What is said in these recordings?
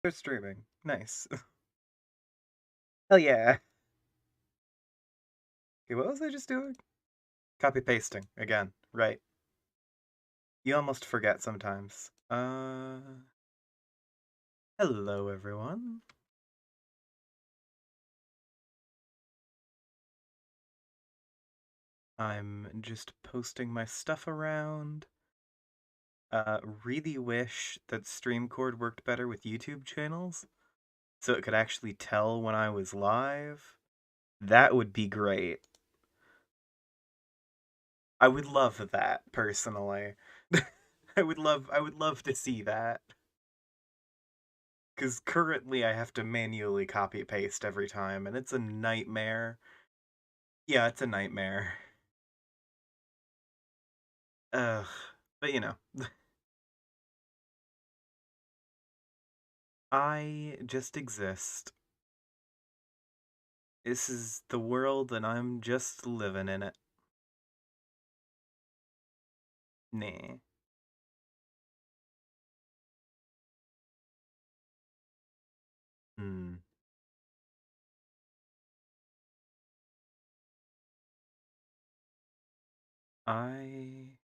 They're streaming. Nice. Hell yeah. Okay, what was I just doing? Copy pasting again. Right. You almost forget sometimes. Hello everyone. I'm just posting my stuff around. Really wish that StreamCord worked better with YouTube channels, so it could actually tell when I was live. That would be great. I would love that, personally. I would love to see that. Because currently I have to manually copy paste every time, and it's a nightmare. Yeah, it's a nightmare. Ugh. But you know. I just exist. This is the world, and I'm just living in it. Nah. Hmm. I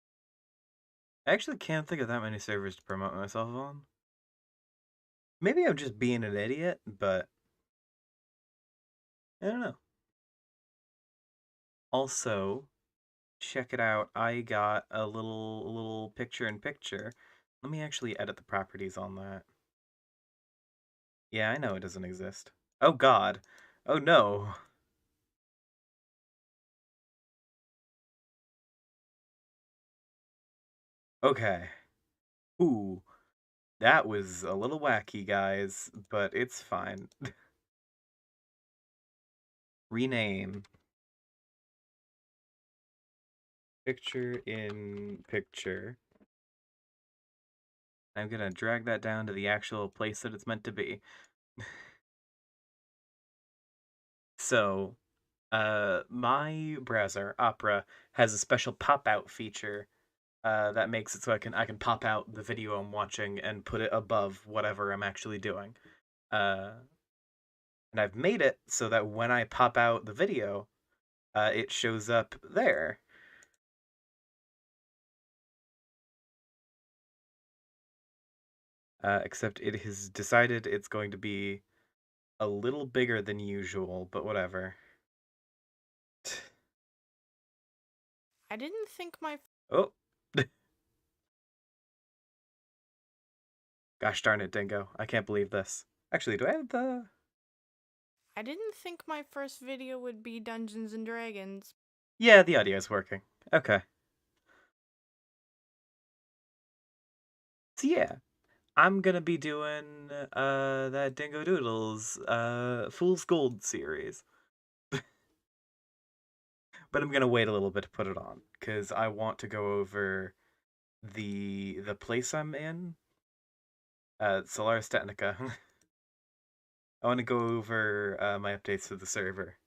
actually can't think of that many servers to promote myself on. Maybe I'm just being an idiot, but I don't know. Also, check it out. I got a little picture-in-picture. Let me actually edit the properties on that. Yeah, I know it doesn't exist. Oh god. Oh no. Okay. Ooh, that was a little wacky, guys, but it's fine. Rename. Picture in picture. I'm gonna drag that down to the actual place that it's meant to be. So, my browser, Opera, has a special pop-out feature that makes it so I can pop out the video I'm watching and put it above whatever I'm actually doing. Uh, and I've made it so that when I pop out the video, it shows up there. Except it has decided it's going to be a little bigger than usual, but whatever. I didn't think my Oh, gosh darn it, Dingo. I can't believe this. Actually, do I have the... I didn't think my first video would be Dungeons and Dragons. Yeah, the audio's working. Okay. So yeah, I'm gonna be doing that Dingo Doodles Fool's Gold series. But I'm gonna wait a little bit to put it on, because I want to go over the place I'm in, Solaris Technica. I want to go over my updates to the server.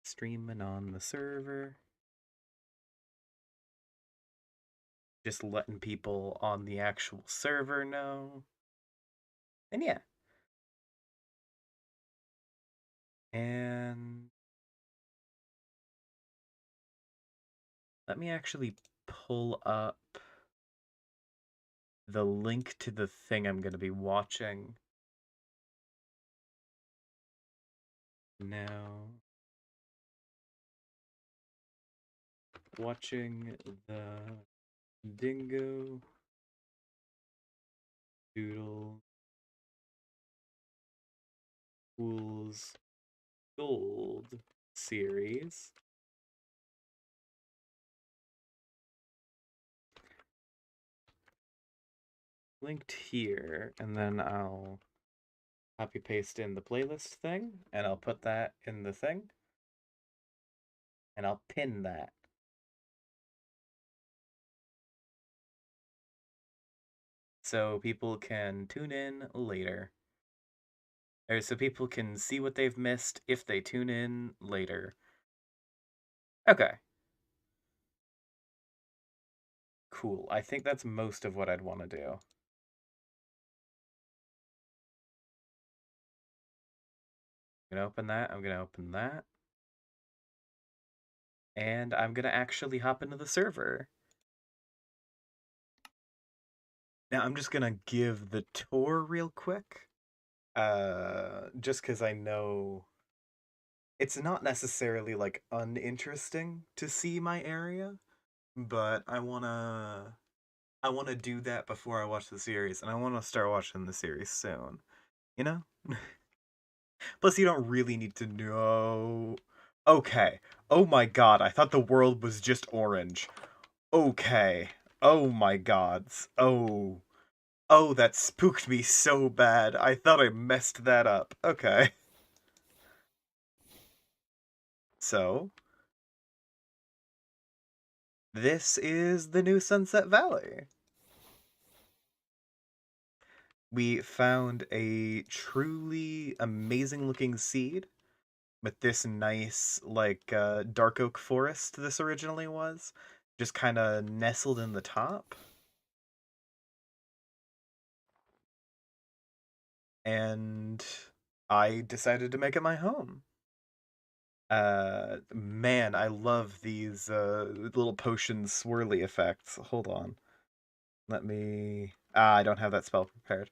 Streaming on the server. Just letting people on the actual server know. And yeah. And let me actually pull up the link to the thing I'm going to be watching. Now, watching the Dingo Doodle Fool's Gold series. Linked here, and then I'll copy paste in the playlist thing, and I'll put that in the thing, and I'll pin that. So people can tune in later. Or so people can see what they've missed if they tune in later. Okay. Cool. I think that's most of what I'd want to do. I'm gonna open that. I'm gonna open that. And I'm gonna actually hop into the server. Now I'm just gonna give the tour real quick. Just because I know it's not necessarily like uninteresting to see my area, but I wanna do that before I watch the series, and I wanna start watching the series soon. You know? Plus, you don't really need to know. Okay. Oh my god, I thought the world was just orange. Okay. Oh my gods. Oh. Oh, that spooked me so bad. I thought I messed that up. Okay. So, this is the new Sunset Valley. We found a truly amazing looking seed with this nice, like, dark oak forest this originally was. Just kind of nestled in the top. And I decided to make it my home. Man, I love these little potion swirly effects. Hold on. Let me... I don't have that spell prepared.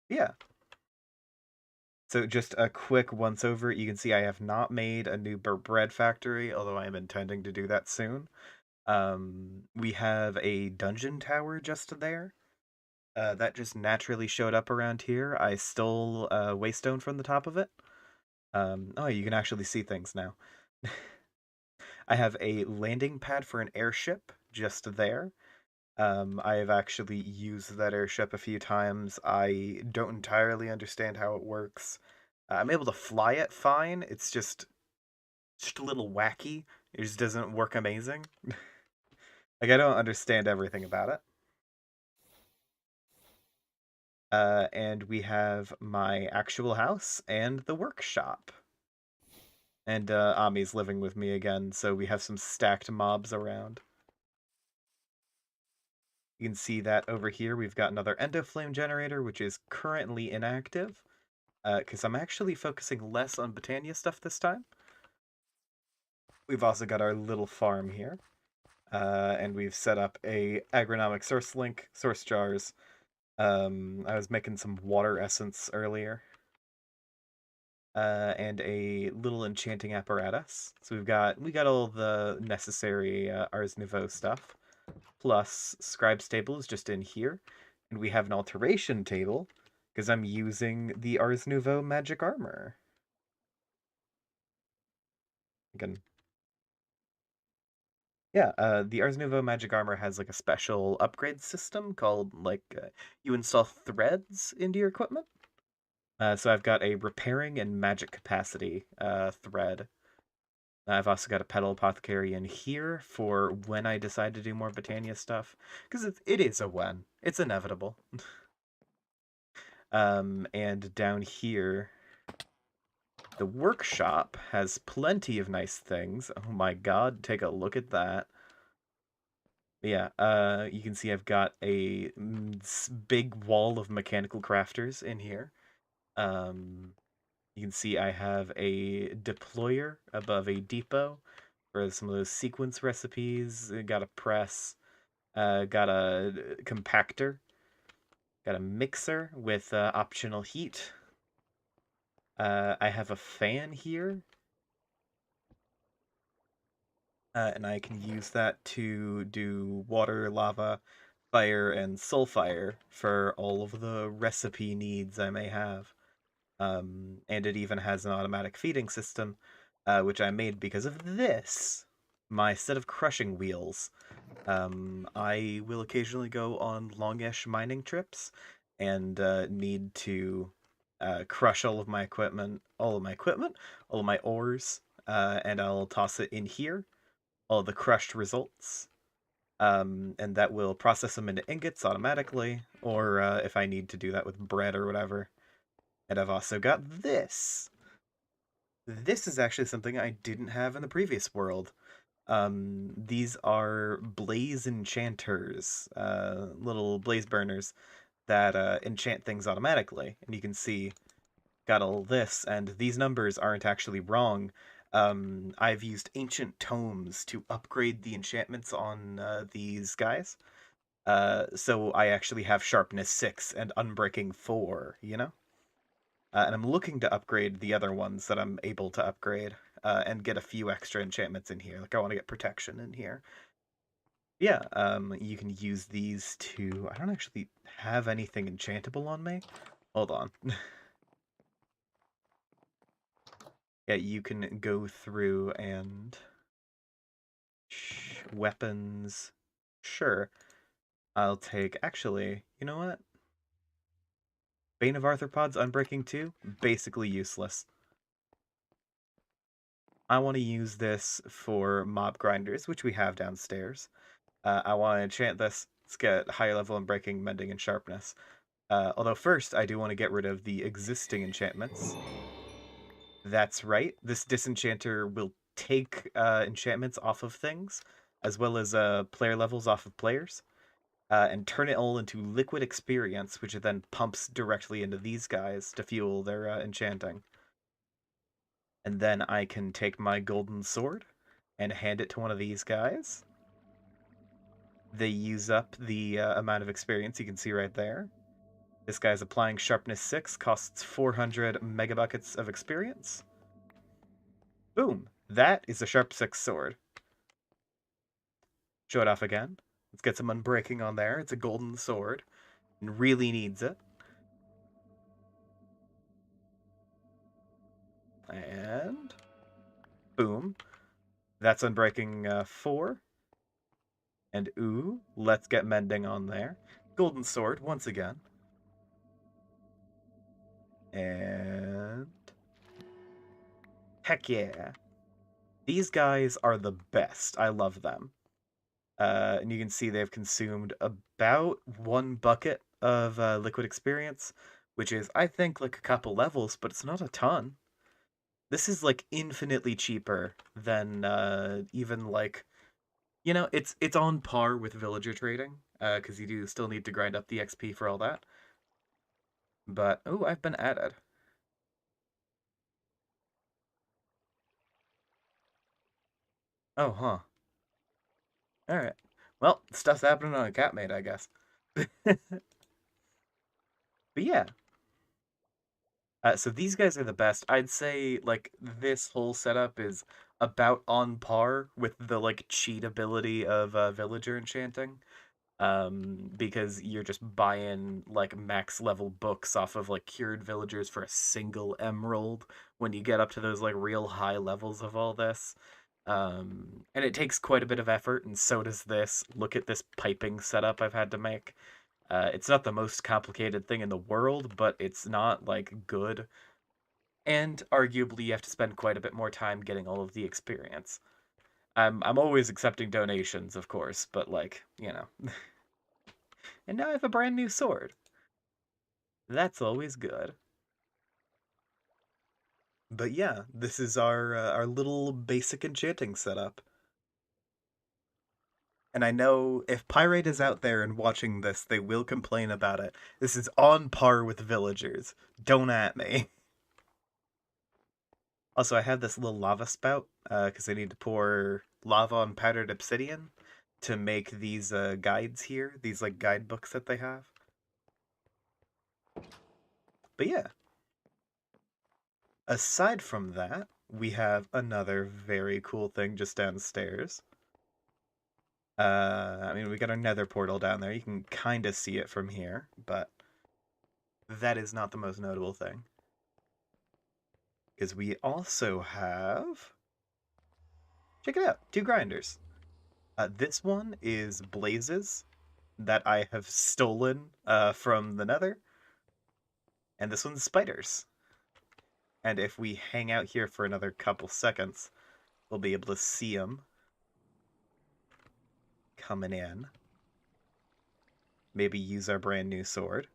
Yeah. So just a quick once over, you can see I have not made a new bread factory, although I am intending to do that soon. We have a dungeon tower just there. That just naturally showed up around here. I stole waystone from the top of it. Oh, you can actually see things now. I have a landing pad for an airship just there. I have actually used that airship a few times. I don't entirely understand how it works. I'm able to fly it fine. It's just a little wacky. It just doesn't work amazing. Like, I don't understand everything about it. And we have my actual house and the workshop. And Ami's living with me again, so we have some stacked mobs around. You can see that over here we've got another Endoflame generator, which is currently inactive, because I'm actually focusing less on Botania stuff this time. We've also got our little farm here, and we've set up a agronomic source link, source jars. I was making some water essence earlier. And a little enchanting apparatus. So we got all the necessary Ars Nouveau stuff. Plus Scribe's table is just in here. And we have an alteration table, because I'm using the Ars Nouveau magic armor. Again. Yeah, the Ars Nouveau magic armor has like a special upgrade system called like you install threads into your equipment. So I've got a repairing and magic capacity thread. I've also got a pedal apothecary in here for when I decide to do more Botania stuff, because it is a when. It's inevitable. And down here, the workshop has plenty of nice things. Oh my god, take a look at that. Yeah, you can see I've got a big wall of mechanical crafters in here. You can see I have a deployer above a depot for some of those sequence recipes. Got a press, got a compactor, got a mixer with optional heat. I have a fan here, and I can use that to do water, lava, fire, and soulfire for all of the recipe needs I may have. And it even has an automatic feeding system, which I made because of this. My set of crushing wheels. I will occasionally go on longish mining trips and need to crush all of my ores, and I'll toss it in here, all the crushed results, and that will process them into ingots automatically, or if I need to do that with bread or whatever. And I've also got this. This is actually something I didn't have in the previous world. These are blaze enchanters, little blaze burners that enchant things automatically. And you can see, got all this, and these numbers aren't actually wrong. I've used ancient tomes to upgrade the enchantments on these guys. So I actually have sharpness 6 and unbreaking 4, you know? And I'm looking to upgrade the other ones that I'm able to upgrade and get a few extra enchantments in here. Like I want to get protection in here. Yeah, you can use these to... I don't actually have anything enchantable on me. Hold on. Yeah, you can go through and... weapons. Sure. I'll take... Actually, you know what? Bane of Arthropods Unbreaking 2? Basically useless. I want to use this for mob grinders, which we have downstairs. I want to enchant this. Let's get higher level Unbreaking, Mending, and Sharpness. Although first, I do want to get rid of the existing enchantments. That's right. This Disenchanter will take enchantments off of things, as well as player levels off of players, and turn it all into liquid experience, which it then pumps directly into these guys to fuel their enchanting. And then I can take my golden sword and hand it to one of these guys. They use up the amount of experience you can see right there. This guy's applying sharpness 6, costs 400 megabuckets of experience. Boom! That is a sharp 6 sword. Show it off again. Let's get some unbreaking on there. It's a golden sword. And really needs it. And... boom. That's unbreaking 4. And ooh, let's get mending on there. Golden sword, once again. And... heck yeah. These guys are the best. I love them. And you can see they've consumed about 1 bucket of liquid experience, which is, I think, like a couple levels, but it's not a ton. This is like infinitely cheaper than even like, you know, it's on par with villager trading, because you do still need to grind up the XP for all that. But oh, I've been added. Oh, huh. All right. Well, stuff's happening on a Catmate, I guess. But yeah, so these guys are the best. I'd say like this whole setup is about on par with the like cheat ability of villager enchanting. Because you're just buying like max level books off of like cured villagers for a single emerald when you get up to those like real high levels of all this. And it takes quite a bit of effort, and so does this. Look at this piping setup I've had to make. It's not the most complicated thing in the world, but it's not like good. And arguably, you have to spend quite a bit more time getting all of the experience. I'm always accepting donations, of course, but like, you know. And now I have a brand new sword. That's always good. But yeah, this is our little basic enchanting setup. And I know if Pyrite is out there and watching this, they will complain about it. This is on par with villagers. Don't at me. Also, I have this little lava spout, because I need to pour lava on powdered obsidian to make these guides here, these like guidebooks that they have. But yeah, aside from that, we have another very cool thing just downstairs. I mean, we got our nether portal down there. You can kind of see it from here, but that is not the most notable thing. Because we also have... check it out, 2 grinders. This one is blazes that I have stolen from the nether. And this one's spiders. And if we hang out here for another couple seconds, we'll be able to see them coming in. Maybe use our brand new sword.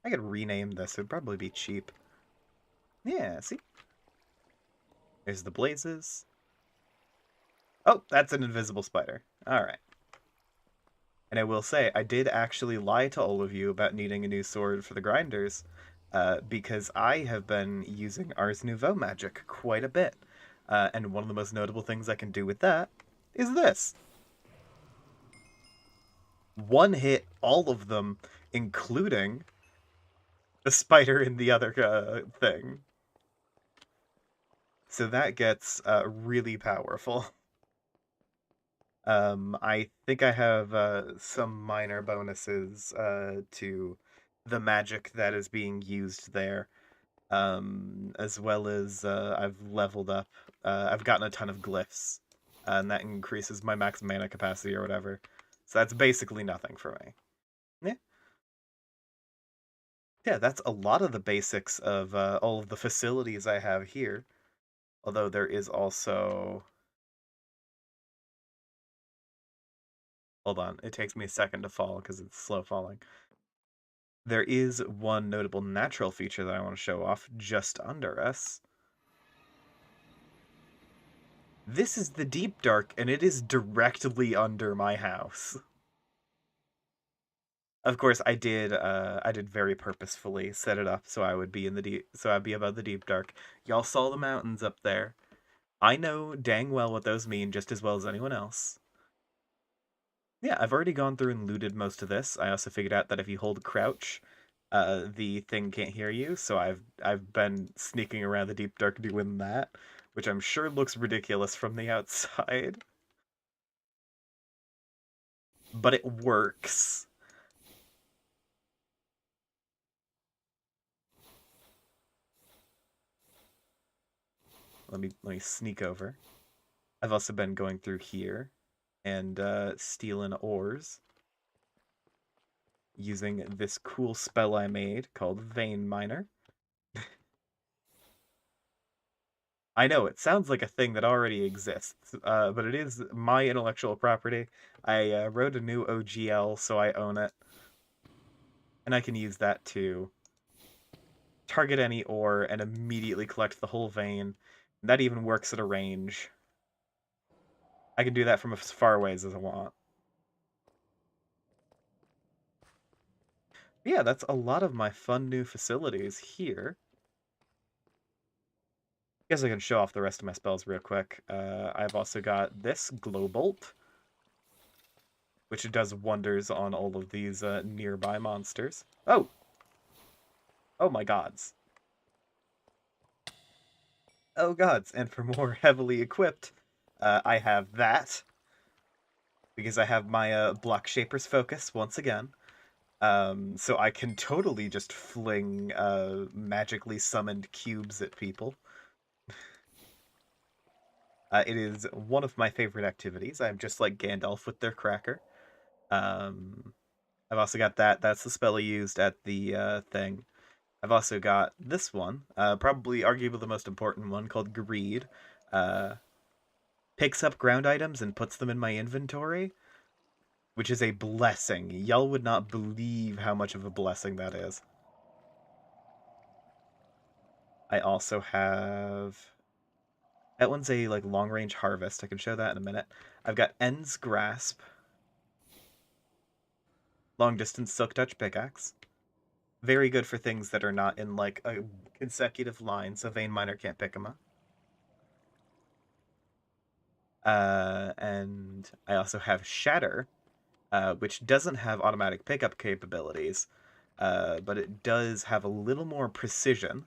I could rename this. It'd probably be cheap. Yeah, see? There's the blazes. Oh, that's an invisible spider. Alright. And I will say, I did actually lie to all of you about needing a new sword for the grinders, because I have been using Ars Nouveau magic quite a bit. And one of the most notable things I can do with that is this. One hit all of them, including the spider in the other thing. So that gets really powerful. I think I have some minor bonuses to the magic that is being used there, as well as I've leveled up. I've gotten a ton of glyphs, and that increases my max mana capacity or whatever. So that's basically nothing for me. Yeah, yeah, that's a lot of the basics of all of the facilities I have here. Although there is also... Hold on, it takes me a second to fall because it's slow falling. There is one notable natural feature that I want to show off just under us. This is the Deep Dark, and it is directly under my house. Of course, I did very purposefully set it up so I would be in the I'd be above the Deep Dark. Y'all saw the mountains up there. I know dang well what those mean just as well as anyone else. Yeah, I've already gone through and looted most of this. I also figured out that if you hold crouch, the thing can't hear you, so I've been sneaking around the Deep Dark doing that, which I'm sure looks ridiculous from the outside. But it works. Let me sneak over. I've also been going through here and stealing ores using this cool spell I made called Vein Miner. I know, it sounds like a thing that already exists, but it is my intellectual property. I wrote a new OGL, so I own it. And I can use that to target any ore and immediately collect the whole vein. That even works at a range. I can do that from as far away as I want. Yeah, that's a lot of my fun new facilities here. I guess I can show off the rest of my spells real quick. I've also got this Glow Bolt, which does wonders on all of these nearby monsters. Oh! Oh my gods. Oh gods, and for more heavily equipped, I have that, because I have my Block Shaper's Focus once again. So I can totally just fling magically summoned cubes at people. It is one of my favorite activities. I'm just like Gandalf with their cracker. I've also got that. That's the spell I used at the thing. I've also got this one, probably arguably the most important one, called Greed. Picks up ground items and puts them in my inventory, which is a blessing. Y'all would not believe how much of a blessing that is. I also have... That one's a like long-range harvest. I can show that in a minute. I've got End's Grasp. Long-distance Silk Touch Pickaxe. Very good for things that are not in like a consecutive line, so Vein Miner can't pick them up. And I also have Shatter, which doesn't have automatic pickup capabilities, but it does have a little more precision.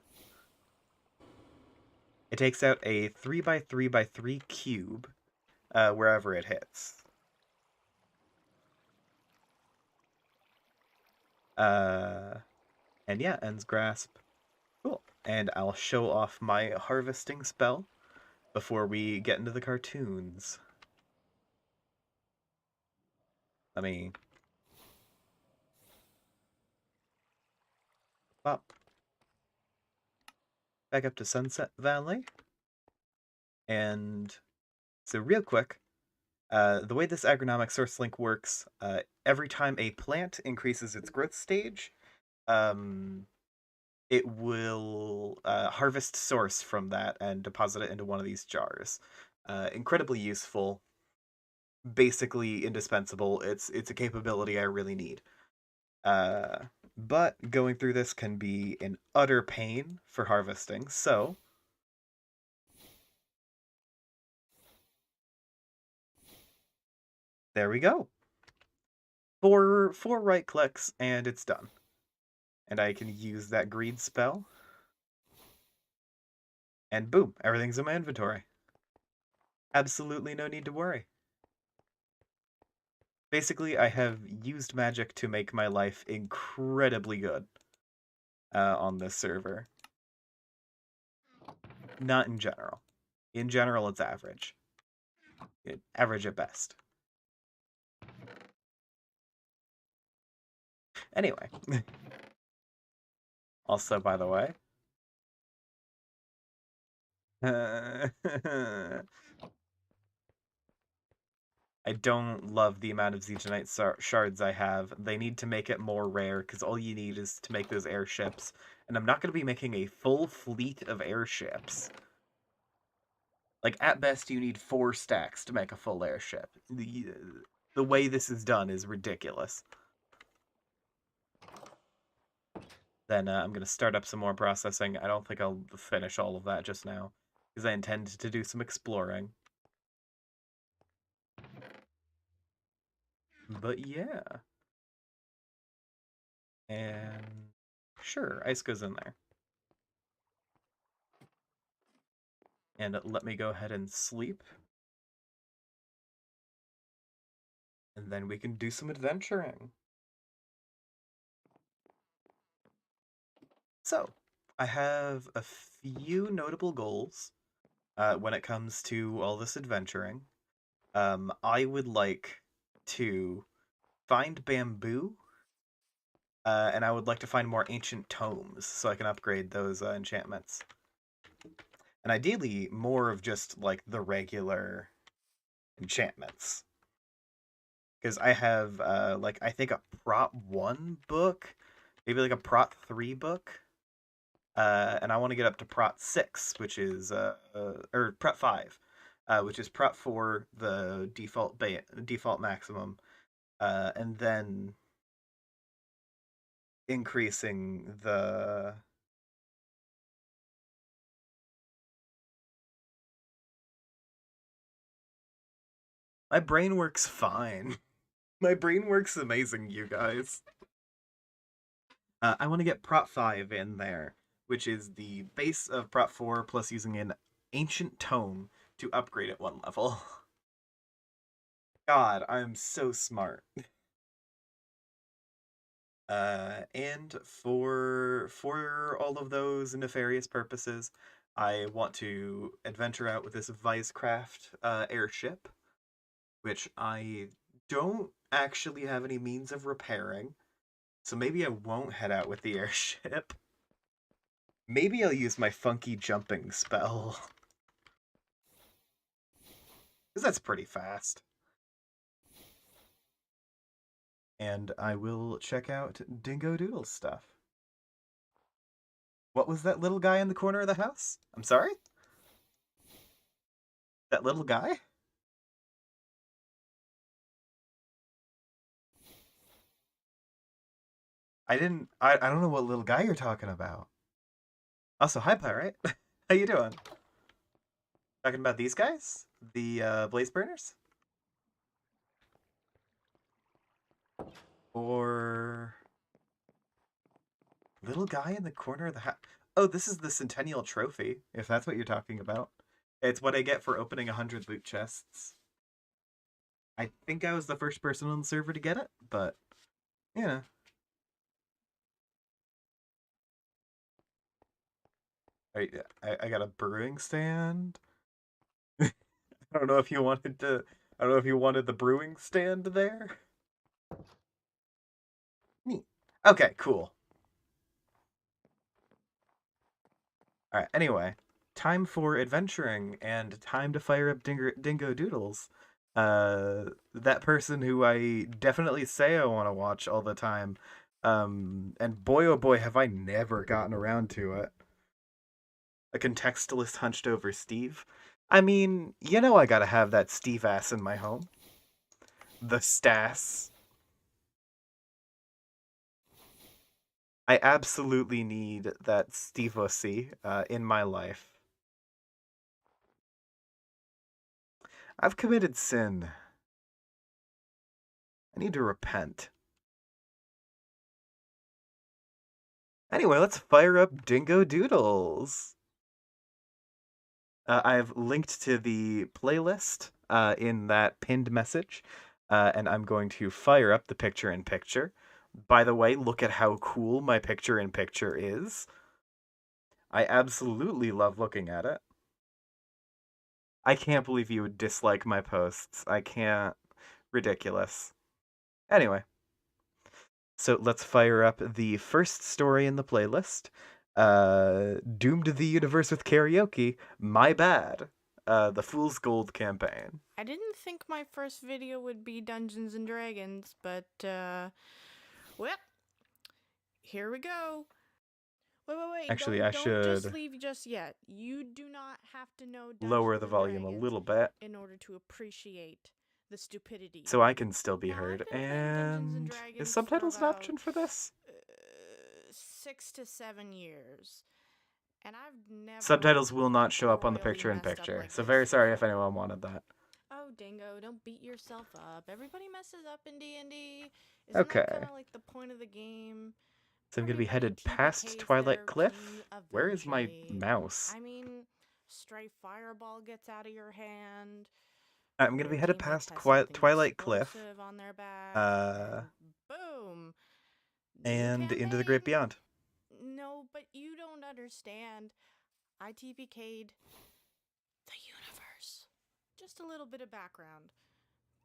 It takes out a 3x3x3 cube wherever it hits. And yeah, End's Grasp. Cool. And I'll show off my harvesting spell before we get into the cartoons. Let me pop back up to Sunset Valley. And so real quick, the way this agronomic source link works, every time a plant increases its growth stage, it will harvest source from that and deposit it into one of these jars. Incredibly useful, basically indispensable. It's a capability I really need. Uh, but going through this can be an utter pain for harvesting. So there we go. Four right clicks and it's done. And I can use that greed spell. And boom, everything's in my inventory. Absolutely no need to worry. Basically, I have used magic to make my life incredibly good on this server. Not in general. In general, it's average. Average at best. Anyway. Also, by the way, I don't love the amount of Zetonite shards I have. They need to make it more rare, because all you need is to make those airships. And I'm not going to be making a full fleet of airships. Like, at best, you need 4 stacks to make a full airship. The way this is done is ridiculous. Then I'm going to start up some more processing. I don't think I'll finish all of that just now, because I intend to do some exploring. But yeah. And sure, ice goes in there. And let me go ahead and sleep. And then we can do some adventuring. So, I have a few notable goals when it comes to all this adventuring. I would like to find bamboo, and I would like to find more ancient tomes so I can upgrade those enchantments. And ideally, more of just, like, the regular enchantments. Because I have, like, I think a Prot 1 book, maybe like a Prot 3 book, and I want to get up to Prot 6, which is, or Prot 5, which is Prot 4, the default maximum, and then increasing the... My brain works fine. My brain works amazing, you guys. I want to get Prot 5 in there, which is the base of Prot 4 plus using an ancient tome to upgrade it 1 level. God, I'm so smart. And for all of those nefarious purposes, I want to adventure out with this Vicecraft airship, which I don't actually have any means of repairing. So maybe I won't head out with the airship. Maybe I'll use my funky jumping spell. Because that's pretty fast. And I will check out Dingo Doodle's stuff. What was that little guy in the corner of the house? I'm sorry? That little guy? I don't know what little guy you're talking about. Also, hi Pirate. How you doing? Talking about these guys? The Blaze Burners? Or little guy in the corner of the house? Oh, this is the Centennial Trophy, if that's what you're talking about. It's what I get for opening 100 loot chests. I think I was the first person on the server to get it, but yeah. I got a brewing stand. I don't know if you wanted to. I don't know if you wanted the brewing stand there. Neat. Okay, cool. All right. Anyway, time for adventuring and time to fire up Dingo Doodles. That person who I definitely say I want to watch all the time And boy, oh boy, have I never gotten around to it. A contextualist hunched over Steve. I mean, I gotta have that Steve ass in my home. The Stas. I absolutely need that Steve OC in my life. I've committed sin. I need to repent. Anyway, let's fire up Dingo Doodles. I've linked to the playlist in that pinned message, and I'm going to fire up the picture-in-picture. By the way, look at how cool my picture-in-picture is. I absolutely love looking at it. I can't believe you would dislike my posts. I can't. Ridiculous. Anyway, so let's fire up the first story in the playlist. Doomed the Universe with Karaoke. My bad. The Fool's Gold campaign. I didn't think my first video would be Dungeons and Dragons, but, well, here we go. Wait. Actually, don't, I don't just should leave just yet. You do not have to know Dungeons lower the and volume a Dragons little bit in order to appreciate the stupidity. so I can still be Now, I've heard. been playing Dungeons and And Dragons is for subtitles an about option for this? 6 to 7 years, and I've never Subtitles will not show up on the royally messed up picture-in-picture, like so this very sorry if before. anyone wanted that. Oh, Dingo, don't beat yourself up. Everybody messes up in D&D. Isn't Okay. that kind of like the point of the game? So I'm going to be Everybody headed past TPKs Twilight their Cliff. team Where is my eventually. mouse? I mean, stray fireball gets out of your hand. I'm going to be Your headed teammates past has something Twilight Cliff. explosive on their back, Uh, and boom. New and into the Great campaign. Beyond. No, but you don't understand. I TPK'd the universe. Just a little bit of background.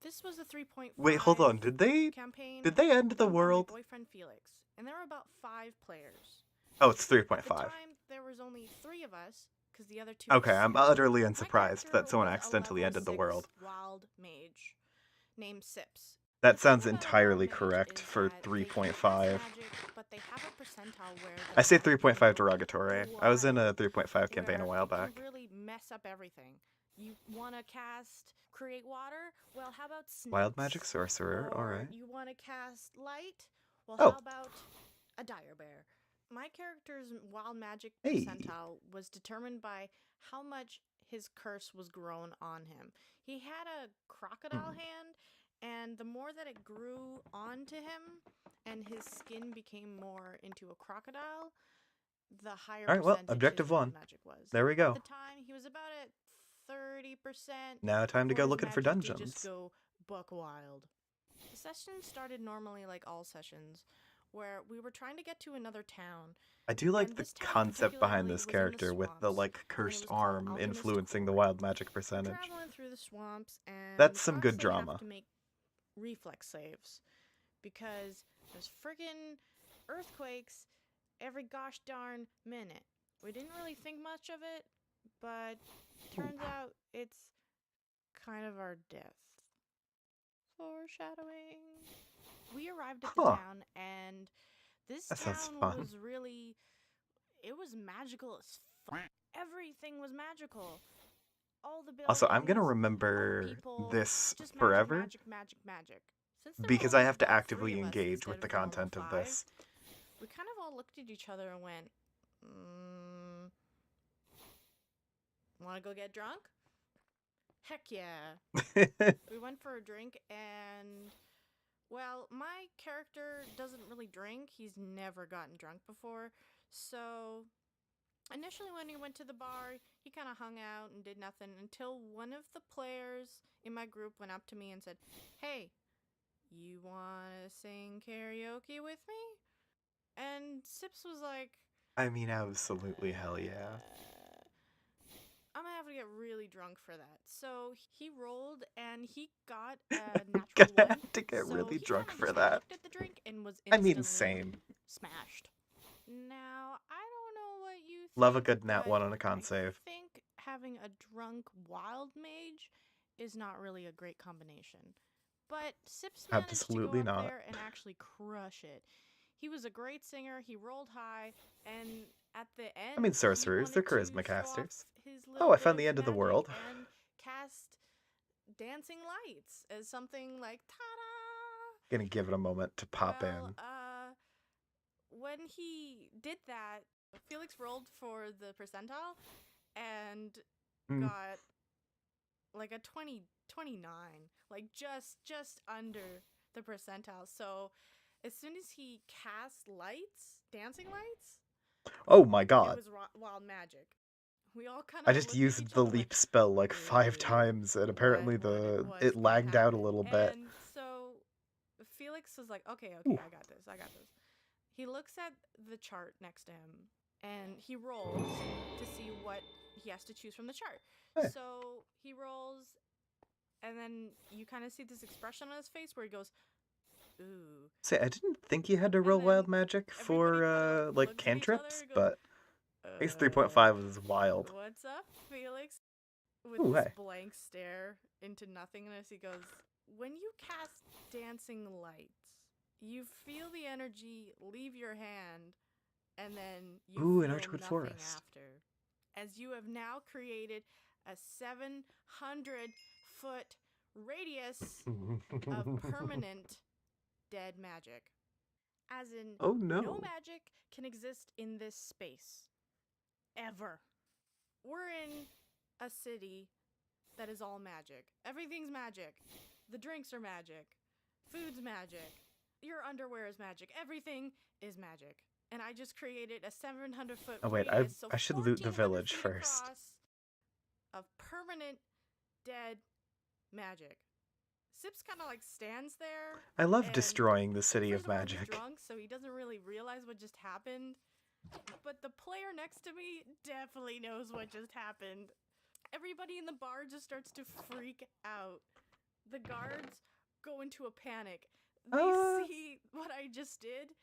This was a 3.5 Wait, hold on. Did they campaign. end the run by world? my boyfriend Felix, and there were about 5 players. Oh, it's At the 3.5. time, there was only 3 of us, because the other 2 Okay, were I'm sick. utterly My unsurprised character that someone was a accidentally level ended the 6 world. wild mage named Sips. That The thing sounds about a wild entirely mage correct is for that they can cast 3.5. magic, but they have a percentile where I their say magic 3.5 can go derogatory. I was in a wild, 3.5 campaign a where while it can back. really mess up everything. You want to create water? Well, how about snakes? Wild magic sorcerer, Or alright. you want to cast light? Well, Oh. how about a dire bear? My character's wild magic Hey. percentile was determined by how much his curse was grown on him. He had a crocodile hand, and the more that it grew onto him and his skin became more into a crocodile, the higher Alright, well, percentage objective his wild 1. magic was. There we go. At the time, he was about at 30%. Now time to go his looking for magic did dungeons. just go buck wild. The session started normally like all sessions, where we were trying to get to another town. I do like And the this town concept behind particularly this was in the character with the, swamps, like, and it cursed was called arm Alchemist influencing the Court. wild magic We're percentage. traveling through the swamps, and That's we some good constantly drama. have to make reflex saves, because there's friggin' earthquakes every gosh darn minute. We didn't really think much of it, but turns out it's kind of our death. Foreshadowing. We arrived at the town, and this That sounds town fun. was really... It was magical as fuck. Everything was magical. All the buildings, Also, I'm gonna all the remember people, this just forever magic. Since there were because I only have to about 3 actively of us engage instead with the of the normal content of 5, this. we kind of all looked at each other and went, wanna go get drunk? Heck yeah. We went for a drink, and, well, my character doesn't really drink. He's never gotten drunk before. So, initially when he went to the bar, he kind of hung out and did nothing until one of the players in my group went up to me and said, "Hey, you want to sing karaoke with me?" And Sips was like, I mean, absolutely, hell yeah. I'm gonna have to get really drunk for that. So he rolled and he got a natural Gonna 1. have to get So really he drunk kinda for just that. looked at the drink and was I mean, instantly same. smashed. Now, I don't know what you think, Love a good nat but 1 on a con I save. think having a drunk wild mage is not really a great combination. But Sips managed Absolutely to go up not. there and actually crush it. He was a great singer. He rolled high, and at the I mean, end, he sorcerers, they're wanted to charisma show off casters. his Oh, little I bit found of the end of the magic world. and cast dancing lights as something like ta-da. Gonna give it a moment to pop Well, in. when he did that, Felix rolled for the percentile and Mm. got like a 29, like just under the percentile. So as soon as he cast lights, dancing lights, Oh my it god. was wild magic. We all kind I of just looked at each used the other leap like, spell like 5 "Ooh, times, and apparently what's it gonna lagged out a happen?" little bit. And so Felix was like, okay, Ooh. I got this. He looks at the chart next to him and he rolls to see what he has to choose from the chart. Hey. So he rolls, and then you kind of see this expression on his face where he goes, ooh. Say, I didn't think you had to And roll then wild magic everybody for kinda like looks at each other cantrips, and goes, but I guess 3.5 is wild. what's up, Felix? With Ooh, this hey. blank stare into nothingness, he goes, when you cast dancing lights, you feel the energy leave your hand, and then you Ooh, an feel Archwood nothing Forest. after. As you have now created a 700-foot radius of permanent dead magic. As in, Oh no. no magic can exist in this space. Ever. We're in a city that is all magic. Everything's magic. The drinks are magic. Food's magic. Your underwear is magic. Everything is magic. And I just created a 700-foot Oh wait, radius, so I should loot the 1,400 village feet first. across, of permanent dead magic. Sips kind of like stands there. I love and destroying the city first of all, he's magic. drunk, so he doesn't really realize what just happened. But the player next to me definitely knows what just happened. Everybody in the bar just starts to freak out. The guards go into a panic. They see what I just did,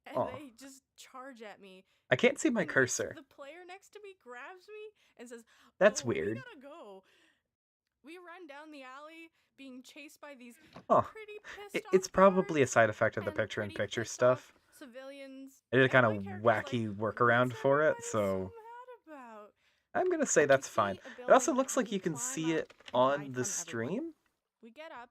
and they just charge at me. I can't see my And cursor. The player next to me grabs me and says, That's "Oh, weird. We gotta go." We run down the alley, being chased by these Oh, pretty pissed off it's probably a guards side effect of the and picture-in-picture pretty pissed off stuff. civilians. I did a And kind my of character's like, wacky workaround "What's for it, everybody so mad about?" I'm gonna say that's We see fine. a It also building looks that like you can climb see up it and hide on the from everyone. stream. We get up,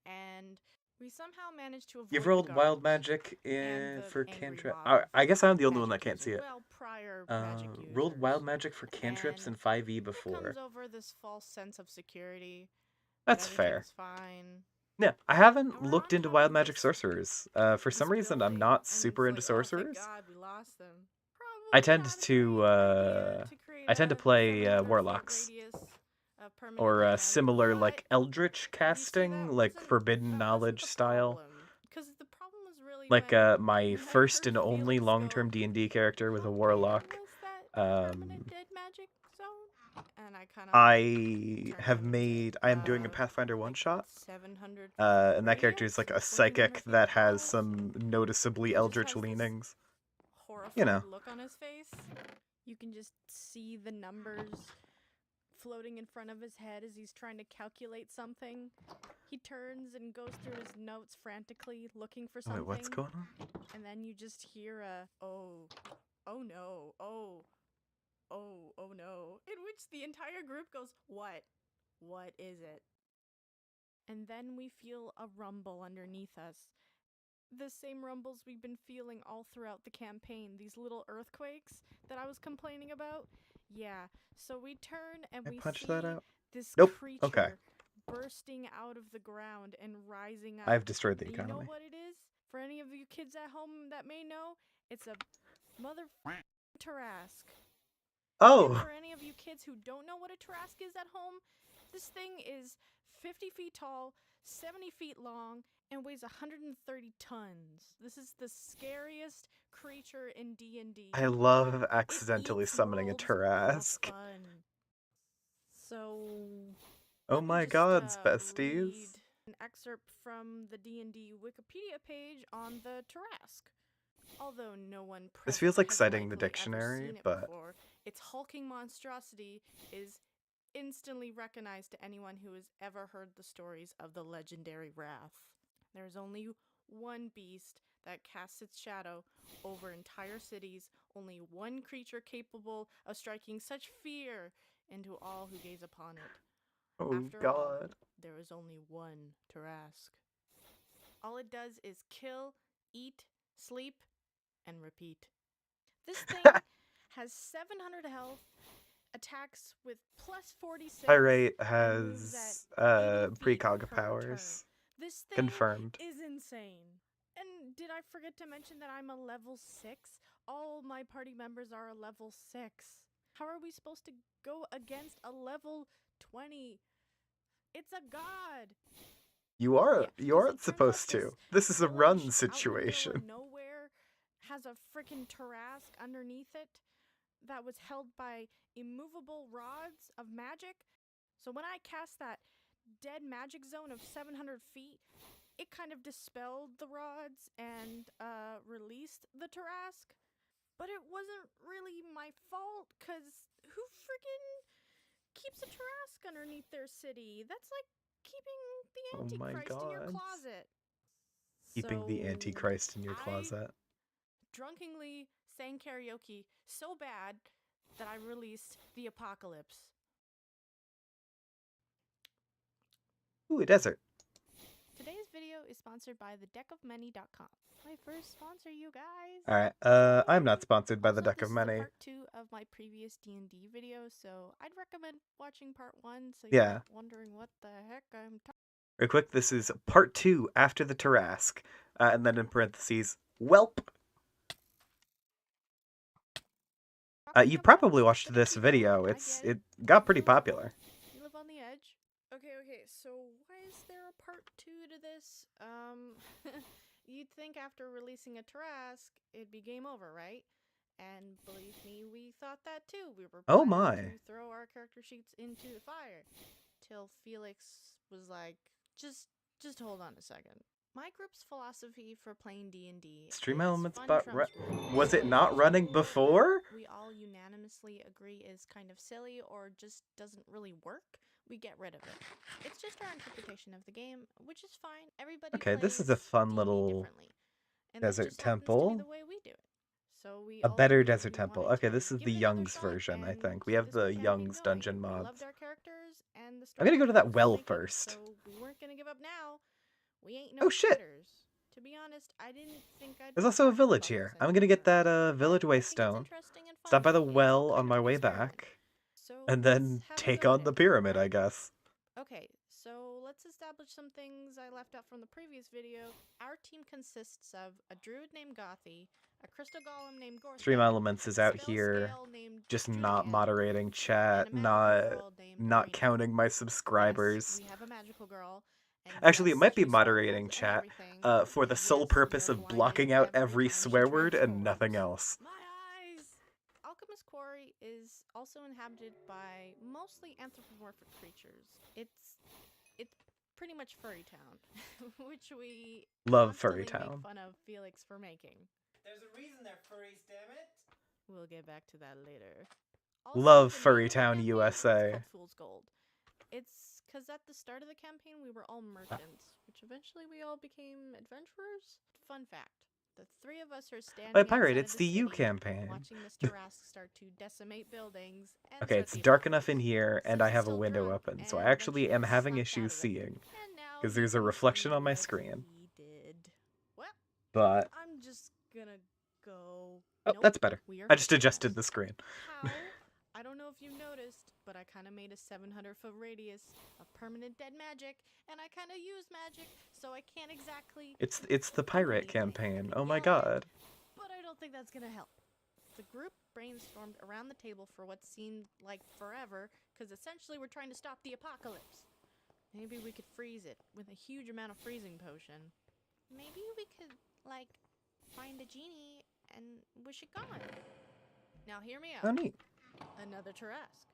and we somehow manage to avoid You've the rolled wild guards magic and the for angry cantrip. mob of I guess I'm the only one that magic can't see users. it. Well, prior magic Rolled users. wild magic for cantrips in And 5e it before. comes over this false sense of security. That's that fair. everything's fine. Yeah, I haven't And we're looked on into top wild of magic this- sorcerers. For this some reason, I'm building, not and super into it's like, sorcerers. Oh, thank God we lost them. I Probably tend not a to, great idea to create I tend to a play 700-foot warlocks. radius of permanent Or dead magic, similar, but like, eldritch you see, casting, that like wasn't- forbidden that knowledge wasn't the style. problem. 'Cause the problem was really Like, when my I first heard and only Felix long-term go, D&D character with "How a big warlock. was that permanent dead magic zone?" And I kind of I am doing a Pathfinder one-shot. 700 And that character is radius? like a 1,400 psychic feet that has across? some noticeably He just eldritch has this leanings. Horrified You know. look on his face. You can just see the numbers floating in front of his head as he's trying to calculate something. He turns and goes through his notes frantically, looking for something. Wait, what's going on? And then you just hear a, oh no, oh no, in which the entire group goes, what? What is it? And then we feel a rumble underneath us. The same rumbles we've been feeling all throughout the campaign, these little earthquakes that I was complaining about. Yeah, so we turn and we punch see that out? this Nope. creature Okay. bursting out of the ground and rising up. I've destroyed the You economy. know what it is? For any of you kids at home that may know, it's a mother Tarrasque. And Oh! for any of you kids who don't know what a Tarrasque is at home, this thing is 50 feet tall, 70 feet long, and weighs 130 tons. This is the scariest creature in D&D. I love accidentally summoning a Tarrasque. So, Oh let me my just, gods, read besties. an excerpt from the D&D Wikipedia page on the Tarrasque. Although no one This feels like has citing the likely ever dictionary, seen it but- before, its hulking monstrosity is instantly recognized to anyone who has ever heard the stories of the legendary Wrath. There's only one beast that casts its shadow over entire cities, only one creature capable of striking such fear into all who gaze upon it. Oh After all, God. there is only one Tarask. All it does is kill, eat, sleep, and repeat. This thing has 700 health, attacks with plus 46, Pyrite and moves at has 80 feet precog per turn. powers. This thing Confirmed. is insane. And did I forget to mention that I'm a level 6? All my party members are a level 6. How are we supposed to go against a level 20? It's a god. You Yeah, 'cause it aren't turns out supposed this to. This is a village run out in the middle situation. of nowhere has a freaking Tarask underneath it that was held by immovable rods of magic. So when I cast that dead magic zone of 700 feet, it kind of dispelled the rods and released the Tarask. But it wasn't really my fault, because who freaking keeps a Tarask underneath their city? That's like keeping the Oh my Antichrist in your God. closet. Keeping the So Antichrist in your I closet. drunkenly sang karaoke so bad that I released the apocalypse. Ooh, a desert. Today's video is sponsored by thedeckofmany.com. My first sponsor, you guys. Alright, I'm not sponsored by the Also, Deck this of is Many. part 2 of my previous D&D video, so I'd recommend watching part 1 so Yeah. you're not wondering what the heck I'm talking. Real quick, this is part 2 after the Tarask. And then in parentheses, Welp. You probably watched this video. It got pretty popular. You live on the edge. Okay, so why is there a part 2 to this? You'd think after releasing a Tarask, it'd be game over, right? And believe me, we thought that too. We were Oh planning my. to throw our character sheets into the fire. Till Felix was like, just hold on a second. My group's philosophy for playing D&D Stream is elements fun but trumps rules. was it not running before? We all unanimously agree is kind of silly or just doesn't really work, we get rid of it. It's just our interpretation of the game, which is fine. Everybody Okay, this is a plays fun D&D little differently, and that desert just happens to temple. be the way we do it. So we A all better agreed desert we temple. wanted Okay, to this is give the it another Young's shot version, I and think. We keep have this the campaign Young's going. dungeon We mods. loved our characters, and the I'm gonna go to that story well was making, first. so we weren't gonna give up now. We ain't Oh, no shit. quitters. To be honest, I didn't think I'd There's be also a passionate village about here. this I'm gonna get anymore. that village But I think it's waystone. interesting and Stop by the fun, and well I'll on my kind of way experiment. back. So And let's then have a take go on at the it, pyramid, I right? guess. Okay, so let's establish some things I left out from the previous video. Our team consists of a druid named Gothy, a crystal golem named Gorthia, Stream Elements is out spell here, scale named just Julian, not moderating and chat, a magical girl named not Marina. counting my Yes, subscribers. we have a magical girl. And Actually, yes, it might be she's moderating sparkles and chat everything. for the And sole yes, purpose you're of blocking blinded out every time she swear word and nothing transforms. else. My eyes! Alchemist Quarry is also inhabited by mostly anthropomorphic creatures. It's pretty much Furry Town, which we Love constantly Furry Town. make fun of Felix for making. There's a reason they're furries, damn it. We'll get back to that later. Also, Love the name Furry of the Town, campaign, USA. It's called Fool's Gold. It's because at the start of the campaign we were all merchants, which eventually we all became adventurers. Fun fact: the three of us are standing Wait, Pirate, outside it's of the the U city, campaign. watching this Tarask start to decimate buildings. And Okay, start it's the dark enough in apocalypse. here, and Since I it's have a still window drunk, open, so I and actually am eventually having snapped out issues of it. seeing. And now Because you there's a can reflection see on my what screen. he did. Well, But, I'm just gonna go. oh, Nope, that's better. we are I just fixing adjusted this. the screen. How? I don't know if you noticed, but I kind of made a 700-foot radius of permanent dead magic, and I kind of use magic, so I can't exactly. It's the pirate anything. campaign. Oh my Yell at it, god. but I don't think that's gonna help. The group brainstormed around the table for what seemed like forever, because essentially we're trying to stop the apocalypse. Maybe we could freeze it with a huge amount of freezing potion. Maybe we could, like, find a genie and wish it gone. Now hear me Oh, out. neat. Another Tarask.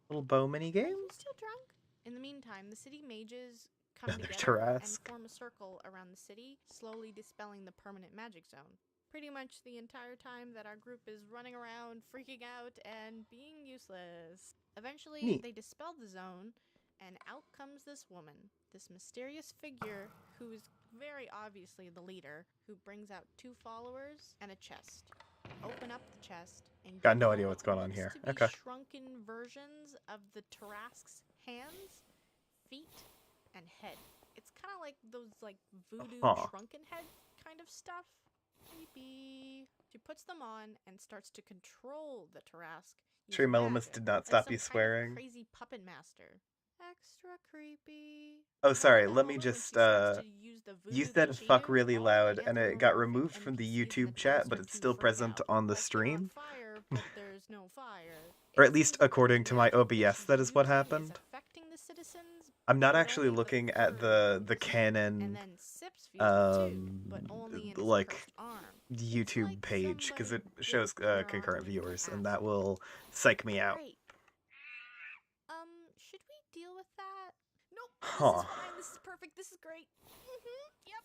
Little bow mini Are game? you still drunk? In the meantime, the city mages come Another together and Tarask. form a circle around the city, slowly dispelling the permanent magic zone. Pretty much the entire time that our group is running around, freaking out, and being useless. Eventually, Neat. they dispel the zone, and out comes this woman. this mysterious figure who is very obviously the leader, who brings out 2 followers and a chest. Open up the chest and Got no get idea what's going on looks here. to be Okay. shrunken versions of the Tarrasque's hands, feet, and head. It's kind of like those like voodoo shrunken head kind of stuff. Creepy. She puts them on and starts to control the Tarrasque. Sure, Melimus did not stop you swearing. Kind of crazy puppet master. Extra creepy. Oh, sorry. Let me just you said fuck really loud, and it got removed from the YouTube chat, but it's still present on the stream. Fire, but there's no fire. Or at least according to my OBS, that is what happened. I'm not actually looking at the canon like YouTube page, because it shows concurrent viewers, and that will psych me out. Should we deal with that? Nope. Huh. This is fine. This is perfect. This is great. Yep.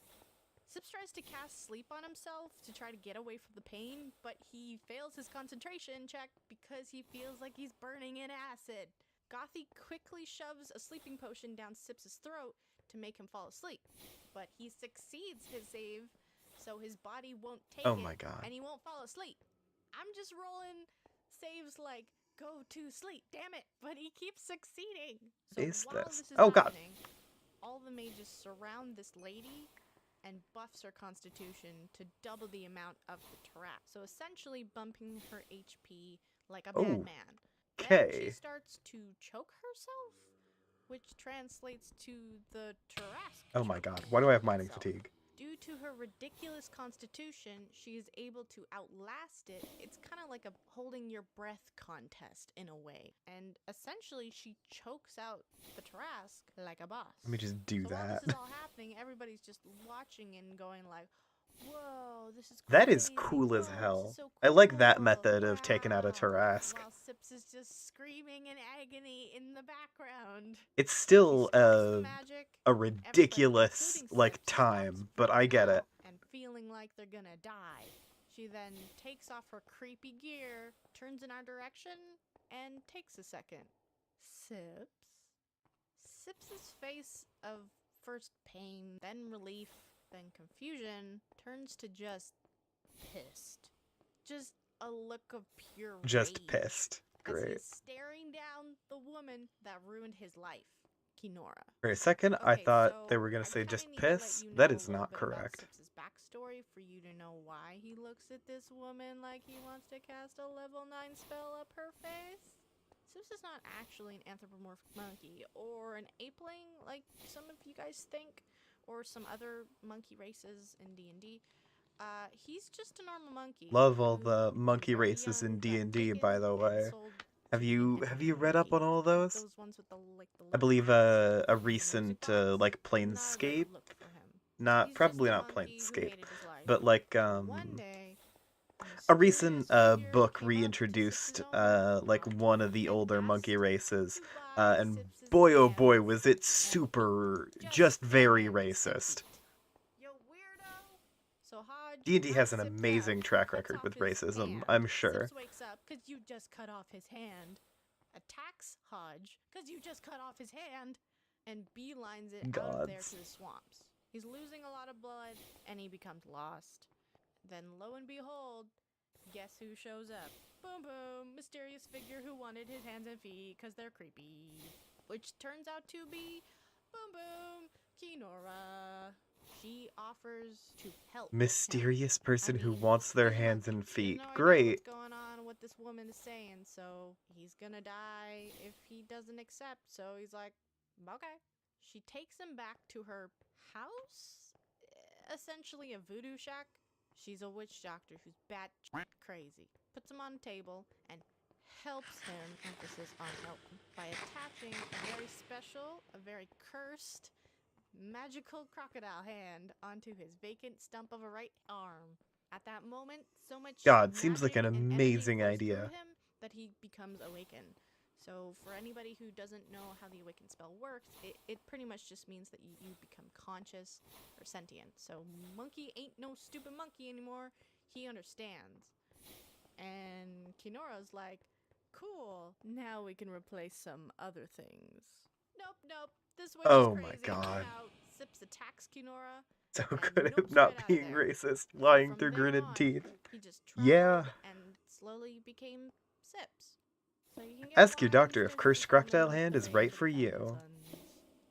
Sips tries to cast sleep on himself to try to get away from the pain, but he fails his concentration check because he feels like he's burning in acid. Gothy quickly shoves a sleeping potion down Sips's throat to make him fall asleep, but he succeeds his save, so his body won't take it, and he won't fall asleep. I'm just rolling saves like go to sleep, damn it, but he keeps succeeding. So while this is happening, all the mages surround this lady and buffs her constitution to double the amount of the Tarrasque. So essentially bumping her HP like a bad man. Then she starts to choke herself, which translates to the Tarrasque. Oh my god, why do I have mining fatigue? Due to her ridiculous constitution, she is able to outlast it. It's kind of like a holding your breath contest in a way. And essentially, she chokes out the Tarrasque like a boss. Let me just do that. While this is all happening, everybody's just watching and going like, whoa, this is crazy. That is cool as hell. So cool. I like that method of taking out a Tarrasque. While Sips is just screaming in agony in the background. It's still a ridiculous like time, but I get it. And feeling like they're gonna die. She then takes off her creepy gear, turns in our direction, and takes a second. Sips's face of first pain, then relief, then confusion, turns to just pissed. Just a look of pure rage. Just pissed. Great. As he's staring down the woman that ruined his life, Kinora. For a second, I thought they were going to say just piss. That is not correct. Sips's backstory for you to know why he looks at this woman like he wants to cast a level 9 spell up her face. Sips is not actually an anthropomorphic monkey or an apeling like some of you guys think, or some other monkey races in D&D. He's just a normal monkey. Love all the monkey races in D&D, by the way. Have you read up on all those? Those ones with the I believe a recent like Planescape, probably not Planescape, but like a recent book reintroduced like one of the older monkey races, and boy oh boy was it just very racist. D&D has an amazing track record with racism, I'm sure. Sips wakes up because you just cut off his hand, attacks Hodge because you just cut off his hand, and beelines it out of there to the swamps. He's losing a lot of blood, and he becomes lost. Then lo and behold, guess who shows up? Boom boom, mysterious figure who wanted his hands and feet because they're creepy. Which turns out to be, boom boom, Kinora. She offers to help. Mysterious person who wants their hands and feet. Great. What's going on, what this woman is saying, so he's gonna die if he doesn't accept. So he's like, okay. She takes him back to her house, essentially a voodoo shack. She's a witch doctor who's bat crazy. Puts him on a table and helps him, emphasis on help, by attaching a very special, a very cursed, magical crocodile hand onto his vacant stump of a right arm. At that moment, so much seems like an amazing idea. Him that he becomes awakened. So for anybody who doesn't know how the awaken spell works, it pretty much just means that you become conscious or sentient. So monkey ain't no stupid monkey anymore. He understands. And Kinora's like, cool, now we can replace some other things. Nope. This witch is Oh my crazy. god. Now, Sips attacks Kinora So and good at nopes not right out of being there. racist, So lying from through there gritted on, teeth. he just Yeah. traveled and slowly became Sips. So you can get Ask why your I'm doctor if still Cursed just a Crocodile little Hand is afraid right to for defend you. Sons.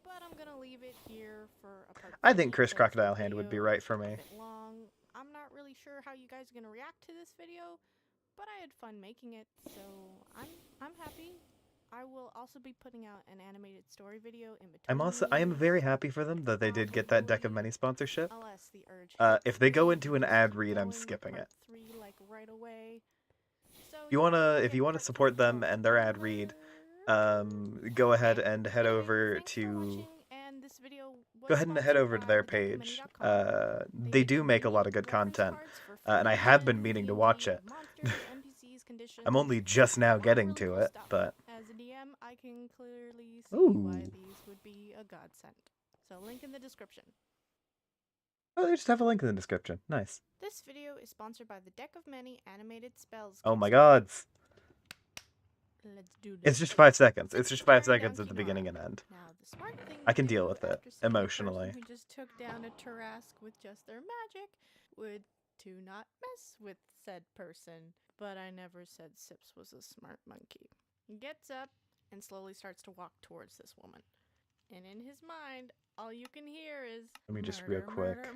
But I'm gonna leave it here for a part I 3, think Cursed 'cause Crocodile the Hand would be video right for got a me. bit long. I'm not really sure how you guys are gonna react to this video, but I had fun making it, so I'm happy. I will also be putting out an animated story video in between I am these, very happy for them that they did get that Deck of Many sponsorship. unless the urge hits, If they go we into can an just ad keep read, I'm going with skipping part it. 3 like right away. So If you wanna support them and their ad read, go ahead and head over to their page. They do make a lot of good content, and I have been meaning to watch it. I'm only just now getting to it, but as a DM, I can clearly see why ooh. these would be a godsend. So link in the description. Oh, they just have a link in the description. Nice. This video is sponsored by the Deck of Many Animated Spells. Oh my gods. Let's do this. It's just 5 seconds. It's just 5 Staring down seconds at the Kinora. beginning and end. Now, the smart thing I to can do deal with it after seeing the emotionally. person who just took down a Tarrasque with just their magic would to not mess with said person. But I never said Sips was a smart monkey. He gets up and slowly starts to walk towards this woman. And in his mind, all you can hear is Let me just murder, real quick. murder.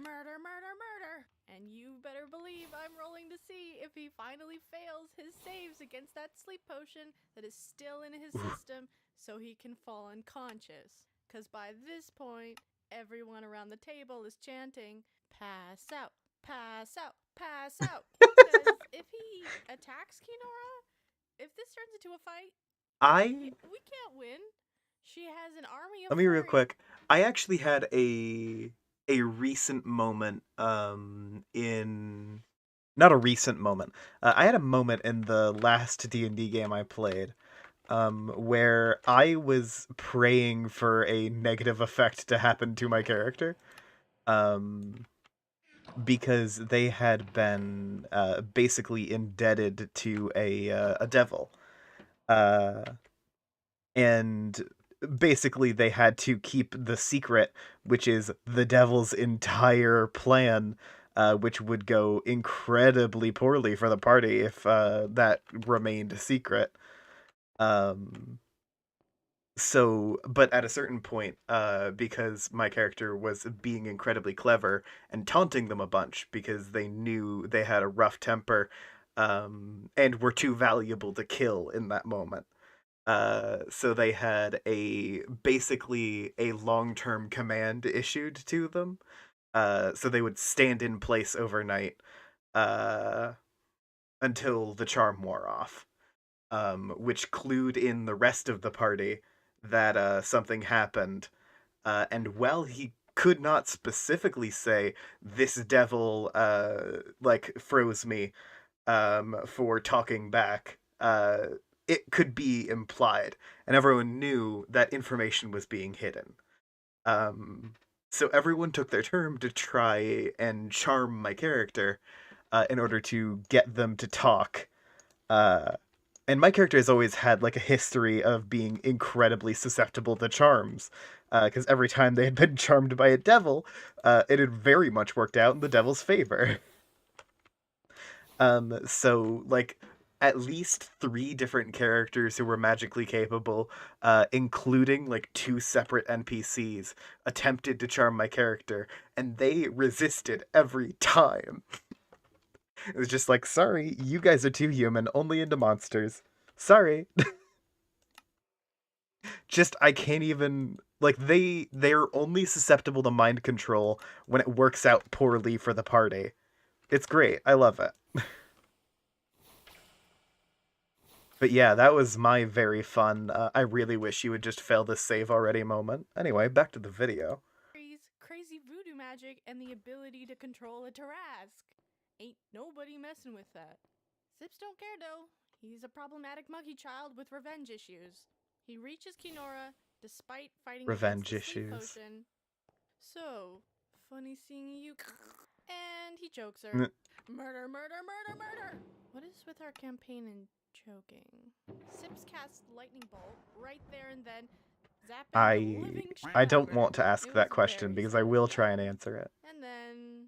And you better believe I'm rolling to see if he finally fails his saves against that sleep potion that is still in his system so he can fall unconscious. Because by this point, everyone around the table is chanting, pass out, pass out, pass out. Because if he attacks Kinora, if this turns into a fight, we can't win. She has an army of Let me real furry. quick. I actually had a recent moment in not a recent moment. I had a moment in the last D&D game I played where I was praying for a negative effect to happen to my character. Because they had been basically indebted to a devil. And basically they had to keep the secret, which is the devil's entire plan, which would go incredibly poorly for the party if that remained secret. So, but at a certain point, because my character was being incredibly clever and taunting them a bunch because they knew they had a rough temper, and were too valuable to kill in that moment. So they had basically a long-term command issued to them. So they would stand in place overnight, until the charm wore off. Which clued in the rest of the party that something happened. And while he could not specifically say, this devil, froze me, for talking back, it could be implied, and everyone knew that information was being hidden. So everyone took their turn to try and charm my character, in order to get them to talk. And my character has always had like a history of being incredibly susceptible to charms, because every time they had been charmed by a devil, it had very much worked out in the devil's favor. So like at least 3 different characters who were magically capable, including like 2 separate NPCs, attempted to charm my character, and they resisted every time. It was just like, sorry, you guys are too human, only into monsters. Sorry. Just, I can't even, like, they're only susceptible to mind control when it works out poorly for the party. It's great. I love it. But yeah, that was my very fun, I really wish you would just fail this save already moment. Anyway, back to the video. Crazy voodoo magic and the ability to control a Tarrasque. Ain't nobody messing with that. Sips don't care though. He's a problematic monkey child with revenge issues. He reaches Kinora despite fighting Revenge against the sleep issues. potion. So, funny seeing you. And he chokes her. Murder. What is with our campaign and choking? Sips casts lightning bolt right there and then. zapping the living shit I out of don't her. want to ask It that was question very because I will try and satisfying. answer it. And then,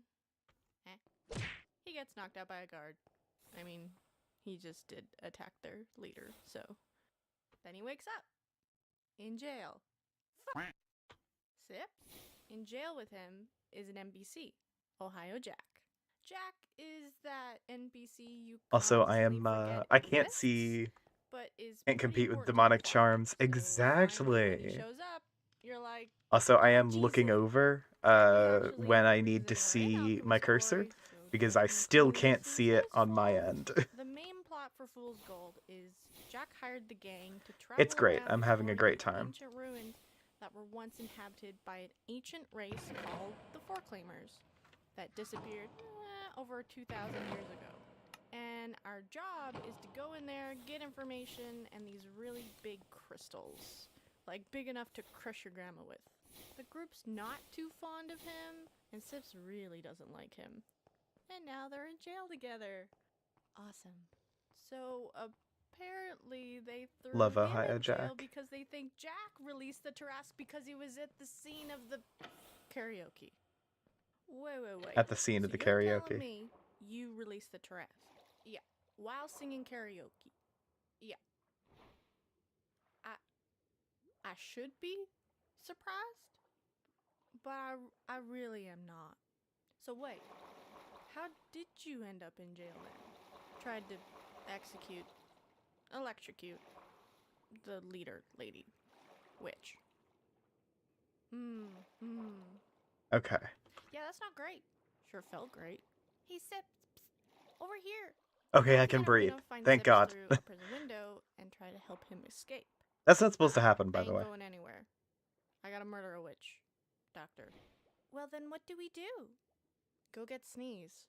he gets knocked out by a guard. I mean, he just did attack their leader, so. Then he wakes up. In jail. Sip? In jail with him is an NPC, Ohio Jack. Jack is that NPC you Also, I constantly am, forget I can't exists, see, but is can't pretty compete with important to the demonic plot. charms. So finally, when he Exactly. shows up, you're like, Also, I oh, am looking Jesus. over, Jack is actually when I the need to reason we're in see Alchemy my cursor, Story, so because I still technically can't this is see it on my useful. end. The main plot for Fool's Gold is Jack hired the gang to travel It's great. around I'm having a exploring great the time. ancient ruins that were once inhabited by an ancient race called the Foreclaimers that disappeared over 2,000 years ago. And our job is to go in there, get information, and these really big crystals. Like big enough to crush your grandma with. The group's not too fond of him, and Sips really doesn't like him. And now they're in jail together. Awesome. So apparently they threw Love him Ohio in jail Jack. because they think Jack released the Tarrasque because he was at the scene of the karaoke. Wait. At the scene of the You're telling karaoke. me you released the Tarrasque? Yeah. While singing karaoke? Yeah. I should be surprised, but I really am not. So wait, how did you end up in jail then? Tried to electrocute the leader lady, witch. Okay. Yeah, that's not great. Sure felt great. Hey, Sips, over here. Okay, I You can gotta, breathe. find Thank Sips God. through a prison window and try to help him escape. That's not supposed to happen, by I the ain't way. going anywhere. I gotta murder a witch. Doctor. Well, then what do we do? Go get Sneeze.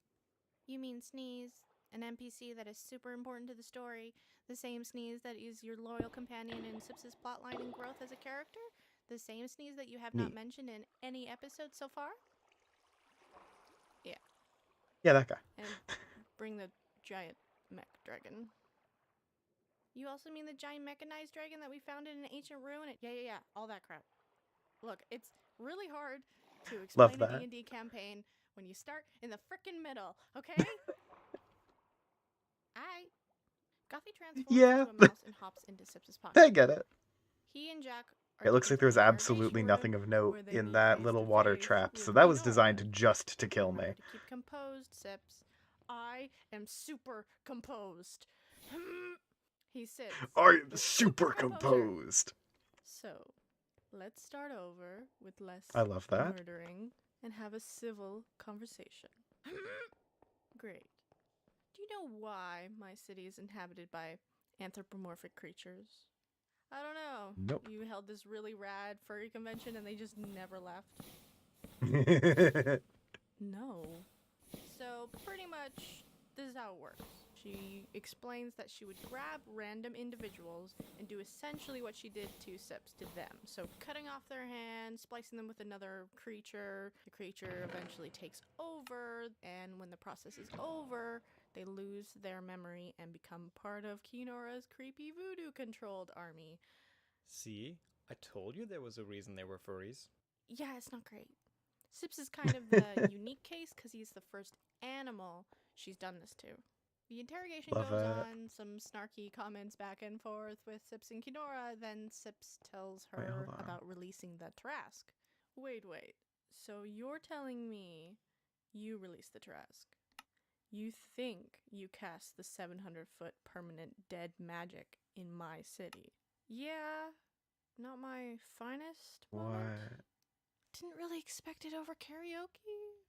You mean Sneeze, an NPC that is super important to the story, the same Sneeze that is your loyal companion in Sips's plotline and growth as a character? The same Sneeze that you have not mentioned in any episode so far? Yeah. Yeah, that guy. And bring the giant mech dragon. You also mean the giant mechanized dragon that we found in an ancient ruin? Yeah, all that crap. Look, it's really hard to explain a D&D campaign when you start in the frickin' middle, okay? Goffy transforms into a mouse and hops into Sips's pocket. I get it. He and Jack It looks like there was absolutely nothing of note in that little water trap, so that was designed just to kill me. To keep composed, Sips. I am super composed. He sits. I am super composed. So, let's start over with less I love that. murdering and have a civil conversation. Great. Do you know why my city is inhabited by anthropomorphic creatures? I don't know. Nope. You held this really rad furry convention and they just never left? No. So, pretty much, this is how it works. She explains that she would grab random individuals and do essentially what she did to Sips to them. So, cutting off their hands, splicing them with another creature. The creature eventually takes over, and when the process is over, they lose their memory and become part of Kinora's creepy voodoo-controlled army. See? I told you there was a reason they were furries. Yeah, it's not great. Sips is kind of the unique case because he's the first animal she's done this to. The interrogation goes on, some snarky comments back and forth with Sips and Kinora, then Sips tells her about releasing the Tarrasque. Wait. So you're telling me you released the Tarrasque? You think you cast the 700-foot permanent dead magic in my city? Yeah, not my finest moment. What? Didn't really expect it over karaoke.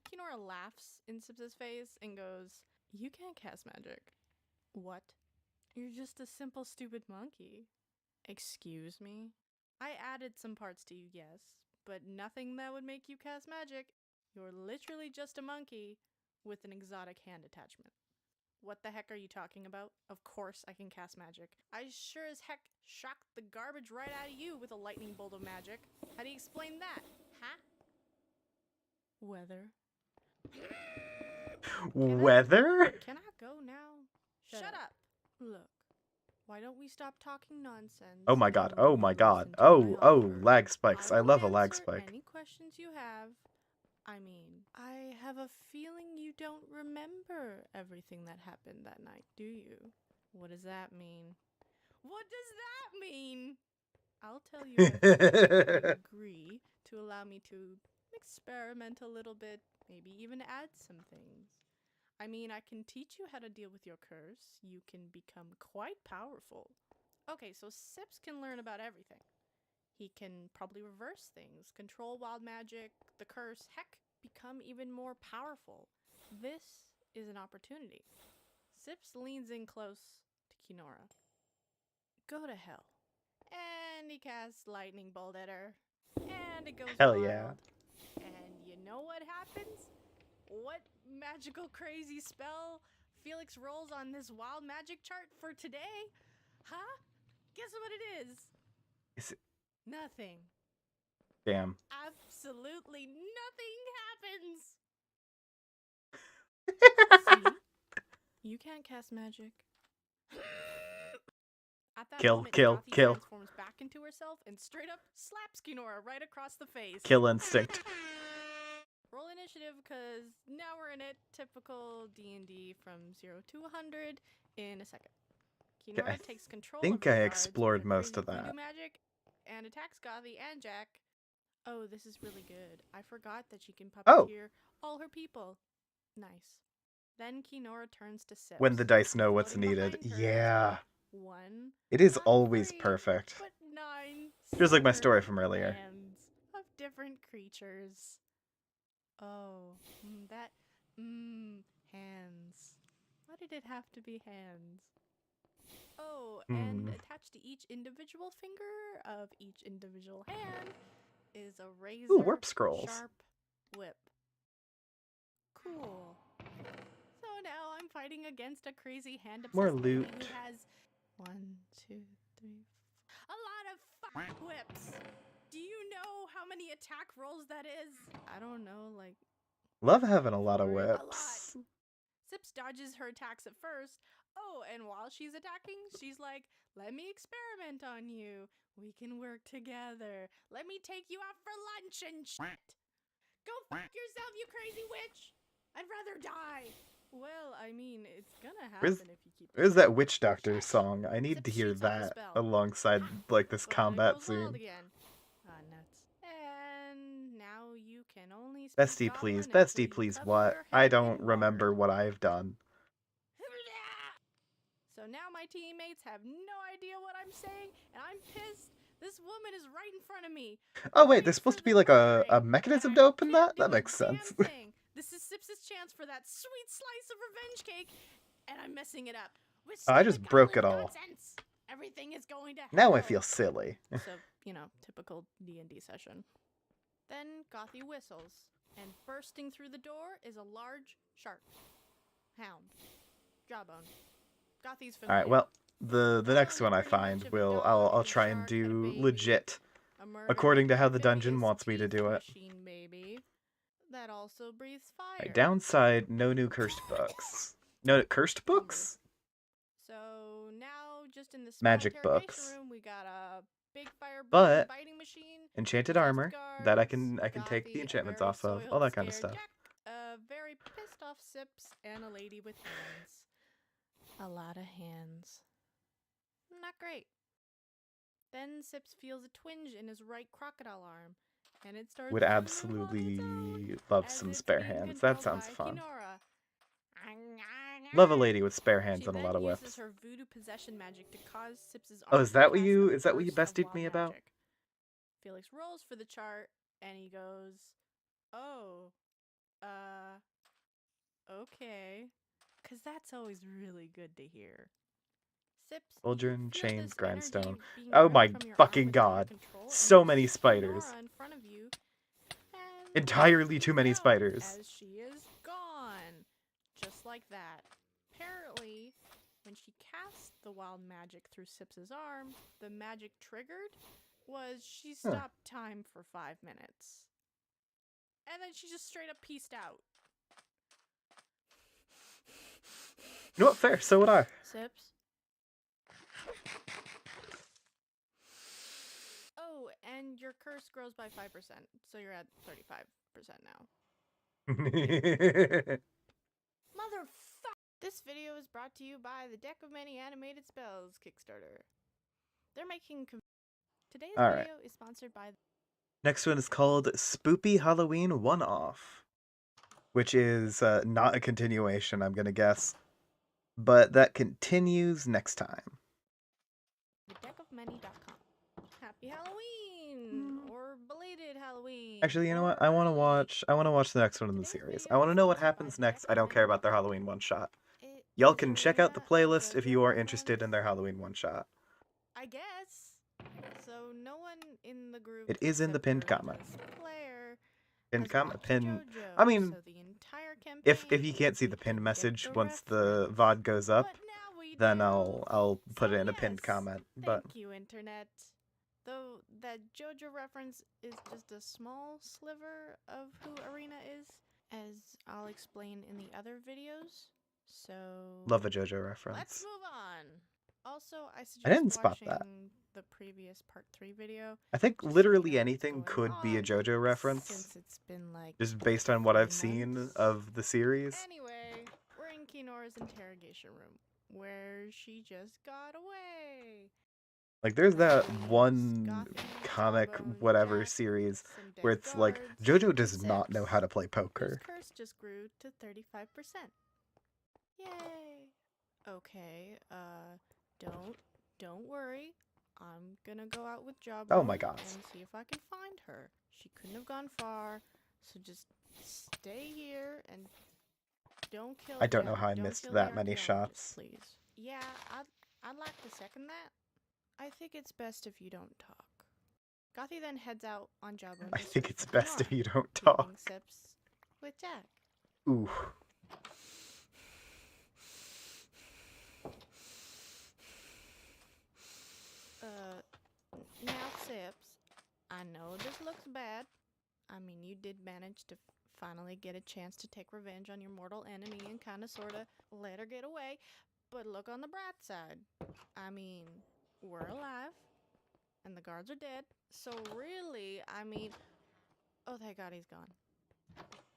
Kinora laughs in Sips's face and goes, "You can't cast magic." What? You're just a simple stupid monkey. Excuse me? I added some parts to you, yes, but nothing that would make you cast magic. You're literally just a monkey with an exotic hand attachment. What the heck are you talking about? Of course I can cast magic. I sure as heck shocked the garbage right out of you with a lightning bolt of magic. How do you explain that? Huh? Weather. Weather? Can I go now? Shut up. Look, Why don't we stop talking nonsense? Oh my god. and Oh my god. listen to my Oh, offer? lag spikes. I will love a lag answer spike. any questions you have. I mean, I have a feeling you don't remember everything that happened that night, do you? What does that mean? What does that mean? I'll tell you if you agree to allow me to experiment a little bit, maybe even add some things. I mean, I can teach you how to deal with your curse. You can become quite powerful. Okay, so Sips can learn about everything. He can probably reverse things, control wild magic, the curse, heck, become even more powerful. This is an opportunity. Sips leans in close to Kinora. Go to hell. And he casts lightning bolt at her. And it goes Hell wild. yeah. And you know what happens? What magical crazy spell Felix rolls on this wild magic chart for today? Huh? Guess what it is? Is it... Nothing. Damn. Absolutely nothing happens. See? You can't cast magic. At that moment, Gothi transforms back into herself and straight up slaps Kinora right across the face. Kill instinct. Roll initiative, because now we're in it. Typical D&D from 0 to 100 in a second. Kinora takes control think of I her guards explored with her most of crazy that. voodoo magic and attacks Gothi and Jack. Oh, this is really good. I forgot that she can puppeteer all her people. Nice. Then Kinora turns to Sips. When the dice know what's floating needed. behind her Yeah. 1, It is not always 3, perfect. but 9 Feels like my story separate from earlier. bands of different creatures. Oh, hands. Why did it have to be hands? Oh, and attached to each individual finger of each individual hand is a razor warp scrolls. sharp whip. Cool. So now I'm fighting against a crazy hand obsessed More lady loot. who has 1, 2, 3, a lot of fucking whips. Do you know how many attack rolls that is? I don't know, like Love having a lot of a whips. lot. Sips dodges her attacks at first. Oh, and while she's attacking, she's like, let me experiment on you. We can work together. Let me take you out for lunch and shit. Go fuck yourself, you crazy witch. I'd rather die. Well, I mean, it's gonna happen if you keep... Where's that Witch Doctor song? I need to Sips hear shoots off a that spell. alongside, like, this But it combat goes wild scene. again. Nuts. And now you can only speak Bestie, Goblin please. until Bestie, you please, cover what? your I head don't in remember water. what I've done. So now my teammates have no idea what I'm saying, and I'm pissed. This woman is right in front of me. Oh, wait, waiting there's supposed for to be, the like, a murdering, mechanism and to I open can't that? do That a makes sense. damn thing. This is Sips' chance for that sweet slice of revenge cake, and I'm messing it up. With Oh, I just stupid broke it goblin all. nonsense. Everything is going to hell. Now I feel silly. So, typical D&D session. Then Gothi whistles, and bursting through the door is a large shark. Hound. Jawbone. Gothi's familiar. Alright, well, the next one I find I'll try and do legit. According to how the dungeon wants me to do it. Machine baby that also breathes fire. Right, downside, no new cursed books. No cursed books? So now, just in this Magic books. room, we got a big fire But biting machine, enchanted possessed armor that I guards, can take Gothi, the a enchantments very off of, all soiled, that kind of scared stuff. Jack, a very pissed off Sips, and a lady with hands. A lot of hands. Not great. Then Sips feels a twinge in his right crocodile arm, and it starts Would to move on absolutely its own, love as some it's spare being hands. That controlled sounds by fun. Kinora. Love a lady with spare hands She and a then lot of uses whips. her voodoo possession magic to cause Sips' Oh, arm is that to what cast you a burst of bestied wild me about? magic. Felix rolls for the chart, and he goes, oh, okay. Because that's always really good to hear. Sips, you Cauldron, feel chains, this grindstone. energy being Oh ripped my from your arm fucking without god. control, and So you many see spiders. Kinora in front of you, and Entirely too many out spiders. as she is gone. Just like that. Apparently, when she cast the wild magic through Sips' arm, the magic triggered was she stopped time for 5 minutes. And then she just straight up peaced out. You know what? Fair. So would I. Sips? and your curse grows by 5%, so you're at 35% now. Motherfuck! This video is brought to you by the Deck of Many Animated Spells Kickstarter. They're making... Today's All right. video is sponsored by... Next one is called Spoopy Halloween One-Off, which is not a continuation, I'm going to guess. But that continues next time. thedeckofmany.com. Happy Halloween! Or belated Halloween! Actually, you know what? or I want to early. watch the next one in the Today's series. video I want to is know what sponsored by happens the next. Deck I of don't care Many. about their Halloween one-shot. It Y'all is can check out the Arena of playlist if you are interested in Jojo's, their Halloween one-shot. I guess. So no one in the group It is in the except pinned your comment. best player Pinned has comment, watched pin. JoJo, I mean, so the entire if campaign, you can't see the you pinned can message get the once the reference. VOD goes up, But now we then do. I'll put So it in a pinned yes, comment. But Thank you, Internet. Though that JoJo reference is just a small sliver of who Arena is, as I'll explain in the other videos. So love a JoJo let's reference. move on. Also, I suggest didn't spot watching that. the previous part 3 video. I think just so you literally know what's anything going could be a on, JoJo reference, since it's been like just based on what I've 3 seen months. of the series. Anyway, we're in Kinora's interrogation room, where she just got away. Like, there's that Leaves one Gothi, comic, Jabba, whatever Jack, series, some dead where it's like, guards, JoJo does and not know Sips, how to play whose poker. curse just grew to 35%. Yay! Okay, don't worry. I'm gonna go out with Jabba Oh my God. and see if I can find her. She couldn't have gone far, so just stay here and don't kill. I don't know how I don't missed kill that the many archaeologist, shots. please. Yeah, I'd like to second that. I think it's best if you don't talk. Gothi then heads out on Jabba. I to think search it's for best if Kinora, you don't leaving talk. Sips with Jack. Ooh. Now Sips, I know this looks bad. I mean, you did manage to finally get a chance to take revenge on your mortal enemy and kinda sorta let her get away. But look on the bright side. I mean, we're alive, and the guards are dead. So really, I mean... Oh, thank God he's gone.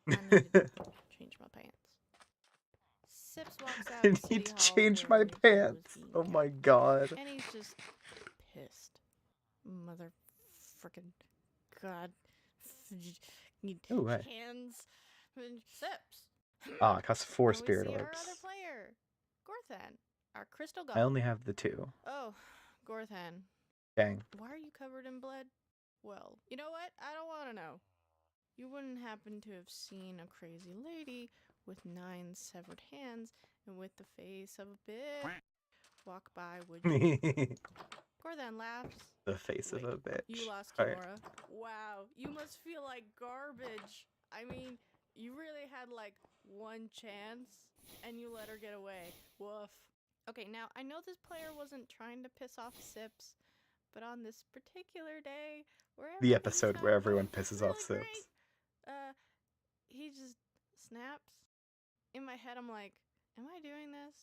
I needed to change my pants. Sips walks out I of City need to Hall change my where he was pants. being Oh kept. my God. And he's just pissed. Mother frickin' God. Ooh, hey. Hands. Sips. Ah, it costs 4 And we spirit see our orbs. other player, Gorthan, our crystal god. I only have the 2. Oh, Gorthan, Dang. why are you covered in blood? Well, you know what? I don't want to know. You wouldn't happen to have seen a crazy lady with 9 severed hands and with the face of a bitch walk by, would you? Gorthan laughs. The face Wait, of a bitch. You lost Alright. Kinora. Wow, you must feel like garbage. I mean, you really had like 1 chance and you let her get away. Woof. Okay, now I know this player wasn't trying to piss off Sips, but on this particular day, where The everything's episode not where everyone going pisses really off Sips. great, he just snaps. In my head, I'm like, am I doing this?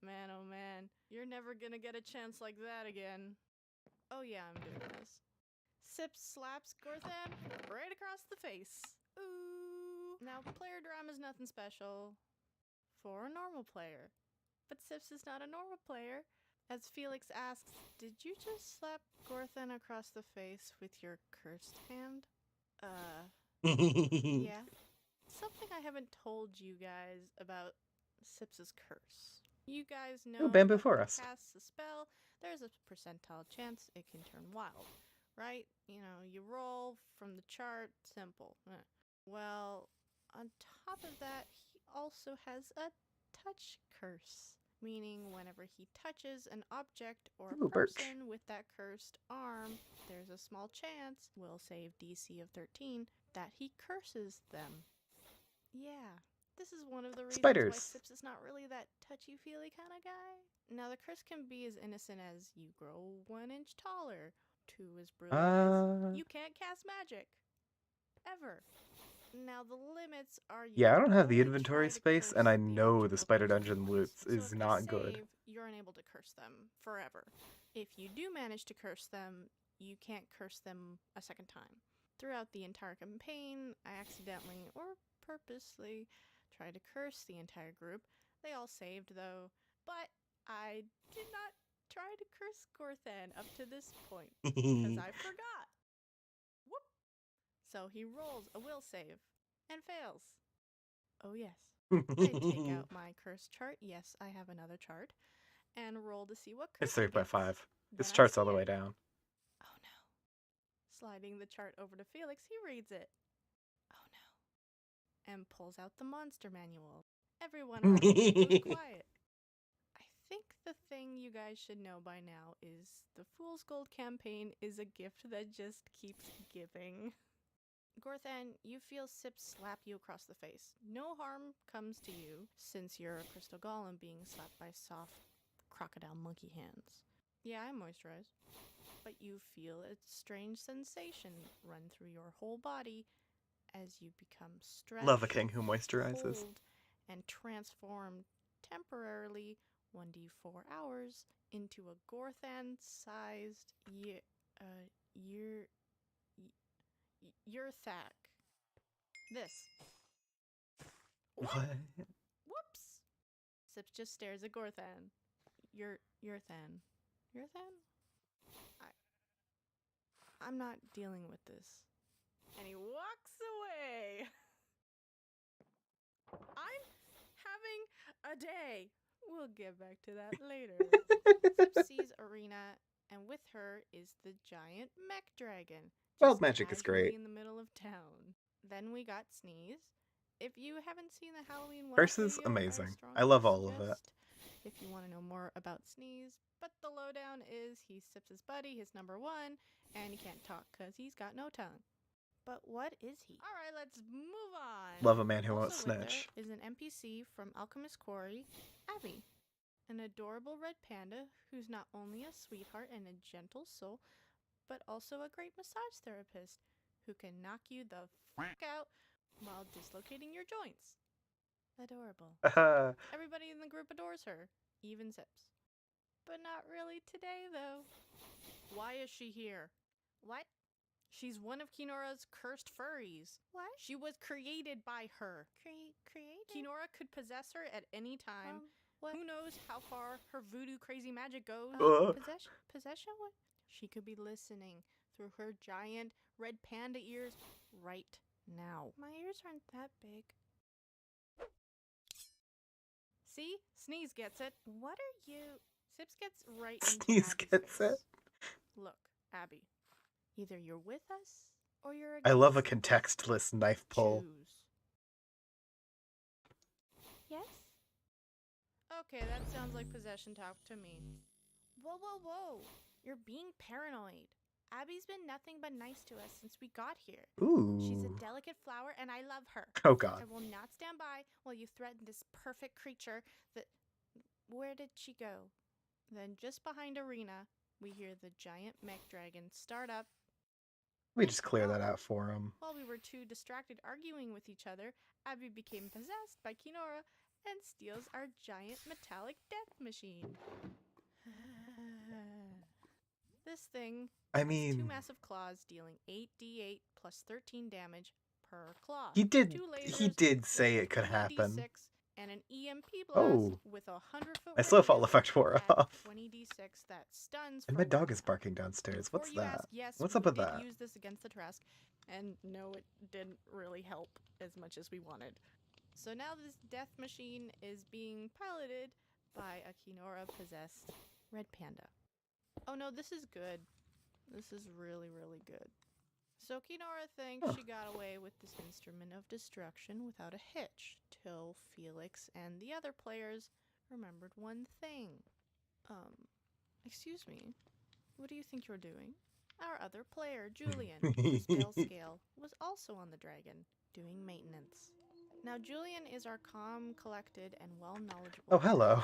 Man, oh man, you're never gonna get a chance like that again. Oh yeah, I'm doing this. Sips slaps Gorthan right across the face. Ooh. Now, player drama is nothing special for a normal player. But Sips is not a normal player. As Felix asks, did you just slap Gorthan across the face with your cursed hand? Yeah. Something I haven't told you guys about Sips's curse. You guys know Bamboo that Forest. when he casts a spell, there's a percentile chance it can turn wild, right? You know, you roll from the chart, simple. Well, on top of that, he also has a touch curse, meaning whenever he touches an object or a Ooh, birch. person with that cursed arm, there's a small chance, will save DC of 13, that he curses them. Yeah, this is one of the reasons why Spiders. Sips is not really that touchy-feely kind of guy. Now, the curse can be as innocent as you grow 1 inch taller, to as brutal as you can't cast magic. Ever. Now, the limits are you Yeah, I don't can have the only inventory try to space, curse and I the know object the or Spider person Dungeon you loot curse. So is if you not good. save, you're unable to curse them forever. If you do manage to curse them, you can't curse them a second time. Throughout the entire campaign, I accidentally or purposely tried to curse the entire group. They all saved though, but I did not try to curse Gorthan up to this point because I forgot. Whoop! So he rolls a will save and fails. Oh yes. I take out my curse chart. Yes, I have another chart. And roll to see what curse It's 3 it by gets. 5. This Then I chart's all see the way it. down. Oh no. Sliding the chart over to Felix, he reads it. Oh no. And pulls out the monster manual. Everyone around me goes quiet. I think the thing you guys should know by now is the Fool's Gold campaign is a gift that just keeps giving. Gorthan, you feel Sip slap you across the face. No harm comes to you, since you're a crystal golem being slapped by soft crocodile monkey hands. Yeah, I moisturize. But you feel a strange sensation run through your whole body as you become stretched, Love a king who moisturizes. cold, and transformed temporarily 1d4 hours into a Gorthan-sized Yurthak. This. What? Whoops! Sips just stares at Gorthan. Yurthan. Yurthan? I'm not dealing with this. And he walks away. I'm having a day. We'll get back to that later. Sip sees Arena, and with her is the giant mech dragon. Wild just magic is casually great. in the middle of town. Then we got Sneeze. If you haven't seen the Halloween Wild Versus video, amazing. I strongly love all of it. suggest if you want to know more about Sneeze. But the lowdown is he Sips his buddy, his number one, and he can't talk because he's got no tongue. But what is he? All right, let's move on. Love a man who won't Also with her snitch. is an NPC from Alchemist Quarry, Abby. An adorable red panda who's not only a sweetheart and a gentle soul, but also a great massage therapist who can knock you the fuck out while dislocating your joints. Adorable. Everybody in the group adores her, even Sips. But not really today, though. Why is she here? What? She's one of Kinora's cursed furries. What? She was created by her. Created? Kinora could possess her at any time. What? Who knows how far her voodoo crazy magic goes? Possession? What? She could be listening through her giant red panda ears right now. My ears aren't that big. See? Sneeze gets it. What are you? Sips gets right into Sneeze Abby's gets face. it. Look, Abby. Either you're with us or you're I love a against us. contextless knife pull. Choose. Yes? Okay, that sounds like possession talk to me. Whoa, whoa, whoa. You're being paranoid. Abby's been nothing but nice to us since we got here. She's a Ooh. delicate flower and I love her. Oh god. I will not stand by while you threaten this perfect creature that... Where did she go? Then just behind Arena, we hear the giant mech dragon start up. We just clear that out for him. While we were too distracted arguing with each other, Abby became possessed by Kinora and steals our giant metallic death machine. This thing I has two mean, massive claws dealing 8d8 plus 13 damage per claw. he did Two he lasers did say with it could 3d6 happen. and an EMP blast Oh. with a 100-foot I still have fall radius effect wore at off. 20d6 that stuns And for my dog 1 is hour. barking downstairs. What's Before you that? ask, yes, What's we up with did that? use this against the Trask, and no, it didn't really help as much as we wanted. So now this death machine is being piloted by a Kinora-possessed red panda. Oh no, this is good. This is really, really good. So Kinora thinks she got away with this instrument of destruction without a hitch, till Felix and the other players remembered one thing. Excuse me, what do you think you're doing? Our other player, Julian, whose bell scale was also on the dragon, doing maintenance. Now Julian is our calm, collected, and well-knowledgeable. Oh, hello.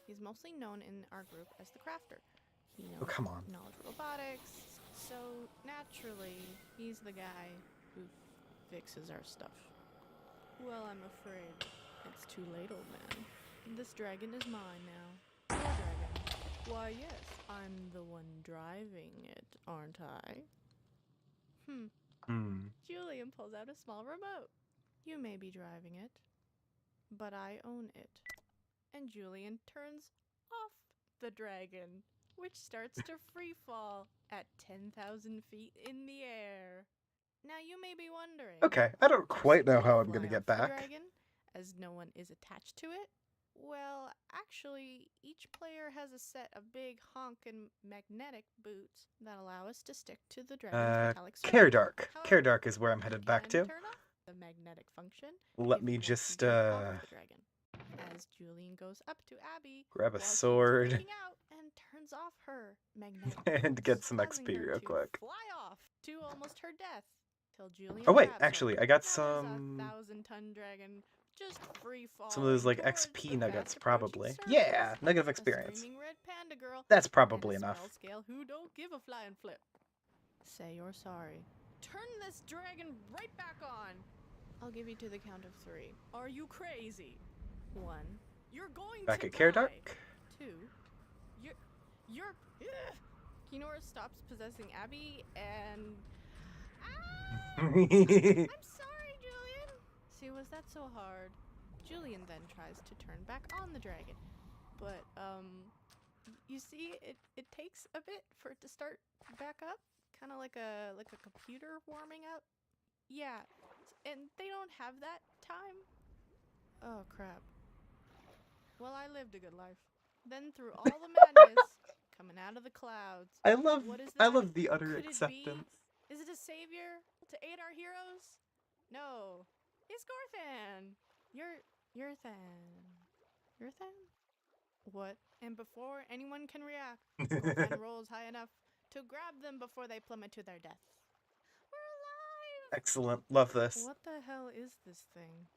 He's mostly known in our group as the Crafter. He knows Oh, come on. knowledge robotics, so naturally, he's the guy who fixes our stuff. Well, I'm afraid it's too late, old man. This dragon is mine now. Your dragon. Why, yes, I'm the one driving it, aren't I? Julian pulls out a small remote. You may be driving it, but I own it. And Julian turns off the dragon, which starts to free fall at 10,000 feet in the air. Now you may be wondering. Okay, I don't does quite know Julian how I'm fly gonna get off the back. dragon, as no one is attached to it? Well, actually, each player has a set of big honkin' magnetic boots that allow us to stick to the dragon's metallic surface. Caredark. However, Caredark is where I'm headed back can to. turn off the magnetic function Let if me you want just, to jump off the dragon. As Julian goes up to Abby, grab a while she's sword. freaking out, and turns off her magnetic And boots, get some causing XP her real to quick. fly off to almost her death, till Julian Oh wait, grabs her. actually, I got Now some... there's a 1,000-ton dragon just free falling Some of those, like, towards XP the nuggets, fast approaching probably. surface. Yeah, nugget of A experience. screaming red panda girl That's and probably a enough. small scale who don't give a flying flip. Say you're sorry. Turn this dragon right back on. I'll give you to the count of 3. Are you crazy? 1. You're going Back to at die. Caredark. 2. You're Ugh. Kinora stops possessing Abby and I'm sorry, Julian. See, was that so hard? Julian then tries to turn back on the dragon. But, you see, it takes a bit for it to start back up. Kind of like a computer warming up. Yeah, and they don't have that time. Oh, crap. Well, I lived a good life. Then through all the madness, coming out of the clouds. I love What is I that? love the utter Could it be? acceptance. Is it a savior to aid our heroes? No. It's Gorthan. You're Than? What? And before anyone can react, Gorthan rolls high enough to grab them before they plummet to their death. We're alive! Excellent. Love this. What the hell is this thing?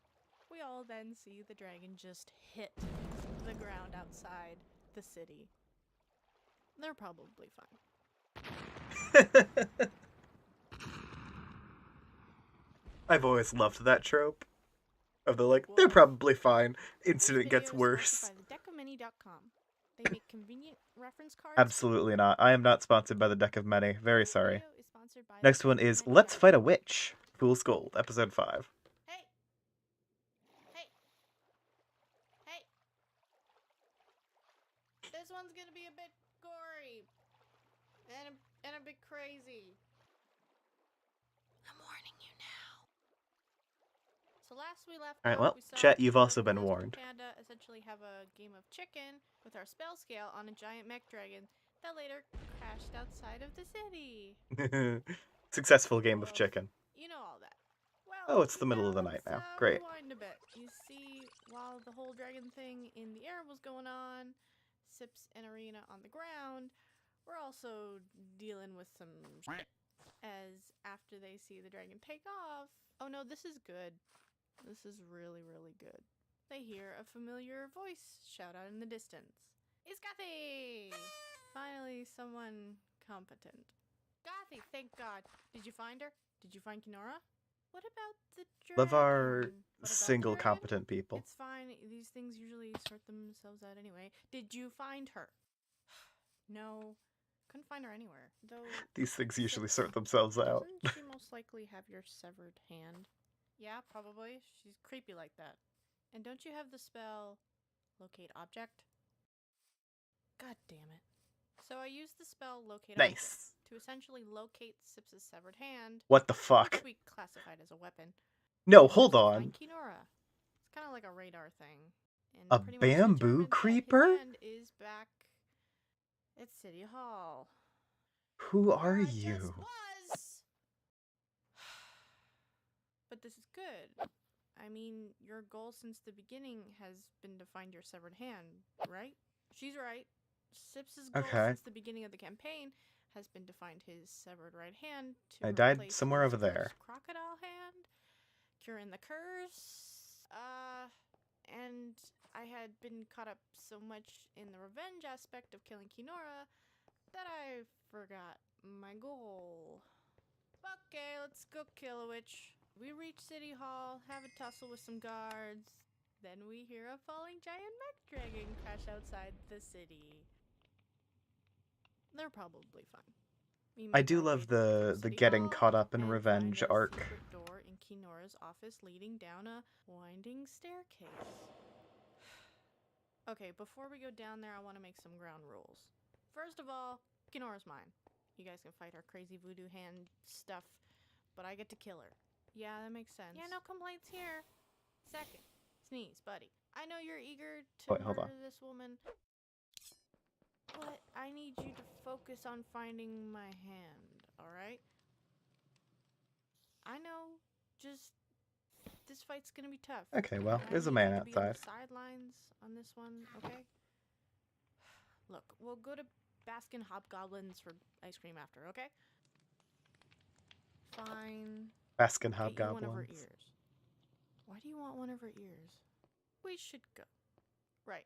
We all then see the dragon just hit the ground outside the city. They're probably fine. I've always loved that trope. Of the like, Whoa. they're probably fine. This Incident video gets is worse. sponsored by thedecomini.com. They make convenient reference cards. Absolutely not. I am not sponsored by the Deck of Many. Very This sorry. video is sponsored by Next one is thedecomini.com. Let's Fight a Witch. Fool's Gold, episode 5. Hey! Hey! Hey! This one's gonna be a bit gory. And a bit crazy. I'm warning you now. So last we left Alright, off, well, we saw chat, you've Kinora also been and Master warned. Panda essentially have a game of chicken with our spell scale on a giant mech dragon that later crashed outside of the city. Successful game of Woof. chicken. You know all that. Well, Oh, it's the middle of the night let's, now. Great. Rewind a bit. You see, while the whole dragon thing in the air was going on, Sips and Arena on the ground, we're also dealing with some shit. As after they see the dragon take off, oh no, this is good. This is really, really good. They hear a familiar voice shout out in the distance. It's Gothy! Finally, someone competent. Gothy, thank God. Did you find her? Did you find Kinora? What about the dragon? Love our What about the single dragon? competent people. It's fine. These things usually sort themselves out anyway. Did you find her? No. Couldn't find her anywhere. Though These things usually Sips, sort themselves out. doesn't she most likely have your severed hand? Yeah, probably. She's creepy like that. And don't you have the spell Locate Object? God damn it. So I used the spell Locate Object Nice. to essentially locate Sips's severed hand, What the fuck? which we classified as a weapon. No, hold to on. find Kinora. It's kind of like a radar thing. And A pretty much bamboo determined that his creeper? hand is back at City Hall. Who are Where I just you? was. But this is good. I mean, your goal since the beginning has been to find your severed hand, right? She's right. Sips's goal Okay. since the beginning of the campaign has been to find his severed right hand to I died replace somewhere his over there. cursed crocodile hand, curing the curse. And I had been caught up so much in the revenge aspect of killing Kinora that I forgot my goal. Okay, let's go kill a witch. We reach City Hall, have a tussle with some guards. Then we hear a falling giant mech dragon crash outside the city. They're probably fine. We I make do our way love to Raccoon the City getting Hall caught up in and revenge find a arc. secret door in Kinora's office leading down a winding staircase. Okay, before we go down there, I want to make some ground rules. First of all, Kinora's mine. You guys can fight her crazy voodoo hand stuff, but I get to kill her. Yeah, that makes sense. Yeah, no complaints here. Second, Sneeze, buddy. I know you're eager to Wait, hold murder on. this woman, but I need you to focus on finding my hand, alright? I know, just this fight's gonna be tough. Okay, well, and I there's a need man you to be on the outside. sidelines on this one, okay? Look, we'll go to Baskin Hobgoblins for ice cream after, okay? Fine. Baskin Get you one of her Hobgoblins. ears. Why do you want one of her ears? We should go. Right.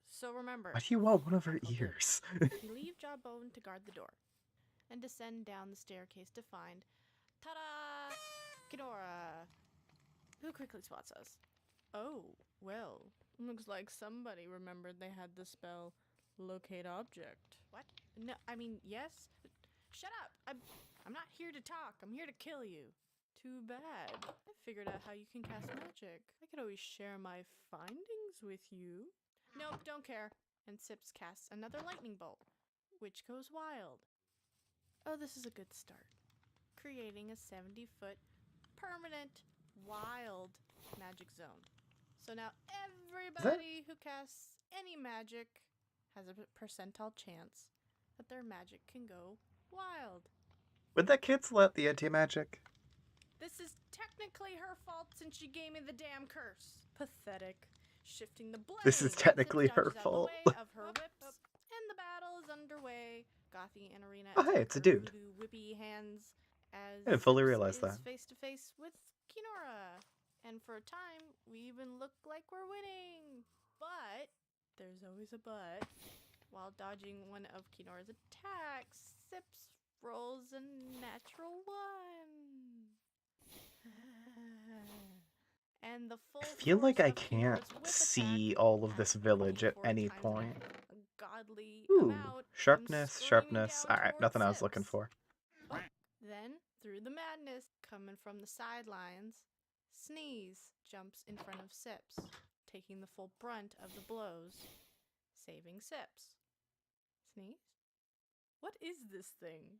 So remember, Why do you want one of her Okay. ears? you leave Jawbone to guard the door, and descend down the staircase to find, ta-da, Kinora, who quickly spots us. Oh, well, looks like somebody remembered they had the spell locate object. What? No, I mean, yes. Shut up! I'm not here to talk. I'm here to kill you. Too bad. I figured out how you can cast magic. I could always share my findings with you. Nope, don't care. And Sips casts another lightning bolt, which goes wild. Oh, this is a good start. Creating a 70-foot permanent wild magic zone. So now everybody who casts any magic has a percentile chance that their magic can go wild. Would that cancel out the anti-magic? This is technically her fault since she gave me the damn curse. Pathetic. Shifting the blame. This is technically Sip her dodges out fault. Of the way of her whips, and the battle is underway. Gothy and Arena Oh, hey, attack it's a her dude. voodoo whippy hands as I didn't fully Sips realize is that. face to face with Kinora. And for a time, we even look like we're winning. But there's always a but. While dodging one of Kinora's attacks, Sips rolls a natural 1. And the full I feel like force I of can't Kinora's whip see attack all of this village at 24 any times point. a godly Ooh, amount sharpness, comes sharpness. screaming down Alright, towards nothing I was looking Sips. for. Then, through the madness coming from the sidelines, Sneeze jumps in front of Sips, taking the full brunt of the blows, saving Sips. Sneeze? What is this thing?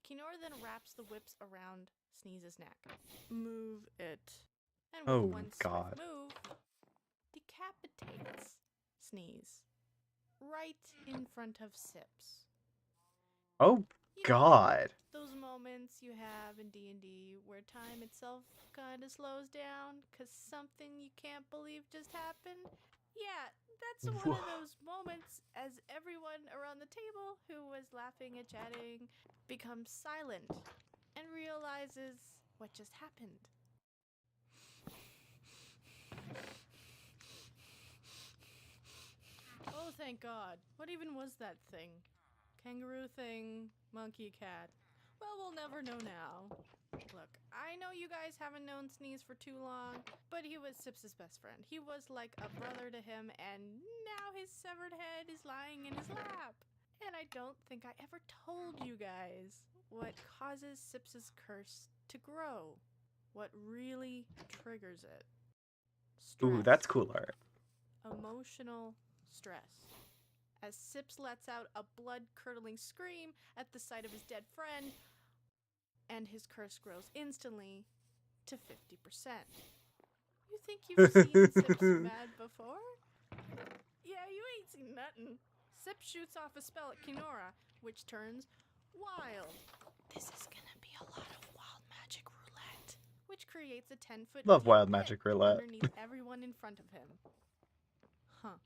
Kinora then wraps the whips around Sneeze's neck. Move it. And with Oh, one swift God. move, decapitates Sneeze right in front of Sips. Oh, You know, God. those moments you have in D&D where time itself kind of slows down because something you can't believe just happened? Yeah, that's one of those moments as everyone around the table who was laughing and chatting becomes silent and realizes what just happened. Oh, thank God. What even was that thing? Kangaroo thing, monkey cat. Well, we'll never know now. Look, I know you guys haven't known Sneeze for too long, but he was Sips' best friend. He was like a brother to him, and now his severed head is lying in his lap. And I don't think I ever told you guys what causes Sips' curse to grow. What really triggers it. Ooh, Stress. that's cool art. Emotional stress. As Sips lets out a blood-curdling scream at the sight of his dead friend, and his curse grows instantly to 50%. You think you've seen Sips mad before? Yeah, you ain't seen nothing. Sips shoots off a spell at Kinora, which turns wild. This is gonna be a lot of wild magic roulette, which creates a 10-foot Love deep wild pit magic roulette. underneath everyone in front of him. Huh.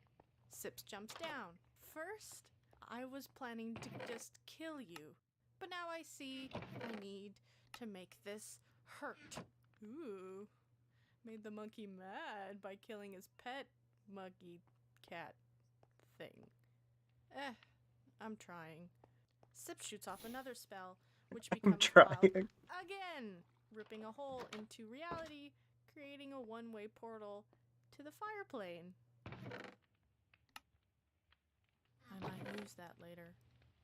Sips jumps down. First, I was planning to just kill you, but now I see I need to make this hurt. Ooh. Made the monkey mad by killing his pet monkey cat thing. I'm trying. Sips shoots off another spell, which I'm becomes trying. wild again, ripping a hole into reality, creating a one-way portal to the fire plane. I might use that later.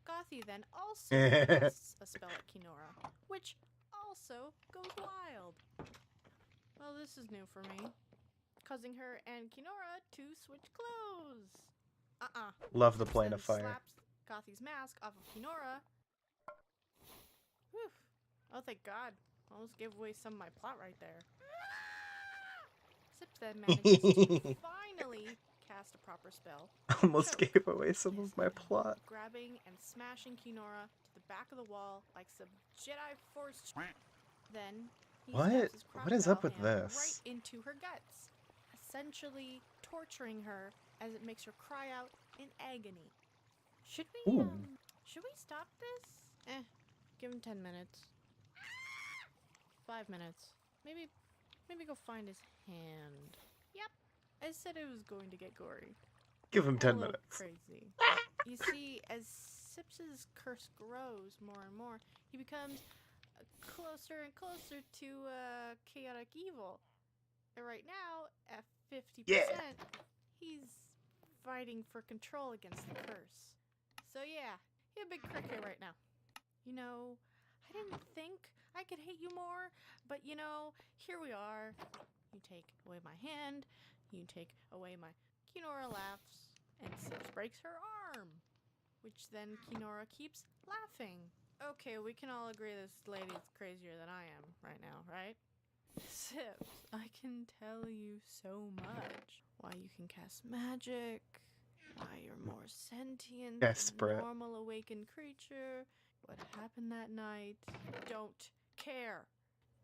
Gothy then also casts a spell at Kinora, which also goes wild. Well, this is new for me, causing her and Kinora to switch clothes. Love the Sips plane then of fire. slaps Gothy's mask off of Kinora. Whew. Oh, thank God. Almost gave away some of my plot right there. Sips then manages to finally cast a proper spell. Almost Choke. gave away some of my plot. Grabbing and smashing Kinora to the back of the wall like some Jedi Force. Then he What? stabs his What is up crocodile with hand this? right into her guts, essentially torturing her as it makes her cry out in agony. Should we Ooh. should we stop this? Give him 10 minutes. 5 minutes. Maybe go find his hand. Yep. I said it was going to get gory. Give him And 10 a little minutes. Crazy. You see, as Sips's curse grows more and more, he becomes closer and closer to chaotic evil. And right now, at 50%, he's fighting for control against the curse. So yeah, he's a big cricket right now. You know, I didn't think I could hate you more, but you know, here we are. You take away my hand, you take away my... Kinora laughs, and Sips breaks her arm, which then Kinora keeps laughing. Okay, we can all agree this lady's crazier than I am right now, right? Sips, I can tell you so much. Why you can cast magic, why you're more sentient than Desperate. a normal awakened creature, what happened that night. Don't care.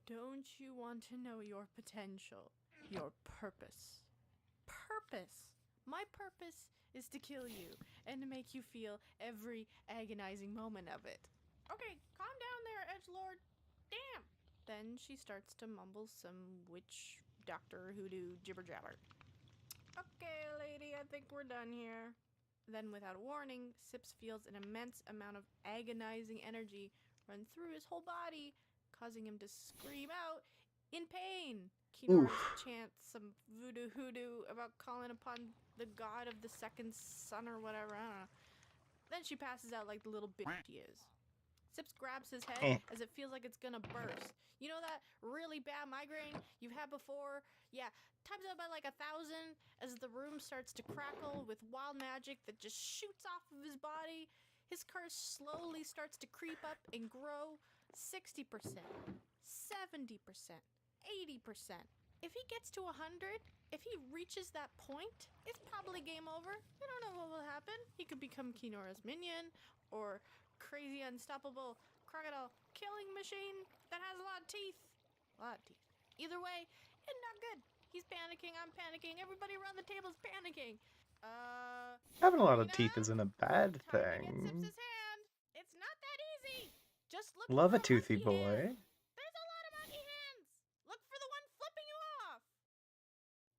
Don't you want to know your potential, your purpose? Purpose! My purpose is to kill you and to make you feel every agonizing moment of it. Okay, calm down there, Edgelord. Damn! Then she starts to mumble some witch doctor hoodoo jibber jabber. Okay, lady, I think we're done here. Then, without warning, Sips feels an immense amount of agonizing energy run through his whole body, causing him to scream out in pain. Kinora chants some voodoo hoodoo about calling upon the god of the second sun or whatever, I don't know. Then she passes out like the little bitch she is. Sips grabs his head as it feels like it's gonna burst. You know that really bad migraine you've had before? Yeah, times it by like 1,000 as the room starts to crackle with wild magic that just shoots off of his body. His curse slowly starts to creep up and grow 60%, 70%, 80%. If he gets to 100, if he reaches that point, it's probably game over. I don't know what will happen. He could become Kinora's minion, or crazy unstoppable crocodile killing machine that has a lot of teeth. Either way, it's not good. He's panicking, I'm panicking, everybody around the table is panicking. Having a lot of teeth isn't a bad time to get thing. Sips's hand. It's not that easy. Just look Love for a toothy monkey boy. hand. There's a lot of monkey hands. Look for the one flipping you off.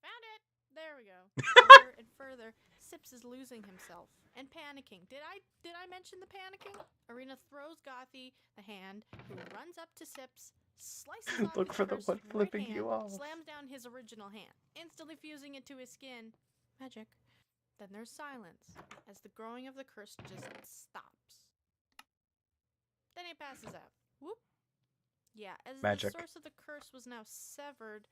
Found it. There we go. Further and further, Sips is losing himself and panicking. Did I mention the panicking? Arena throws Gothy the hand, who runs up to Sips, slices off Look his for the cursed one right flipping hand, you off. slams down his original hand, instantly fusing it to his skin. Magic. Then there's silence, as the growing of the curse just stops. Then he passes out. Whoop. Yeah, as Magic. the source of the curse was now severed,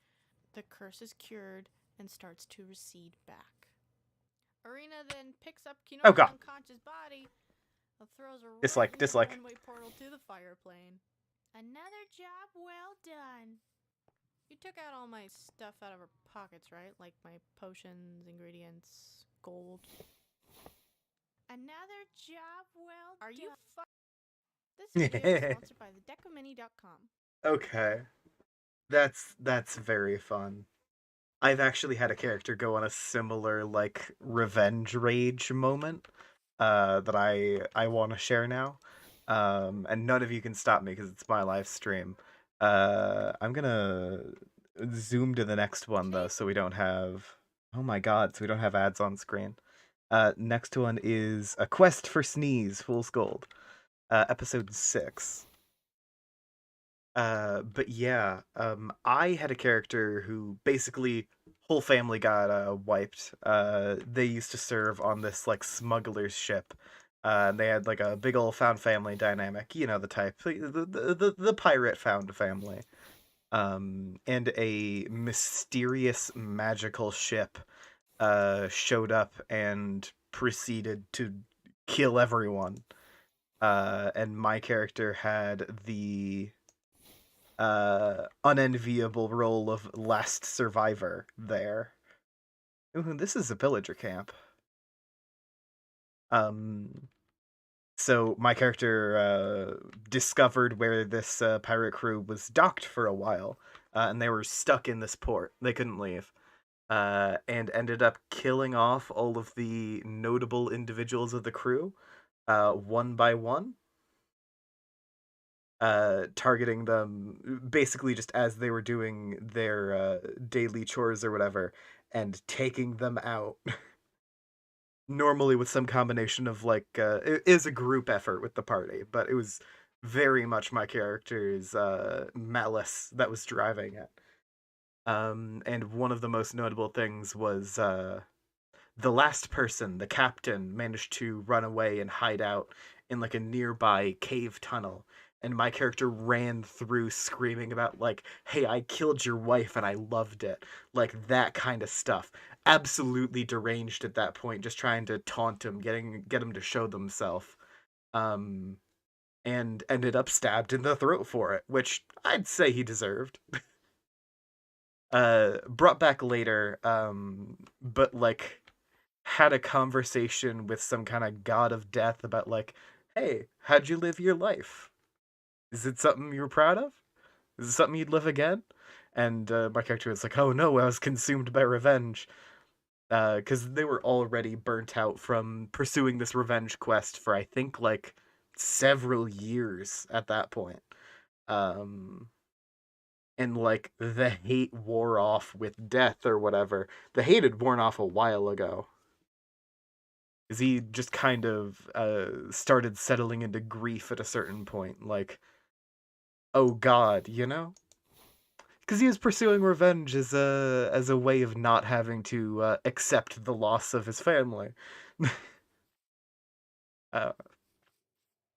the curse is cured and starts to recede back. Arena then picks up Kinora's God. unconscious body and throws her Dislike. into the one-way portal to the fire plane. Another job well done. You took out all my stuff out of her pockets, right? Like my potions, ingredients, gold. Another job well done. Are you This video is sponsored by thedecomini.com. Okay. That's very fun. I've actually had a character go on a similar, like, revenge rage moment that I want to share now. And none of you can stop me because it's my live stream. I'm gonna zoom to the next one, though, so we don't have... Oh my god, so we don't have ads on screen. Next one is A Quest for Sneeze, Fool's Gold. Episode 6. But yeah, I had a character who basically whole family got wiped. They used to serve on this like smuggler's ship They had like a big old found family dynamic, you know the type, the pirate found family. And a mysterious magical ship showed up and proceeded to kill everyone. And my character had the unenviable role of last survivor there. Ooh, this is a pillager camp. So my character discovered where this pirate crew was docked for a while, and they were stuck in this port. They couldn't leave, and ended up killing off all of the notable individuals of the crew, one by one, targeting them basically just as they were doing their daily chores or whatever, and taking them out. Normally with some combination of like it is a group effort with the party, but it was very much my character's malice that was driving it. And one of the most notable things was the last person, the captain, managed to run away and hide out in like a nearby cave tunnel. And my character ran through screaming about like, "Hey, I killed your wife and I loved it." Like that kind of stuff. Absolutely deranged at that point, just trying to taunt him, get him to show themselves. Um and ended up stabbed in the throat for it, which I'd say he deserved. Brought back later, but like had a conversation with some kind of god of death about like, hey, how'd you live your life? Is it something you were proud of? Is it something you'd live again? And my character was like, oh no, I was consumed by revenge. Because they were already burnt out from pursuing this revenge quest for I think like several years at that point. Um, and like the hate wore off with death or whatever. The hate had worn off a while ago. Because he just kind of started settling into grief at a certain point. Like, oh God, you know? Because he was pursuing revenge as a way of not having to accept the loss of his family. uh,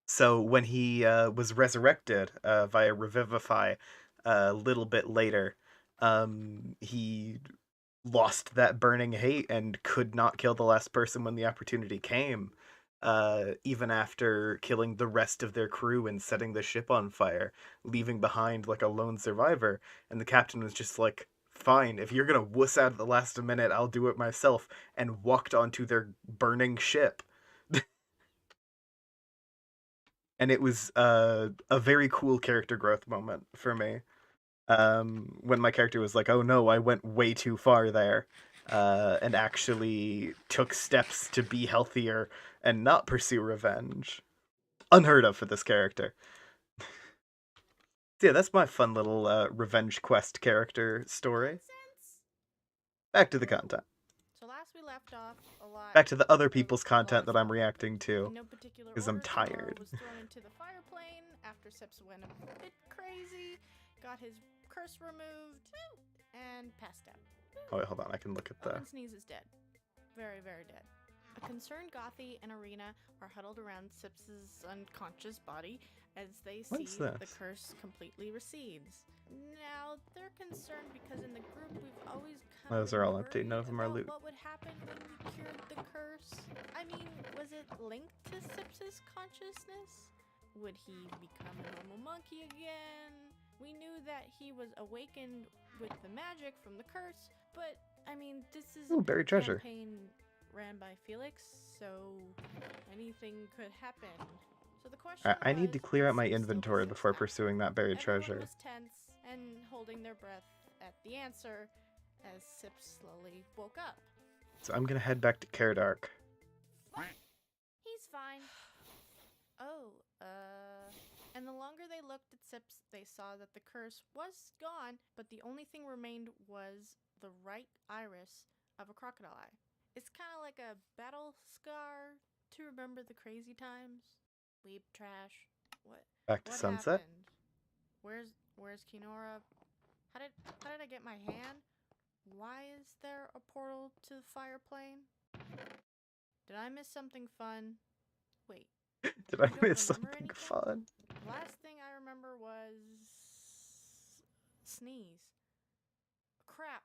so when he was resurrected via Revivify a little bit later, he lost that burning hate and could not kill the last person when the opportunity came. Even after killing the rest of their crew and setting the ship on fire, leaving behind like a lone survivor. And the captain was just like, fine, if you're gonna wuss out at the last minute, I'll do it myself, and walked onto their burning ship. And it was a very cool character growth moment for me. When my character was like, oh no, I went way too far there. And actually took steps to be healthier and not pursue revenge. Unheard of for this character. So yeah, that's my fun little revenge quest character story. Sense. Back to the content. So last we left off, a lot. Back to the other there people's was a lot content of that I'm stuff. reacting to. In no particular 'cause I'm order, Sonora tired. was thrown into the fire plane after Sips went a bit crazy, got his curse removed, and passed out. Oh wait, hold on, I can look at the... Owen Sneeze is dead. Very, very dead. A concerned Gothy and Arena are huddled around Sips's unconscious body as they What see is that the this? curse completely recedes. Now, they're concerned because in the group we've always kind Those of are all worried empty, none of them are about loot. what would happen when we cured the curse. I mean, was it linked to Sips's consciousness? Would he become a normal monkey again? We knew that he was awakened with the magic from the curse, but I mean, this is Ooh, a buried treasure. campaign ran by Felix, so anything could happen. So the question I need to was, clear would out my Sips still be inventory Sips before now? pursuing that buried Everyone treasure. was tense and holding their breath at the answer as Sips slowly woke up. So I'm gonna head back to Caredark. He's fine. Oh, And the longer they looked at Sips, they saw that the curse was gone, but the only thing remained was the right iris of a crocodile eye. It's kind of like a battle scar to remember the crazy times. Weeb trash. Back to What Sunset. happened? Where's Kinora? How did I get my hand? Why is there a portal to the fire plane? Did I miss something fun? Wait, Did I You don't miss remember something anything? fun? last thing I remember was sneeze. Crap.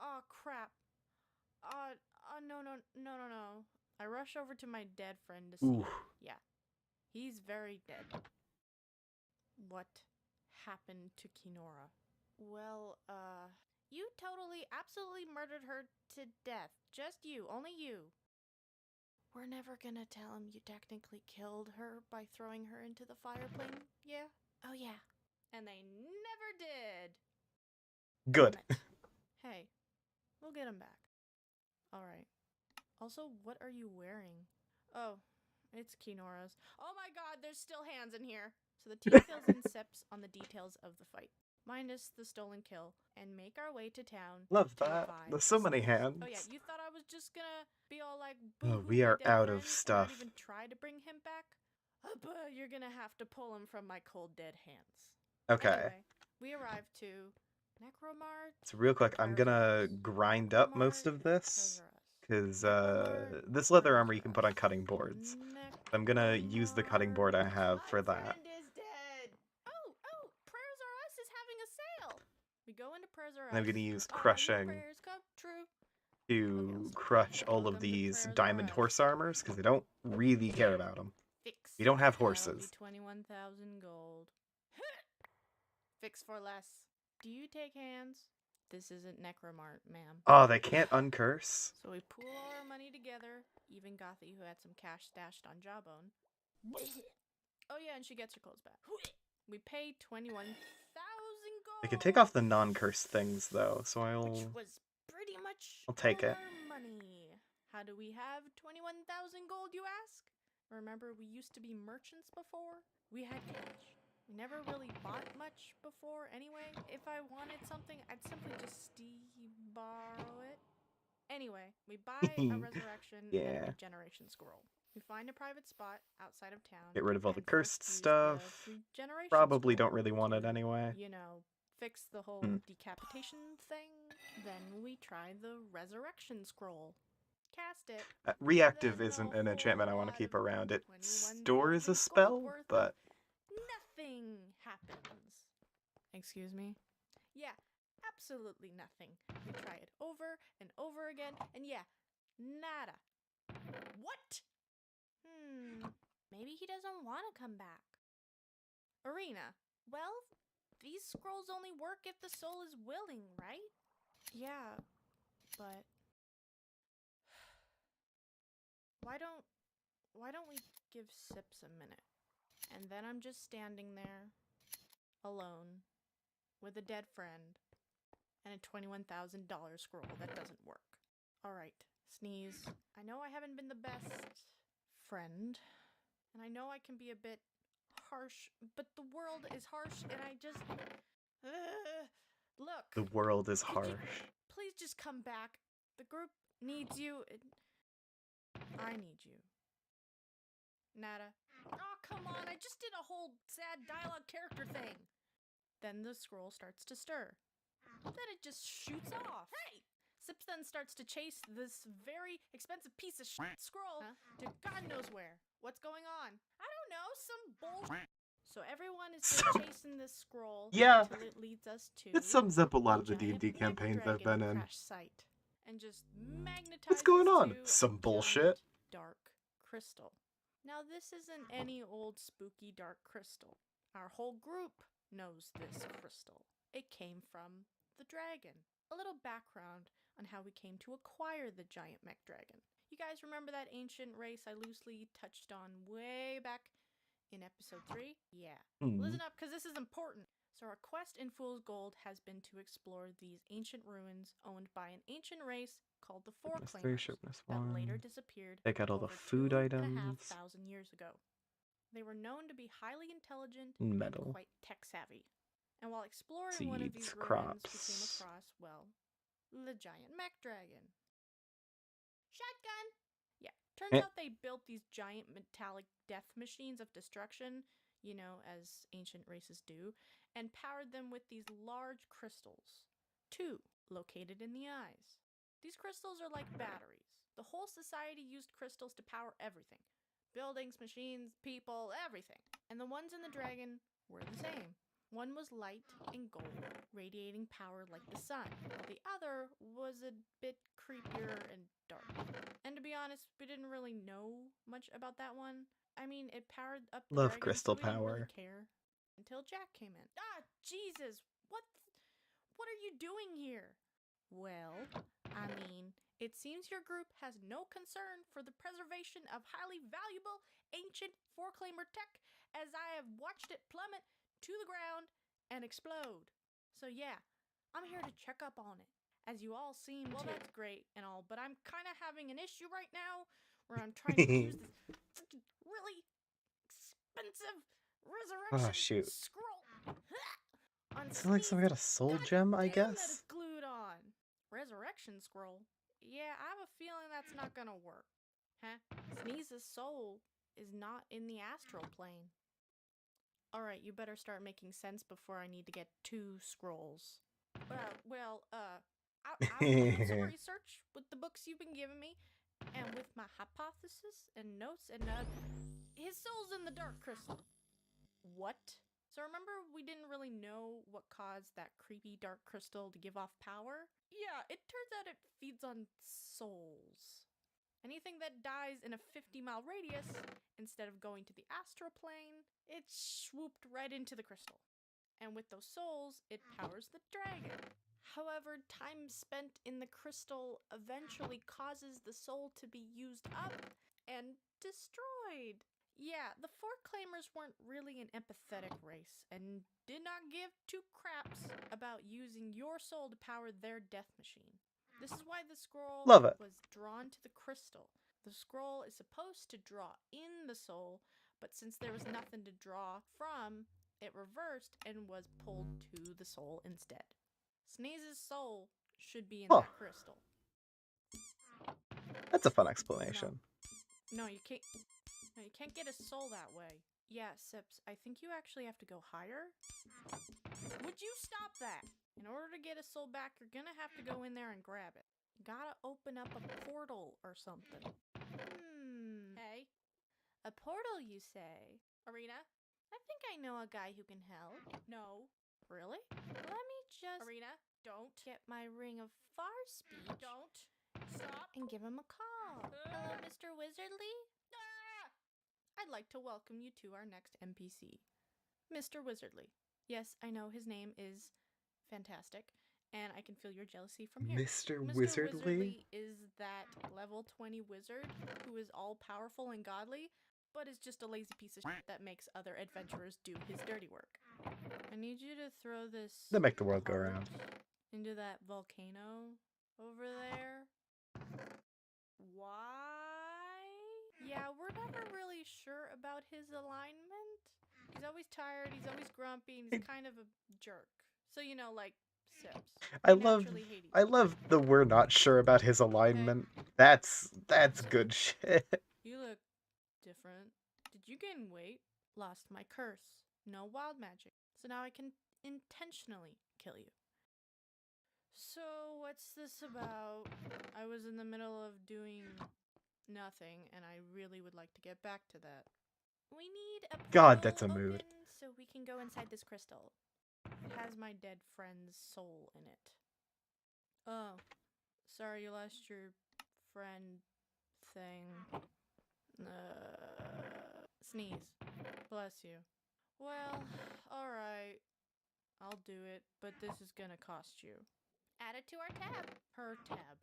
Oh crap. No. I rush over to my dead friend to see. Ooh. Yeah, he's very dead. What happened to Kinora? Well, you totally, absolutely murdered her to death. Just you, only you. We're never gonna tell him you technically killed her by throwing her into the fire plane, yeah? Oh yeah. And they never did. Good. Damn it. Hey, we'll get him back. Alright. Also, what are you wearing? Oh, it's Kinora's. Oh my god, there's still hands in here. So the team fills in sips on the details of the fight, minus the stolen kill, and make our way to town. Love to that. revive There's so many Sneeze. hands. Oh yeah, you thought I was just gonna be all like, Oh, boo-hoo, we my are dead out of friend, and stuff. not even try to bring him back? But you're gonna have to pull him from my cold dead hands. Okay. Anyway, we arrive to Necromart. So real quick, I'm gonna grind up most of this. Because this leather armor you can put on cutting boards. I'm gonna use the cutting board I have for My that. friend is dead. Oh, Prayers Are Us is having a sale. We go into Prayers Are Us. And I'm gonna use All your crushing prayers come true. to crush all of Welcome to these Prayers Are diamond Us. horse armors, because I don't really care about them. Fix. We don't have That'll be horses. 21,000 gold. Fix for less. Do you take hands? This isn't Necromart, ma'am. Oh, they can't uncurse? So we pool all our money together, even Gothy, who had some cash stashed on Jawbone. Oh yeah, and she gets her clothes back. We pay 21,000 gold. I can take off the non-curse things, though, so Which I'll was pretty much I'll take all it. our money. How do we have 21,000 gold, you ask? Remember, we used to be merchants before? We had cash. We never really bought much before anyway. If I wanted something, I'd simply just borrow it. Anyway, we buy a resurrection and Yeah. a regeneration scroll. We find a private spot outside of town. Get rid of all the and first cursed use the stuff. regeneration Probably scroll don't really want it to, anyway. you know, fix the whole decapitation thing. Then we try the resurrection scroll. Cast it. Reactive Then isn't a an enchantment I whole want to lot keep of around. It 21,000 stores a gold spell, worth of but nothing happens. Excuse me? Yeah, absolutely nothing. We try it over and over again, and yeah, nada. What? Maybe he doesn't want to come back. Arena. Well, these scrolls only work if the soul is willing, right? Yeah, but why don't we give Sips a minute? And then I'm just standing there, alone, with a dead friend, and a $21,000 scroll that doesn't work. Alright, Sneeze. I know I haven't been the best friend, and I know I can be a bit harsh, but the world is harsh, and I just... look. the world is harsh. Please just come back. The group needs you. I need you. Nada. Oh, come on. I just did a whole sad dialogue character thing. Then the scroll starts to stir. Then it just shoots off. Hey! Sips then starts to chase this very expensive piece of scroll to God knows where. What's going on? I don't know. Some bullshit. So everyone is just chasing this scroll Yeah. until it leads us to It sums up a lot of the giant D&D campaigns I've dragon been in. crash site and just magnetizes What's going on? to Some a bullshit. giant dark crystal. Now this isn't any old spooky dark crystal. Our whole group knows this crystal. It came from the dragon. A little background on how we came to acquire the giant mech dragon. You guys remember that ancient race I loosely touched on way back in episode 3? Yeah. Listen up, because this is important. So our quest in Fool's Gold has been to explore these ancient ruins owned by an ancient race called the Foreclaimers that later disappeared Take out all the over food 2,500 items. years ago. They were known to be highly intelligent Metal. and quite tech-savvy. And while exploring one of these Seeds, ruins, we came crops. across, well, the giant mech dragon. Shotgun! Yeah, turns out they built these giant metallic death machines of destruction, you know, as ancient races do, and powered them with these large crystals. 2 located in the eyes. These crystals are like batteries. The whole society used crystals to power everything. Buildings, machines, people, everything. And the ones in the dragon were the same. One was light and gold, radiating power like the sun, while the other was a bit creepier and dark. And to be honest, we didn't really know much about that one. I mean, it powered up the Love dragon, crystal so we didn't really power. care until Jack came in. Ah, Jesus! What are you doing here? Well, I mean, it seems your group has no concern for the preservation of highly valuable ancient four-claimer tech, as I have watched it plummet to the ground and explode. So yeah, I'm here to check up on it, as you all seem to. Well, that's great and all, but I'm kind of having an issue right now where I'm trying to use this freaking really expensive resurrection shoot. scroll on Is it like some Sneeze. kind of soul God gem, I damn, that guess? is glued on. Resurrection scroll? Yeah, I have a feeling that's not gonna work. Huh? Sneeze's soul is not in the astral plane. Alright, you better start making sense before I need to get 2 scrolls. I've done some research with the books you've been giving me, and with my hypothesis and notes, and his soul's in the dark crystal. What? So remember, we didn't really know what caused that creepy dark crystal to give off power? Yeah, it turns out it feeds on souls. Anything that dies in a 50-mile radius, instead of going to the astral plane, it swooped right into the crystal. And with those souls, it powers the dragon. However, time spent in the crystal eventually causes the soul to be used up and destroyed. Yeah, the Four-Claimers weren't really an empathetic race and did not give 2 craps about using your soul to power their death machine. This is why the scroll Love it. was drawn to the crystal. The scroll is supposed to draw in the soul, but since there was nothing to draw from, it reversed and was pulled to the soul instead. Sneeze's soul should be in Huh. that crystal. That's a fun explanation. No, you can't. No, you can't get a soul that way. Yeah, Sips, I think you actually have to go higher. Would you stop that? In order to get a soul back, you're gonna have to go in there and grab it. You gotta open up a portal or something. Hey? A portal, you say? Arena? I think I know a guy who can help. No. Really? Let me just... Arena, don't. Get my ring of far speech. Don't. Stop. And give him a call. Hello, Mr. Wizardly? I'd like to welcome you to our next NPC, Mr. Wizardly. Yes, I know his name is fantastic, and I can feel your jealousy from here. Mr. Mr. Wizardly? is that level 20 wizard who is all-powerful and godly, but is just a lazy piece of shit that makes other adventurers do his dirty work. I need you to throw this They make the world go heart round. into that volcano over there. Why? Yeah, we're never really sure about his alignment. He's always tired, he's always grumpy, and he's kind of a jerk. So, you know, like Sips. I We love naturally hate each I other. love the we're not sure about his alignment. That's good shit. You look different. Did you gain weight? Lost my curse. No wild magic. So now I can intentionally kill you. So, what's this about? I was in the middle of doing nothing, and I really would like to get back to that. We need a God, that's a portal mood. open so we can go inside this crystal. It has my dead friend's soul in it. Oh, sorry you lost your friend thing. Sneeze. Bless you. Well, alright. I'll do it, but this is gonna cost you. Add it to our tab. Her tab.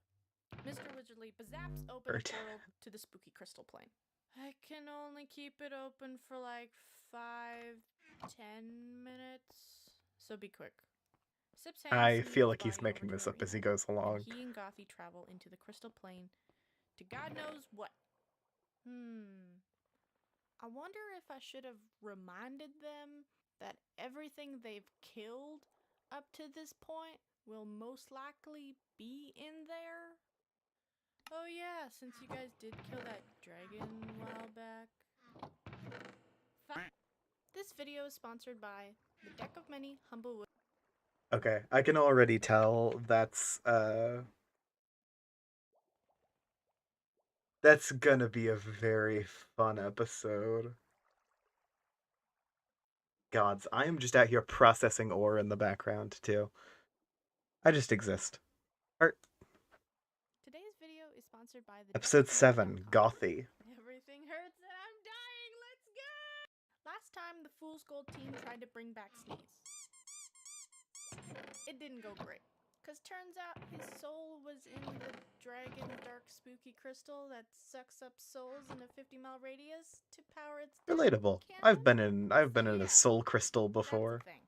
Mr. Wizardly bazaps open Her a tab. portal to the spooky crystal plane. I can only keep it open for like 5-10 minutes. So be quick. Sips hands I Sneeze's feel like he's body over making to this up as Arena, he goes along. and he and Gothy travel into the crystal plane to God knows what. I wonder if I should have reminded them that everything they've killed up to this point will most likely be in there. Oh yeah, since you guys did kill that dragon a while back. This video is sponsored by the Deck of Many Humble Wood. Okay, I can already tell that's That's gonna be a very fun episode. Gods, I am just out here processing ore in the background, too. I just exist. Art. Today's video is sponsored by the Episode 7, Gothy. Everything hurts and I'm dying. Let's go! Last time the Fool's Gold team tried to bring back Sneeze. It didn't go great. Cause turns out his soul was in the dragon dark spooky crystal that sucks up souls in a 50-mile radius to power its Relatable. I've been in a soul crystal before. That's the thing.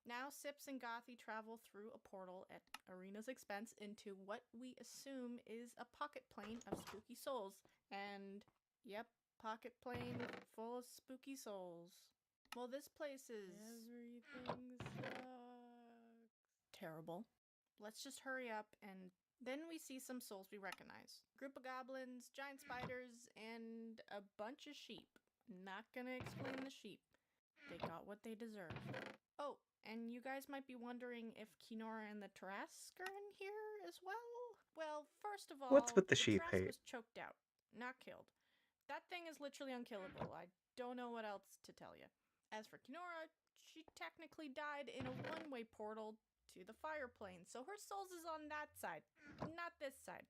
Now Sips and Gothy travel through a portal at Arena's expense into what we assume is a pocket plane of spooky souls. And yep, pocket plane full of spooky souls. Well, this place is everything sucks. Terrible. Let's just hurry up, and then we see some souls we recognize. Group of goblins, giant spiders, and a bunch of sheep. Not gonna explain the sheep. They got what they deserve. Oh, and you guys might be wondering if Kinora and the Tarrasque are in here as well? Well, first of all, What's with the sheep Tarrasque hate? was choked out, not killed. That thing is literally unkillable. I don't know what else to tell you. As for Kinora, she technically died in a one-way portal to the fire plane, so her soul is on that side, not this side.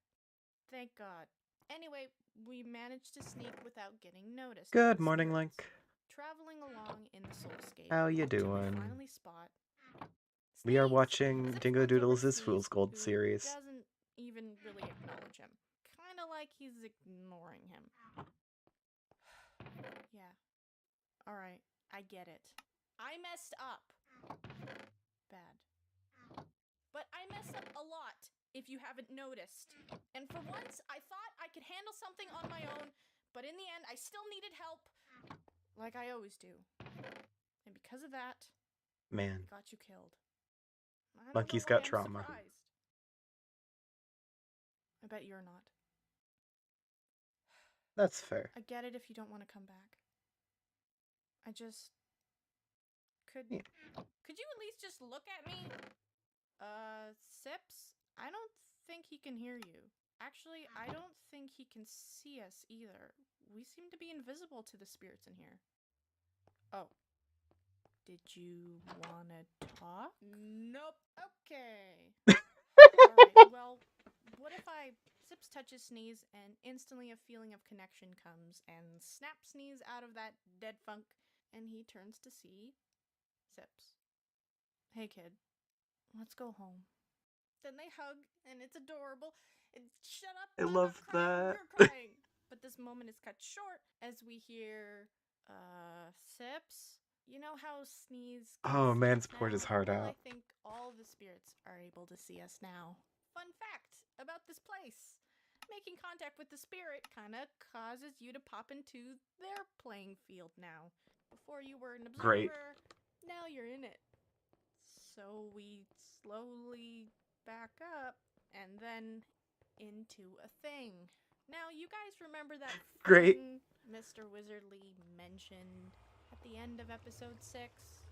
Thank God. Anyway, we managed to sneak without getting noticed. Good morning, Link. Traveling along in the soulscape. How you until we doing? finally spot We are Sneeze. watching Zips Dingo runs over Doodles' Sneeze, Fool's Gold who series. Doesn't even really acknowledge him. Kind of like he's ignoring him. Yeah. All right. I get it. I messed up. Bad. But I mess up a lot, if you haven't noticed. And for once, I thought I could handle something on my own, but in the end, I still needed help. Like I always do. And because of that, Man, I got you killed. I don't Monkey's know why got I'm trauma. surprised. I bet you're not. That's fair. I get it if you don't want to come back. I just... Could you at least just look at me? Sips? I don't think he can hear you. Actually, I don't think he can see us either. We seem to be invisible to the spirits in here. Oh. Did you wanna talk? Nope. Okay. Alright, well, what if Sips touches Sneeze and instantly a feeling of connection comes and snaps Sneeze out of that dead funk and he turns to see Sips. Hey kid, let's go home. Then they hug and it's adorable. And shut up! I I'm love not crying, that. You're crying! But this moment is cut short as we hear, Sips? You know how Sneeze can Oh, see man's us poured now? his heart Well, out. I think all the spirits are able to see us now. Fun fact about this place. Making contact with the spirit kinda causes you to pop into their playing field now. Before you were an observer, Great. now you're in it. So we slowly back up and then into a thing. Now, you guys remember that Great. thing Mr. Wizardly mentioned at the end of episode 6?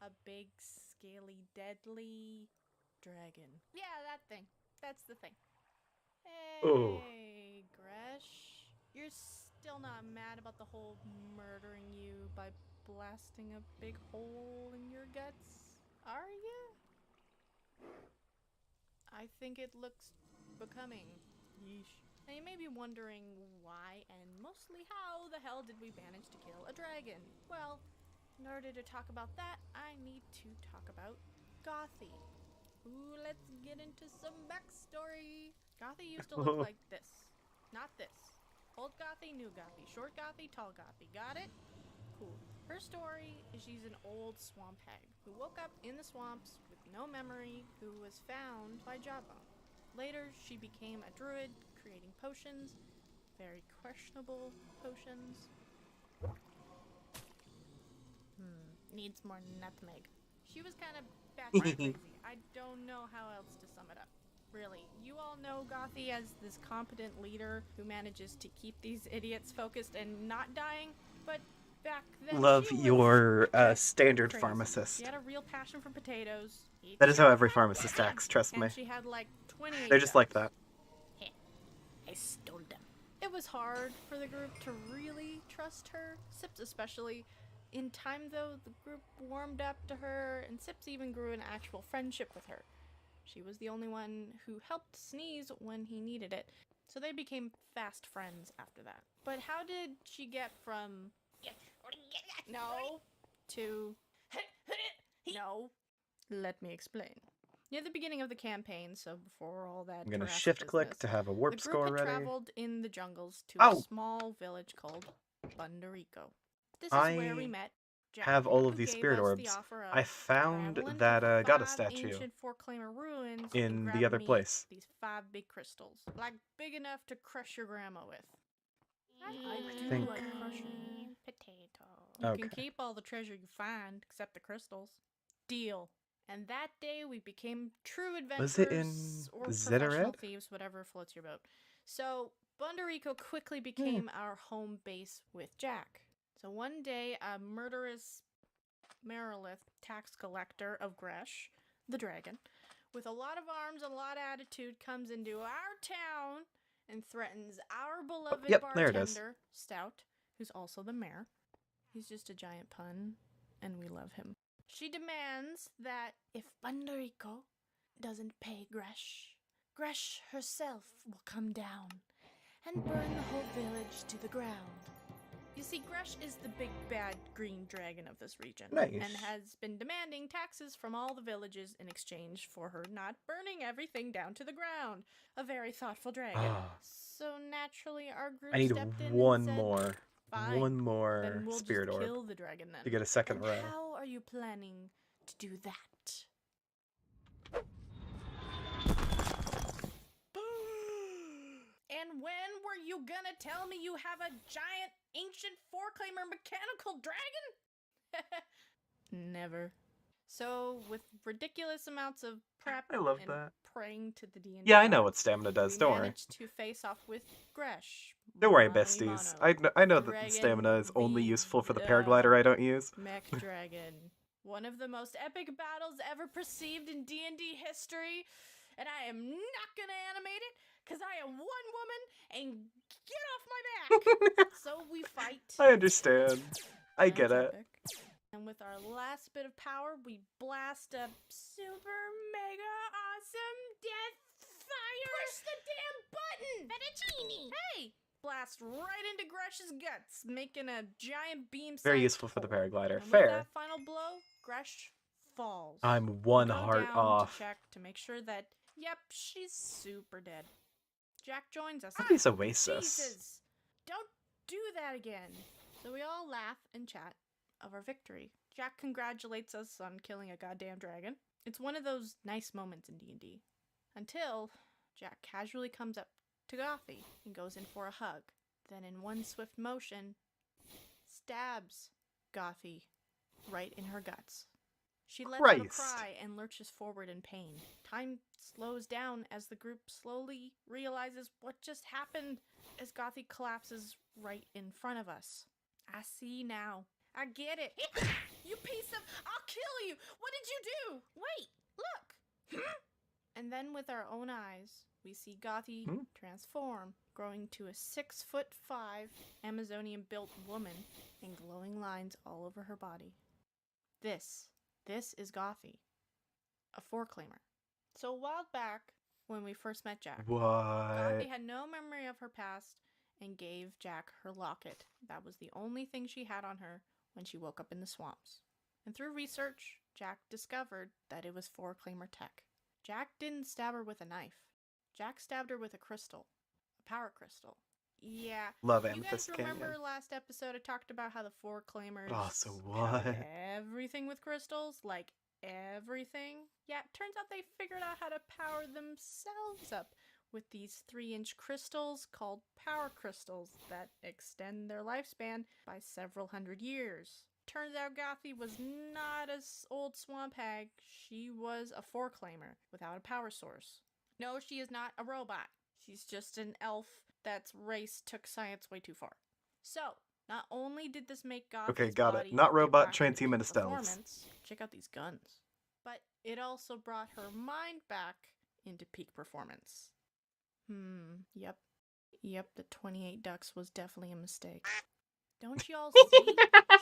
A big, scaly, deadly dragon. Yeah, that thing. That's the thing. Hey, Oh. Gresh. You're still not mad about the whole murdering you by blasting a big hole in your guts, are you? I think it looks becoming. Yeesh. Now you may be wondering why and mostly how the hell did we manage to kill a dragon? Well, in order to talk about that, I need to talk about Gothy. Ooh, let's get into some backstory. Gothy used to look like this. Not this. Old Gothy, new Gothy. Short Gothy, tall Gothy. Got it? Cool. Her story is she's an old swamp hag who woke up in the swamps with no memory, who was found by Jawbone. Later, she became a druid, creating potions. Very questionable potions. Needs more nutmeg. She was kind of batshit crazy. I don't know how else to sum it up. Really, you all know Gothy as this competent leader who manages to keep these idiots focused and not dying, but back then Love she was your standard crazy. pharmacist. She had a real passion for potatoes. That is how every pharmacist acts, trust and me. she had like 28 They're just like jobs. that. I stole them. It was hard for the group to really trust her, Sips especially. In time, though, the group warmed up to her, and Sips even grew an actual friendship with her. She was the only one who helped Sneeze when he needed it, so they became fast friends after that. But how did she get from no to no? Let me explain. Near the beginning of the campaign, so before all that I'm gonna Tarrasque shift click business, to have a the warp group score had ready. traveled in the jungles to Oh! a small village called Bundarico. This is I where we met Jack, have all of who these gave spirit us orbs. the offer of I found traveling to that goddess 5 statue ancient four-claimer ruins and in the grabbing other me place. these 5 big crystals, like big enough to crush your grandma with. I do think- like crushing. Potato. You can Okay. keep all the treasure you find, except the crystals. Deal. And that day we became true adventurers Was it in or professional Zetared? thieves, whatever floats your boat. So Bundarico quickly became our home base with Jack. So one day, a murderous Merilith tax collector of Gresh, the dragon, with a lot of arms and a lot of attitude, comes into our town and threatens our beloved yep, there it is. bartender, Stout, who's also the mayor. He's just a giant pun, and we love him. She demands that if Bundarico doesn't pay Gresh, Gresh herself will come down and burn the whole village to the ground. You see, Gresh is the big bad green dragon of this region, Nice. and has been demanding taxes from all the villages in exchange for her not burning everything down to the ground. A very thoughtful dragon. Ah. So naturally, our group I need stepped in one and said, more. "Fine, One more then we'll spirit just orb kill the dragon then." to get a second And row. how are you planning to do that? And when were you gonna tell me you have a giant ancient four-claimer mechanical dragon? Never. So, with ridiculous amounts of prep I love and that. praying to the D&D Yeah, I know god, what stamina does. we Don't worry. managed to face off with Gresh. Don't worry, my besties. mono, I know that the Dragon stamina is only v- useful for the paraglider I don't use. Mech Dragon. One of the most epic battles ever perceived in D&D history. And I am not gonna animate it, because I am one woman, and get off my back! So we fight. I understand. I and get it's it. epic. And with our last bit of power, we blast a super mega awesome death fire! Push the damn button! Fettuccine. Hey! Blast right into Gresh's guts, making a giant beam Very sized useful for the hole. paraglider. And with Fair. that final blow, Gresh falls. I'm one Go heart down off. to check to make sure that, yep, she's super dead. Jack joins us. These Oasis. Jesus! Don't do that again. So we all laugh and chat of our victory. Jack congratulates us on killing a goddamn dragon. It's one of those nice moments in D&D. Until Jack casually comes up to Gothy and goes in for a hug. Then in one swift motion, stabs Gothy right in her guts. She lets out a Christ. cry and lurches forward in pain. Time slows down as the group slowly realizes what just happened as Gothy collapses right in front of us. I see now. I get it. You piece of... I'll kill you! What did you do? Wait, look! And then with our own eyes, we see Gothy transform, growing to a 6'5" Amazonian-built woman and glowing lines all over her body. This is Gothy, a four-claimer. So a while back, when we first met Jack, What? Gothy had no memory of her past and gave Jack her locket. That was the only thing she had on her when she woke up in the swamps. And through research, Jack discovered that it was four-claimer tech. Jack didn't stab her with a knife. Jack stabbed her with a crystal. A power crystal. Yeah. Love You guys Amethyst remember Canyon. last episode I talked about how the four claimers Oh, so powered what? everything with crystals? Like, everything? Yeah, it turns out they figured out how to power themselves up with these 3-inch crystals called power crystals that extend their lifespan by several hundred years. Turns out Gothy was not a old swamp hag. She was a four-claimer without a power source. No, she is not a robot. She's just an elf that's race took science way too far. So, not only did this make Gothy's Okay, got it. body Not get robot, back into transhuman peak stealth. performance, check out these guns. But it also brought her mind back into peak performance. Yep. Yep, the 28 ducks was definitely a mistake. Don't y'all see?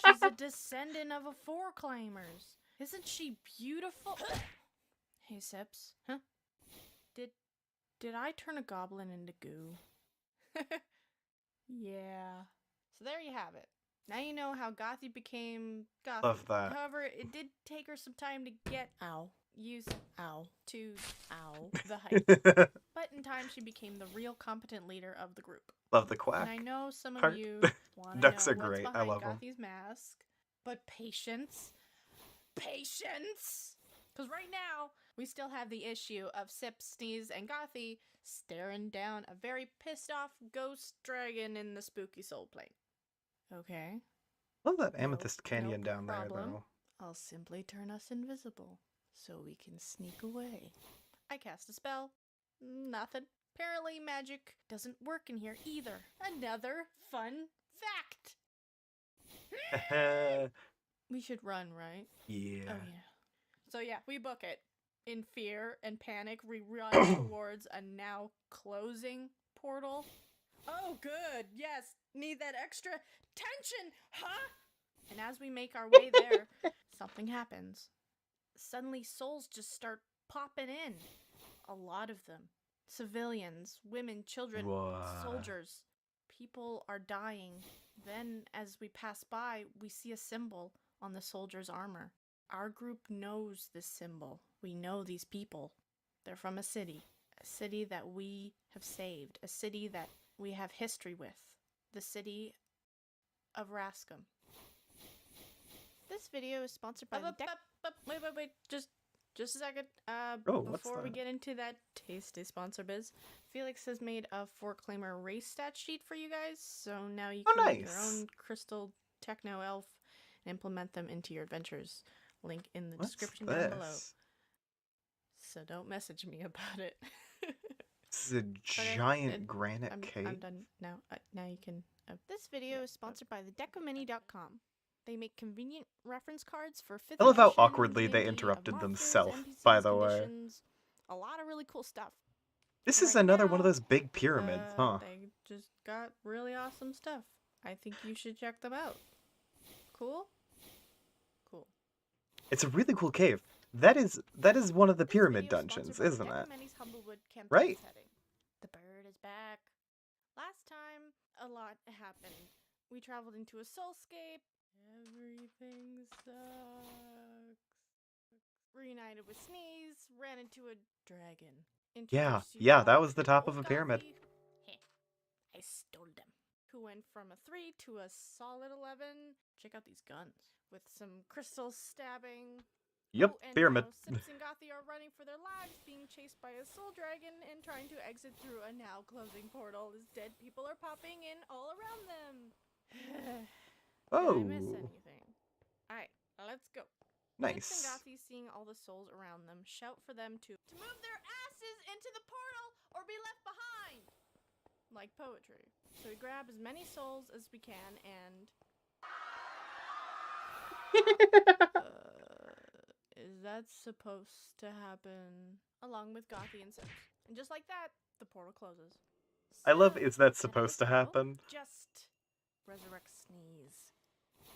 She's a descendant of a four-claimers. Isn't she beautiful? Hey, Sips. Huh? Did I turn a goblin into goo? Yeah. So there you have it. Now you know how Gothy became Gothy. Love that. However, it did take her some time to get use to the height. But in time, she became the real competent leader of the group. Love the quack. And I know some of part. you want to know Ducks what's are great. I behind love 'em. Gothy's mask. But patience. Because right now, we still have the issue of Sip, Sneeze, and Gothy staring down a very pissed off ghost dragon in the spooky soul plane. Okay. Love that amethyst No canyon down problem. there, though. I'll simply turn us invisible so we can sneak away. I cast a spell. Nothing. Apparently magic doesn't work in here either. Another fun fact. We should run, right? Yeah. Oh yeah. So yeah, we book it. In fear and panic, we run towards a now closing portal. Oh good, yes. Need that extra tension, huh? And as we make our way there, something happens. Suddenly souls just start popping in. A lot of them. Civilians, women, children, What? soldiers. People are dying. Then, as we pass by, we see a symbol on the soldier's armor. Our group knows this symbol. We know these people. They're from a city that we have saved, a city that we have history with, the city of Rascom. This video is sponsored by Wait, just a second. what's Before we that? get into that tasty sponsor biz, Felix has made a four-claimer race stat sheet for you guys, so now you can make your nice. own crystal techno elf and implement them into your adventures. Link in the What's description this? down below. So don't message me about it. This is a giant granite cave. I'm done now. Now you can. This video is sponsored by the Decomini.com. They make convenient reference cards for 5th I love how edition awkwardly they D&D of interrupted monsters, themselves, NPCs, by the way. conditions, a lot of really cool stuff. This Right is another one of now, those big pyramids, huh? They just got really awesome stuff. I think you should check them out. Cool? Cool. It's a really cool cave. That is one of the This pyramid video is dungeons, sponsored by isn't it? Decomini's Humblewood campaign Right. setting. The bird is back. Last time, a lot happened. We traveled into a soulscape. Everything sucks. Reunited with Sneeze. Ran into a dragon. Yeah, Introduced you to that all was the people top of a Gothy. pyramid. Heh, I stole them. Who went from a 3 to a solid 11. Check out these guns. With some crystal stabbing. Yep, Oh, and pyramid. now Sips and Gothy are running for their lives, being chased by a soul dragon and trying to exit through a now closing portal as dead people are popping in all around them. Oh, Did I miss anything? Alright, let's go. Sips and nice. Gothy, seeing all the souls around them, shout for them to move their asses into the portal or be left behind! Like poetry. So we grab as many souls as we can and... Is that supposed to happen? Along with Gothy and Sips. And just like that, the portal closes. I love So, is that out of supposed the to portal, happen? Just resurrect Sneeze.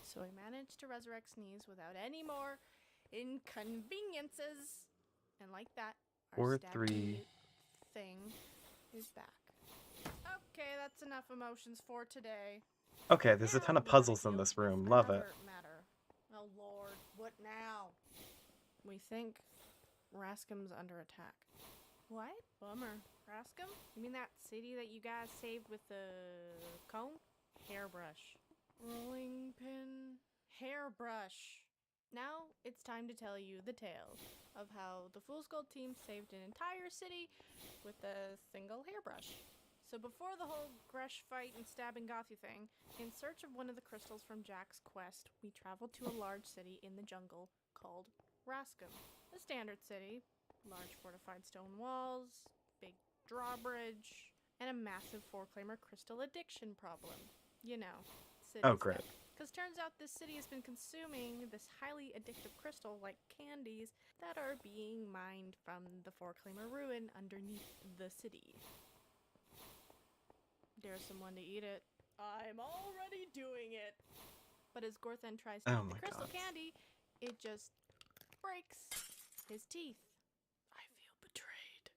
So I managed to resurrect Sneeze without any more inconveniences. And like that, our 4-3. stabby thing is back. Okay, that's enough emotions for today. Okay, there's a Now ton of we gotta puzzles in deal this with room. Love it. another matter. Oh lord, what now? We think Rascom's under attack. What? Bummer. Rascom? You mean that city that you guys saved with the cone? Hairbrush. Rolling pin. Hairbrush. Now it's time to tell you the tale of how the Fool's Gold team saved an entire city with a single hairbrush. So before the whole Gresh fight and stabbing Gothy thing, in search of one of the crystals from Jack's quest, we traveled to a large city in the jungle called Rascom. A standard city, large fortified stone walls, big drawbridge, and a massive four-claimer crystal addiction problem. You know, city Oh, great. because turns out this city has been consuming this highly addictive crystal like candies that are being mined from the four-claimer ruin underneath the city. dare someone to eat it. I'm already doing it. But as Gorthen tries to Oh eat the my crystal God. candy, it just breaks his teeth. I feel betrayed.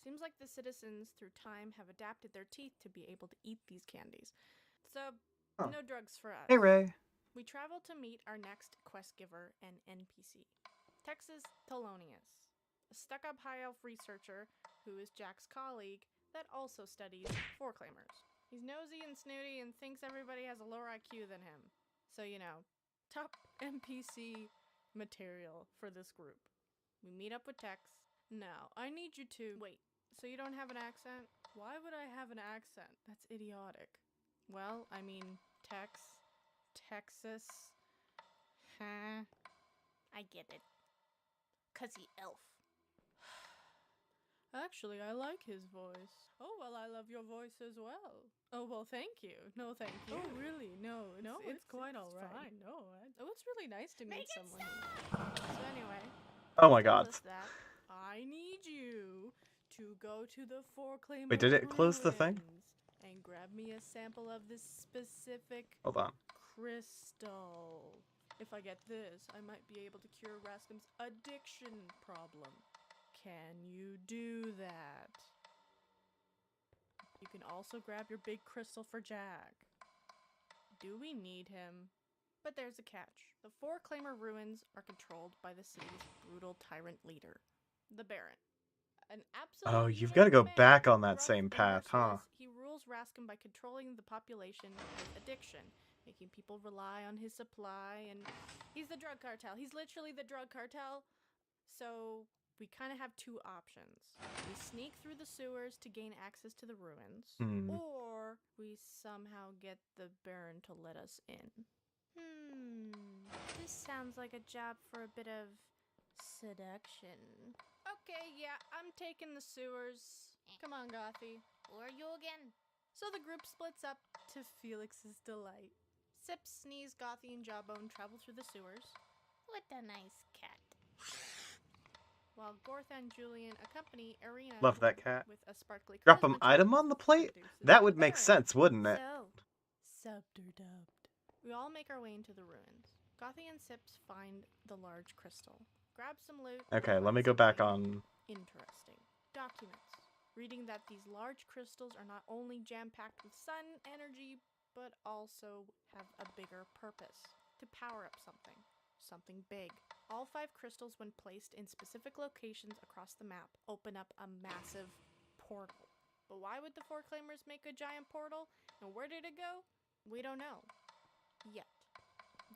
Seems like the citizens, through time, have adapted their teeth to be able to eat these candies. So, Huh. no drugs for us. Hey, Ray. We travel to meet our next quest giver and NPC, Texas Thelonious, a stuck-up high elf researcher who is Jack's colleague that also studies foreclaimers. He's nosy and snooty and thinks everybody has a lower IQ than him. So, you know, top NPC material for this group. We meet up with Tex. Now, I need you to... Wait, so you don't have an accent? Why would I have an accent? That's idiotic. Well, I mean, Texas. Huh? I get it. 'Cause he elf. Actually, I like his voice. Oh, well, I love your voice as well. Oh, well, thank you. No, thank you. Oh, really? No, it's quite all right. Fine. No, oh, it's really nice to meet someone. So anyway. Oh my tells God. us that I need you to go to the Foreclaimer Wait, did it close the thing? ruins and grab me a sample of this specific Hold on. crystal. If I get this, I might be able to cure Rascom's addiction problem. Can you do that? You can also grab your big crystal for Jack. Do we need him? But there's a catch. The Foreclaimer ruins are controlled by the city's brutal tyrant leader, the Baron. An absolute Oh, you've got to go hitman, back on that rough same and path, huh? merciless. He rules Rascom by controlling the population with addiction, making people rely on his supply, and he's the drug cartel. He's literally the drug cartel. So we kind of have two options. We sneak through the sewers to gain access to the ruins, or we somehow get the Baron to let us in. This sounds like a job for a bit of seduction. Okay, yeah, I'm taking the sewers. Come on, Gothy. Who are you again? So the group splits up to Felix's delight. Sip, Sneeze, Gothy, and Jawbone travel through the sewers. What a nice cat. While Gortha and Julian accompany Arena Love that cat. with a sparkly Drop charisma an item check on the to plate? produce That the would make Baron. sense, wouldn't it? So, subbed. We all make our way into the ruins. Gothy and Sips find the large crystal. Grab some loot. Okay, and let me find go back something on... interesting. Documents. Reading that these large crystals are not only jam-packed with sun energy, but also have a bigger purpose. To power up something. Something big. All 5 crystals, when placed in specific locations across the map, open up a massive portal. But why would the Foreclaimers make a giant portal? And where did it go? We don't know. Yet.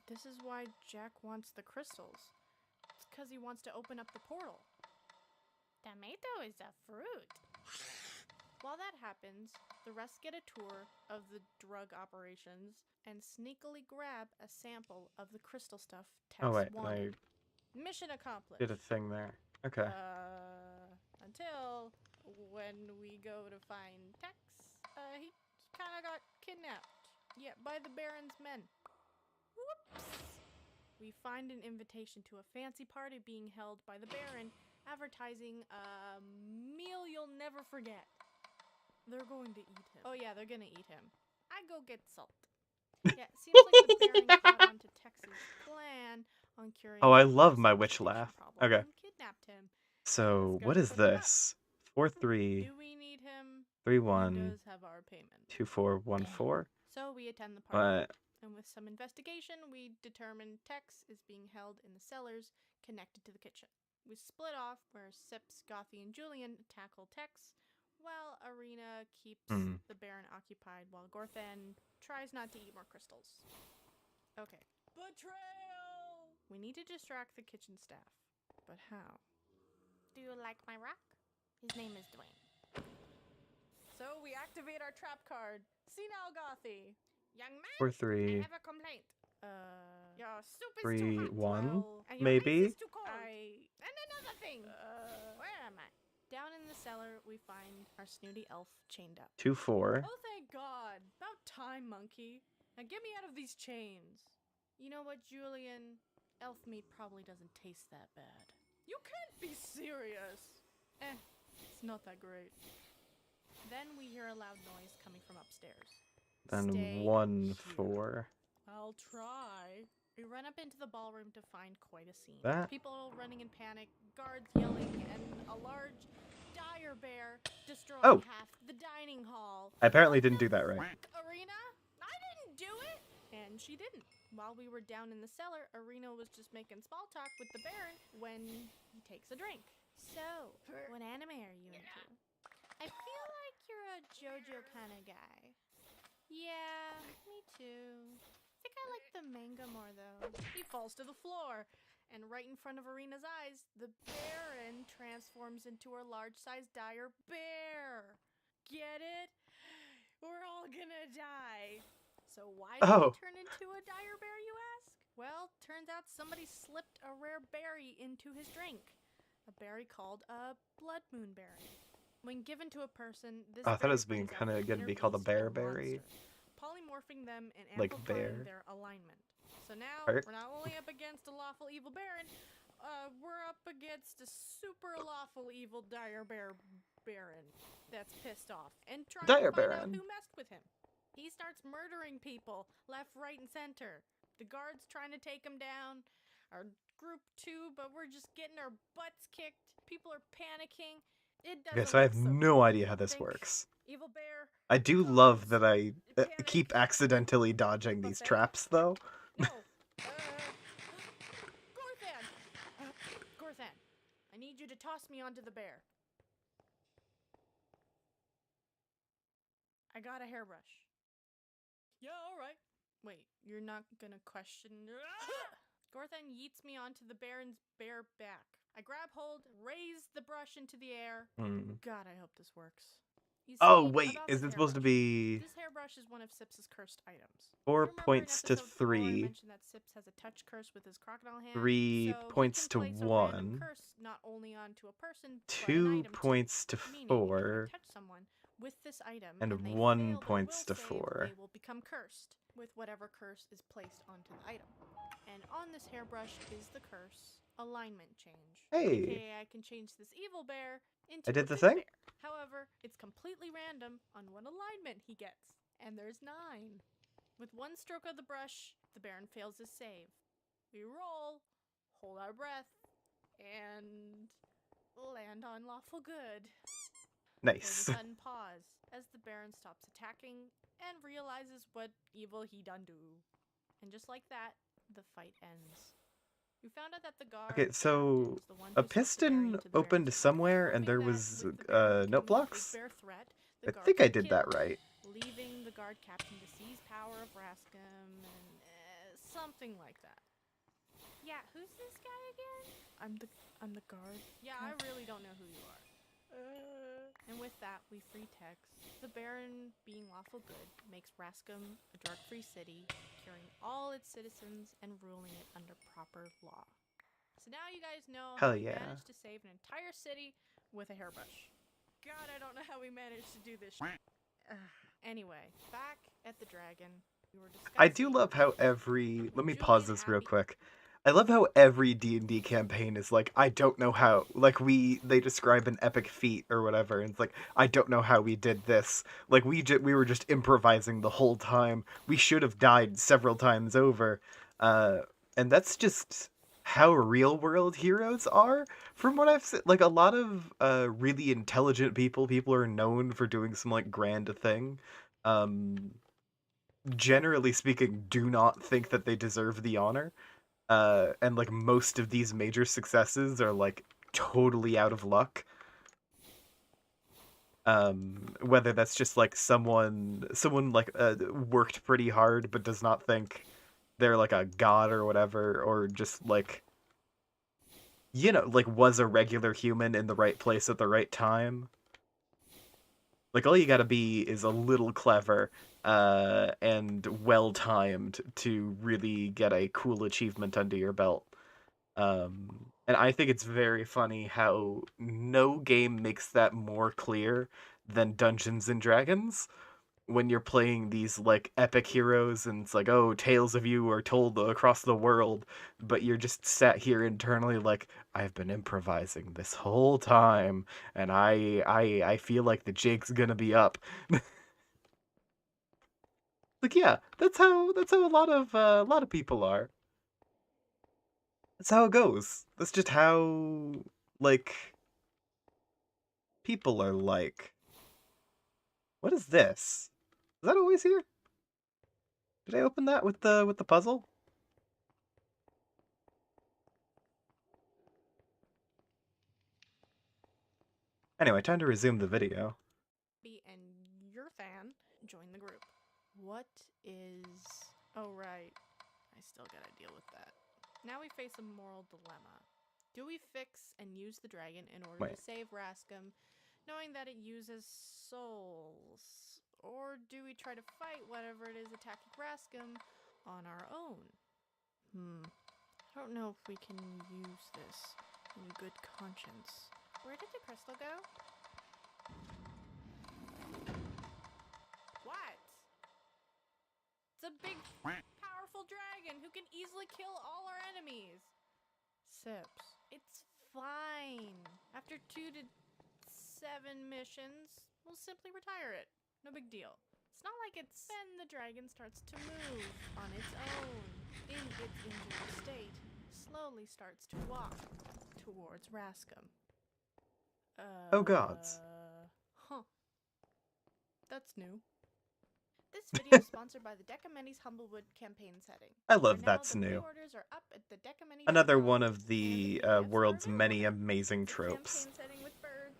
This is why Jack wants the crystals. It's because he wants to open up the portal. Tomato is a fruit. While that happens, the rest get a tour of the drug operations and sneakily grab a sample of the crystal stuff Tex Oh, wait, wanted. Mission accomplished. Did a thing there. Okay. Until when we go to find Tex, he kind of got kidnapped. Yeah, by the Baron's men. Whoops! We find an invitation to a fancy party being held by the Baron, advertising a meal you'll never forget. They're going to eat him. Oh yeah, they're gonna eat him. I go get salt. Yeah, it seems like the Baron caught on to Tex's plan on curing. Oh, I love Rascom's my witch addiction laugh. problem Okay. and kidnapped him. So, Let's go what is put him up. this? 4-3, Do we need him? 3-1, He does have our payment. 2-4-1-4. So we attend the party. But And with some investigation, we determine Tex is being held in the cellars connected to the kitchen. We split off where Sips, Gothy, and Julian tackle Tex, while Arena keeps the Baron occupied while Gorthan tries not to eat more crystals. Okay. Betrayal! We need to distract the kitchen staff. But how? Do you like my rock? His name is Dwayne. So we activate our trap card. See now, Gothy. Young man, 4-3, I have a complaint. Your soup is 3-1, too hot. Well, and your maybe. ice is too cold. And another thing. Where am I? Down in the cellar, we find our snooty elf chained up. 2-4. Oh, thank God. About time, monkey. Now get me out of these chains. You know what, Julian? Elf meat probably doesn't taste that bad. You can't be serious. It's not that great. Then we hear hear a loud noise coming from upstairs. Then Stay 1 here. 4. I'll try. We run up into the ballroom to find quite a scene. That? People running in panic, guards yelling, and a large dire bear destroying Oh. half the dining hall. I apparently What didn't the do that right. fuck, Arena? I didn't do it! And she didn't. While we were down in the cellar, Arena was just making small talk with the Baron when he takes a drink. So, what anime are you into? I feel like you're a JoJo kind of guy. Yeah, me too. I think I like the manga more though. He falls to the floor, and right in front of Arena's eyes, the Baron transforms into a large-sized dire bear. Get it? We're all gonna die. So why did he turn into a dire bear, you ask? Well, turns out somebody slipped a rare berry into his drink. A berry called a blood moon berry. When given to a person, this I thought it was berry being brings out kind of the going to inner be called a beast bear or berry. monster, polymorphing them and Like amplifying bear. their alignment. So now, Art? we're not only up against a lawful evil baron, we're up against a super lawful evil dire bear baron that's pissed off and trying Dire to find out Baron. who messed with him. He starts murdering people left, right, and center. The guards trying to take him down. Our group too, but we're just getting our butts kicked. People are panicking. It doesn't Okay, so I have look so no good. idea how this Think works. Evil bear. I do guards, love that I panic. keep accidentally dodging these Buffet? traps, though. No. Gorthan. Gorthan, I need you to toss me onto the bear. I got a hairbrush. Yeah, all right. Wait, you're not gonna question... Gorthan yeets me onto the Baron's bare back. I grab hold, raise the brush into the air. God, I hope this works. You see, Oh, wait, about is this it supposed to hairbrush. be This hairbrush is one of Sips's cursed items. 4 You remember in points to episode 4, I 3, mentioned that Sips has a touch curse with his crocodile hand. 3 So points he to can place a random 1, curse not only onto a person, but an 2 item too. points to Meaning, if 4, I touch someone with this item and and they 1 fail their points will to save, 4. they will become cursed with whatever curse is placed onto the item. And on this hairbrush is the curse alignment change. Hey. AKA I can change this evil bear into I did a the good thing? bear. However, it's completely random on what alignment he gets. And there's 9. With one stroke of the brush, the Baron fails his save. We roll, hold our breath, and land on lawful good. There's Nice. a sudden pause as the Baron stops attacking and realizes what evil he done do. And just like that, the fight ends. We found out that the guard Okay, so captain is the one a who slipped the berry piston into the opened Baron's drink. somewhere and there Proving was that with the Baron note becoming his blocks? bare threat, the I guard think I was did that killed, right. leaving the guard captain to seize power of Rascom and something like that. Yeah, who's this guy again? I'm the guard. Yeah, I really don't know who you are. And with that, we free Tex. The Baron, being lawful good, makes Rascom a drug-free city, curing all its citizens and ruling it under proper law. So now you guys know how Hell we yeah. managed to save an entire city with a hairbrush. God, I don't know how we managed to do this. Anyway, back at the Dragon, we were discussing... I do love how every... Let me pause Julian this real Abbey- quick. I love how every D&D campaign is like, I don't know how. Like, they describe an epic feat or whatever, and it's like, I don't know how we did this. Like, we were just improvising the whole time. We should have died several times over. And that's just how real-world heroes are, from what I've seen. Like, a lot of really intelligent people are known for doing some, like, grand thing. Generally speaking, do not think that they deserve the honor. And like most of these major successes are like totally out of luck. Whether that's just like someone like worked pretty hard but does not think they're like a god or whatever, or just like, you know, like was a regular human in the right place at the right time. Like all you gotta be is a little clever and well-timed to really get a cool achievement under your belt. And I think it's very funny how no game makes that more clear than Dungeons and Dragons, when you're playing these like epic heroes and it's like, oh, tales of you are told across the world, but you're just sat here internally like, I've been improvising this whole time and I feel like the jig's gonna be up. Like, yeah, that's how a lot of people are. That's how it goes. That's just how like people are like. What is this? Is that always here? Did I open that with the puzzle? Anyway, time to resume the video. And your fan join the group. What is... Oh, right. I still gotta deal with that. Now we face a moral dilemma. Do we fix and use the dragon in order Wait. to save Rascom, knowing that it uses souls? Or do we try to fight whatever it is attacking Rascom on our own? I don't know if we can use this in good conscience. Where did the crystal go? What? It's a big, powerful dragon who can easily kill all our enemies. Sips. It's fine. After 2 to 7 missions, we'll simply retire it. No big deal. It's not like it's... Then the dragon starts to move on its own. In its injured state, slowly starts to walk towards Rascom. Oh gods. Huh. That's new. This video is sponsored by the Decameni's Humblewood campaign setting. I love For now, that's the new. pre-orders are up at the Decameni.com, Another one of and the PDFs world's are many available. amazing It's a tropes. campaign setting with birds.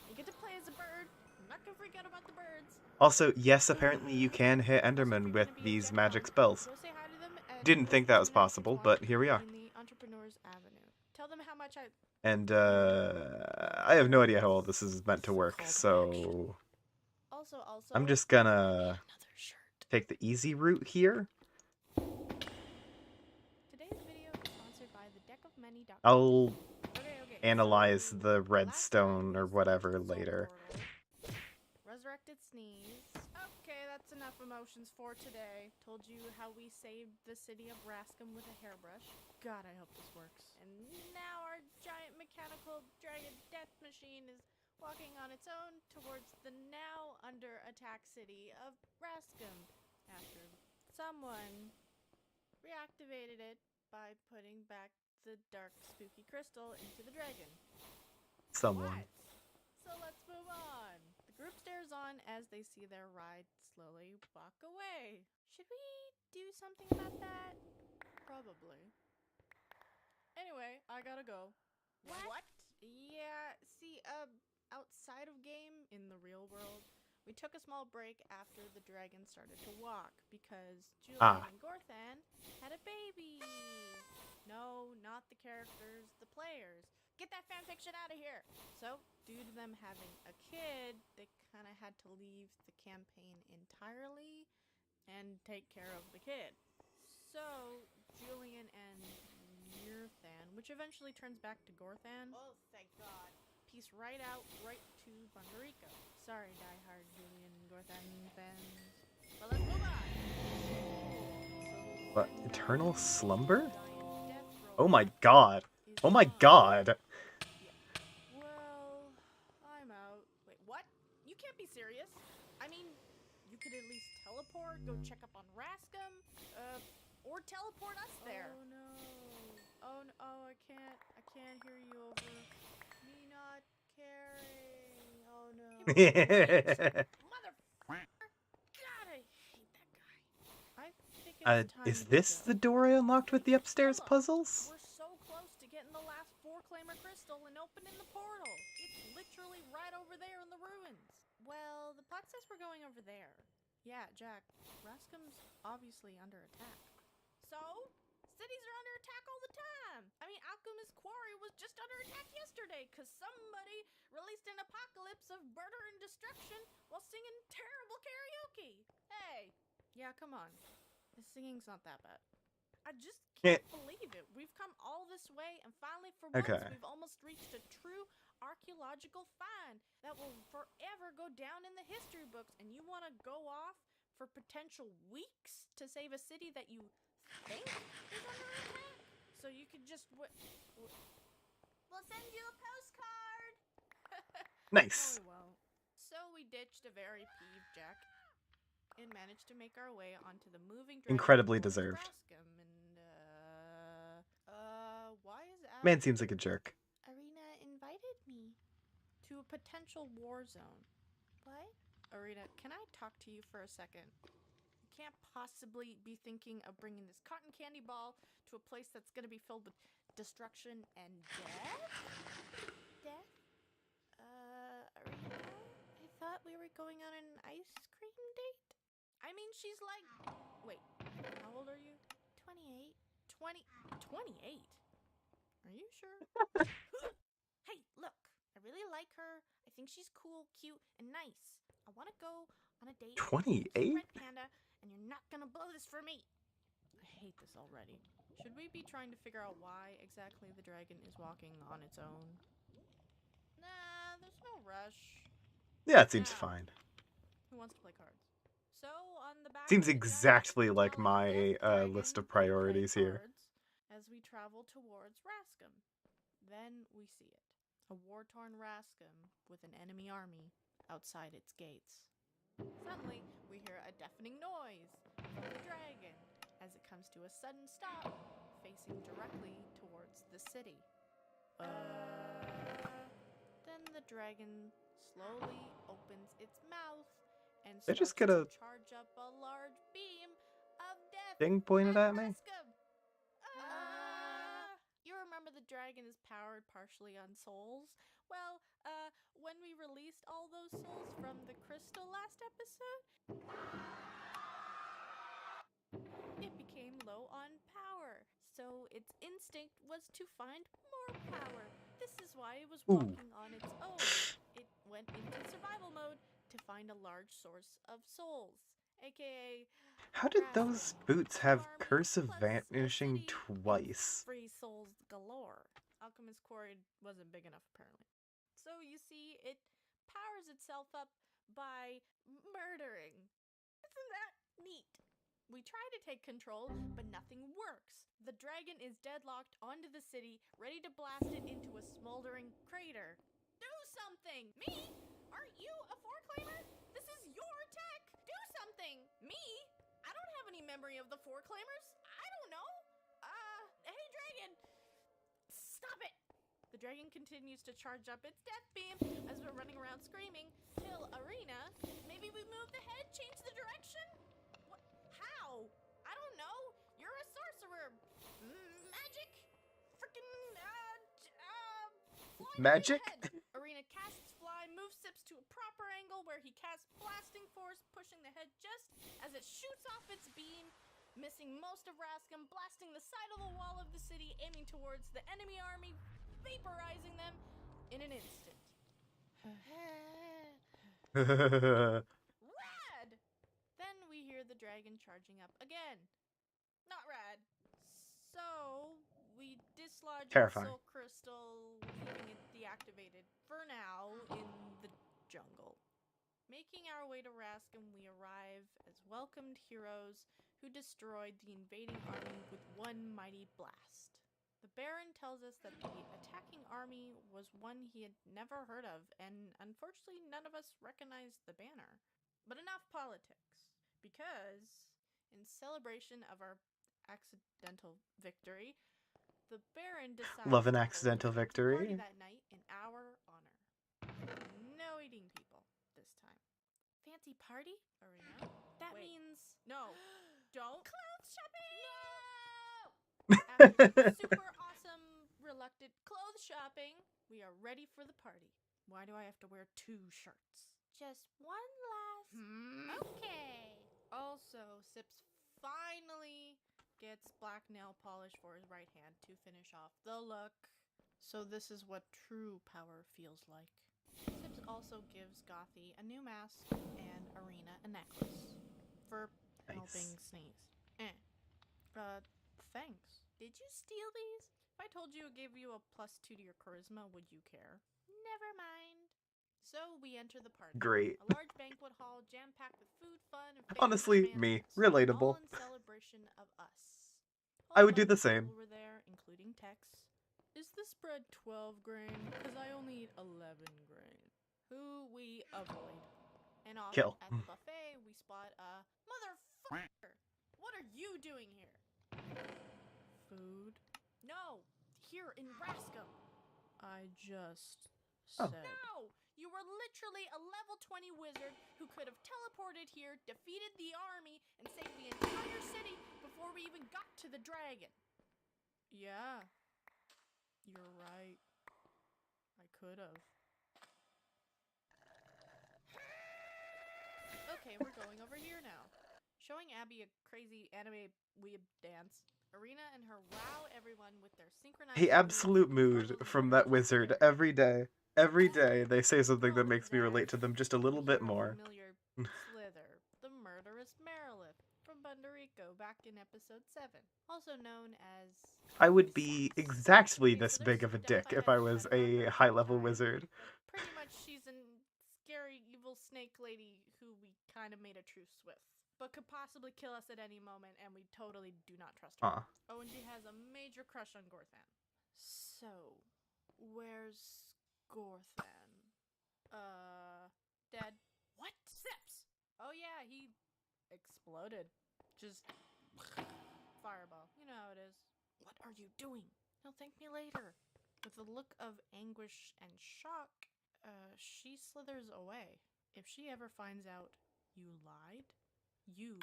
You get to play as a bird. I'm not gonna freak out about the birds. Also, yes, apparently you can hit Also, if Enderman you're with gonna be at these Gen magic Con, spells. go say hi to them at Didn't think that was 2961 possible, but here we are. in the Entrepreneurs Avenue. Tell them how much I... And I have no idea how all this is meant to work, so Also, I'm just gonna another shirt. take the easy route here. Today's video is sponsored by the Decameni.com. I'll Okay. analyze So, the last redstone time or was whatever Soul later. Portal, Resurrected Sneeze. Okay, that's enough emotions for today. Told you how we saved the city of Rascom with a hairbrush. God, I hope this works. And now our giant mechanical dragon death machine is walking on its own towards the now under attack city of Rascom after someone reactivated it by putting back the dark spooky crystal into the dragon. Someone. What? So let's move on. The group stares on as they see their ride slowly walk away. Should we do something about that? Probably. Anyway, I gotta go. What? Yeah, see, outside of game, in the real world, we took a small break after the dragon started to walk because Julian and Gorthan had a baby. No, not the characters, the players. Get that fanfiction out of here! So, due to them having a kid, they kind of had to leave the campaign entirely and take care of the kid. So, Julian and Mirthan, which eventually turns back to Gorthan. Oh, thank God. Peace right out, right to Bundarico. Sorry, diehard Julian and Gorthan fans. But let's move on! What? Eternal slumber? Oh my god. Oh my god. Well, I'm out. Wait, what? You can't be serious. I mean, you could at least teleport, go check up on Rascom, or teleport us there. Oh no. Oh no, I can't hear you over me not caring. Oh no. Mother... God, I hate that guy. I think it's time Is to this go. the door I unlocked with the upstairs Come on. puzzles? We're so close to getting the last 4-claimer crystal and opening the portal. It's literally right over there in the ruins. Well, the plot says we're going over there. Yeah, Jack, Rascom's obviously under attack. So? Cities are under attack all the time. I mean, Alchemist Quarry was just under attack yesterday because somebody released an apocalypse of murder and destruction while singing terrible karaoke. Hey. Yeah, come on. The singing's not that bad. I just can't believe it. We've come all this way, and finally, for once, Okay. we've almost reached a true archaeological find that will forever go down in the history books, and you want to go off for potential weeks to save a city that you think is under attack? So you could just we'll send you a postcard. Nice. No, we won't. So we ditched a very peeved Jack and managed to make our way onto the moving dragon Incredibly towards deserved. Rascom, and why is Man seems like a jerk. Arena invited me to a potential war zone. What? Arena, can I talk to you for a second? You can't possibly be thinking of bringing this cotton candy ball to a place that's going to be filled with destruction and death? Death? Arena? I thought we were going on an ice cream date? I mean, she's like... Wait, how old are you? 28. 28? Are you sure? Hey, look. I really like her. I think she's cool, cute, and nice. I want to go on a date with 28? Red Panda, and you're not gonna blow this for me. I hate this already. Should we be trying to figure out why exactly the dragon is walking on its own? Nah, there's no rush. Yeah, it seems Now, fine. who wants to play cards? So on the back Seems of the deck, exactly like tell my this dragon list of to play priorities here. cards as we travel towards Rascom. Then we see it. A war-torn Rascom with an enemy army outside its gates. Suddenly, we hear a deafening noise from the dragon as it comes to a sudden stop, facing directly towards the city. Then the dragon slowly opens its mouth and They just starts get a to charge up a large beam of death thing pointed at me. Rascom. You remember the dragon is powered partially on souls? Well, when we released all those souls from the crystal last episode, it became low on power. So its instinct was to find more power. This is why it was walking on its own. It went into survival mode to find a large source of souls, aka How did those boots have Army Curse of plus a Vanishing city and twice? free souls galore. Alchemist Quarry wasn't big enough, apparently. So you see, it powers itself up by murdering. Isn't that neat? We try to take control, but nothing works. The dragon is deadlocked onto the city, ready to blast it into a smoldering crater. Do something! Me? Aren't you a four-claimer? This is your tech! Do something! Me? I don't have any memory of the four-claimers. I don't know. Hey, dragon! Stop it! The dragon continues to charge up its death beam as we're running around screaming. Till Arena, maybe we move the head, change the direction? What? How? I don't know. You're a sorcerer. Magic? Frickin' Magic? Arena casts fly, moves Sips to a proper angle where he casts blasting force, pushing the head just as it shoots off its beam, missing most of Rascom, blasting the side of the wall of the city, aiming towards the enemy army, vaporizing them in an instant. Rad! Then we hear the dragon charging up again. Not rad. So we dislodge its Terrifying. soul crystal, leaving it deactivated for now in the jungle. Making our way to Rascom, we arrive as welcomed heroes who destroyed the invading army with one mighty blast. The Baron tells us that the attacking army was one he had never heard of, and unfortunately none of us recognized the banner. But enough politics, because in celebration of our accidental victory, the Baron decided Love an to hold a accidental fancy victory. party that night in our honor. No eating people this time. Fancy party? Arena? That means no. Don't. Clothes shopping! No! After super awesome, reluctant clothes shopping, we are ready for the party. Why do I have to wear 2 shirts? Just one last. Okay. Also, Sips finally gets black nail polish for his right hand to finish off the look. So this is what true power feels like. Sips also gives Gothy a new mask and Arena a necklace for helping Nice. sneeze. Thanks. Did you steal these? If I told you it gave you a +2 to your charisma, would you care? Never mind. So we enter the party. Great. A large banquet hall jam-packed with food, fun, and famous Honestly, me. shenanigans, Relatable. all in celebration of us. I Whole would do bunch the of same. people were there, including Tex. Is the spread 12 grain? Because I only eat 11 grain. Who we avoid. And off Kill. at the buffet, we spot a motherfucker. What are you doing here? Food? No, here in Rasco. I just Oh. said. No, you were literally a level 20 wizard who could have teleported here, defeated the army, and saved the entire city before we even got to the dragon. Yeah, you're right. I could have. Okay, we're going over here now. Showing Abby a crazy anime weeb dance. Arena and her wow everyone with their synchronized The absolute moves. mood from that wizard every day. Every day they say something that makes me relate to them just a little bit Your more. familiar Slither, the murderous Merilith from Bundarico back in episode 7, also known as. I would be exactly this big of a dick if I was a high-level wizard. But pretty much she's a scary evil snake lady who we kind of made a truce with, but could possibly kill us at any moment, and we totally do not trust her. Oh, and she has a major crush on Gorthan. So, where's Gorthan? Dead. What? Sips! Oh yeah, he exploded. Just fireball. You know how it is. What are you doing? He'll thank me later. With a look of anguish and shock, she slithers away. If she ever finds out you lied, you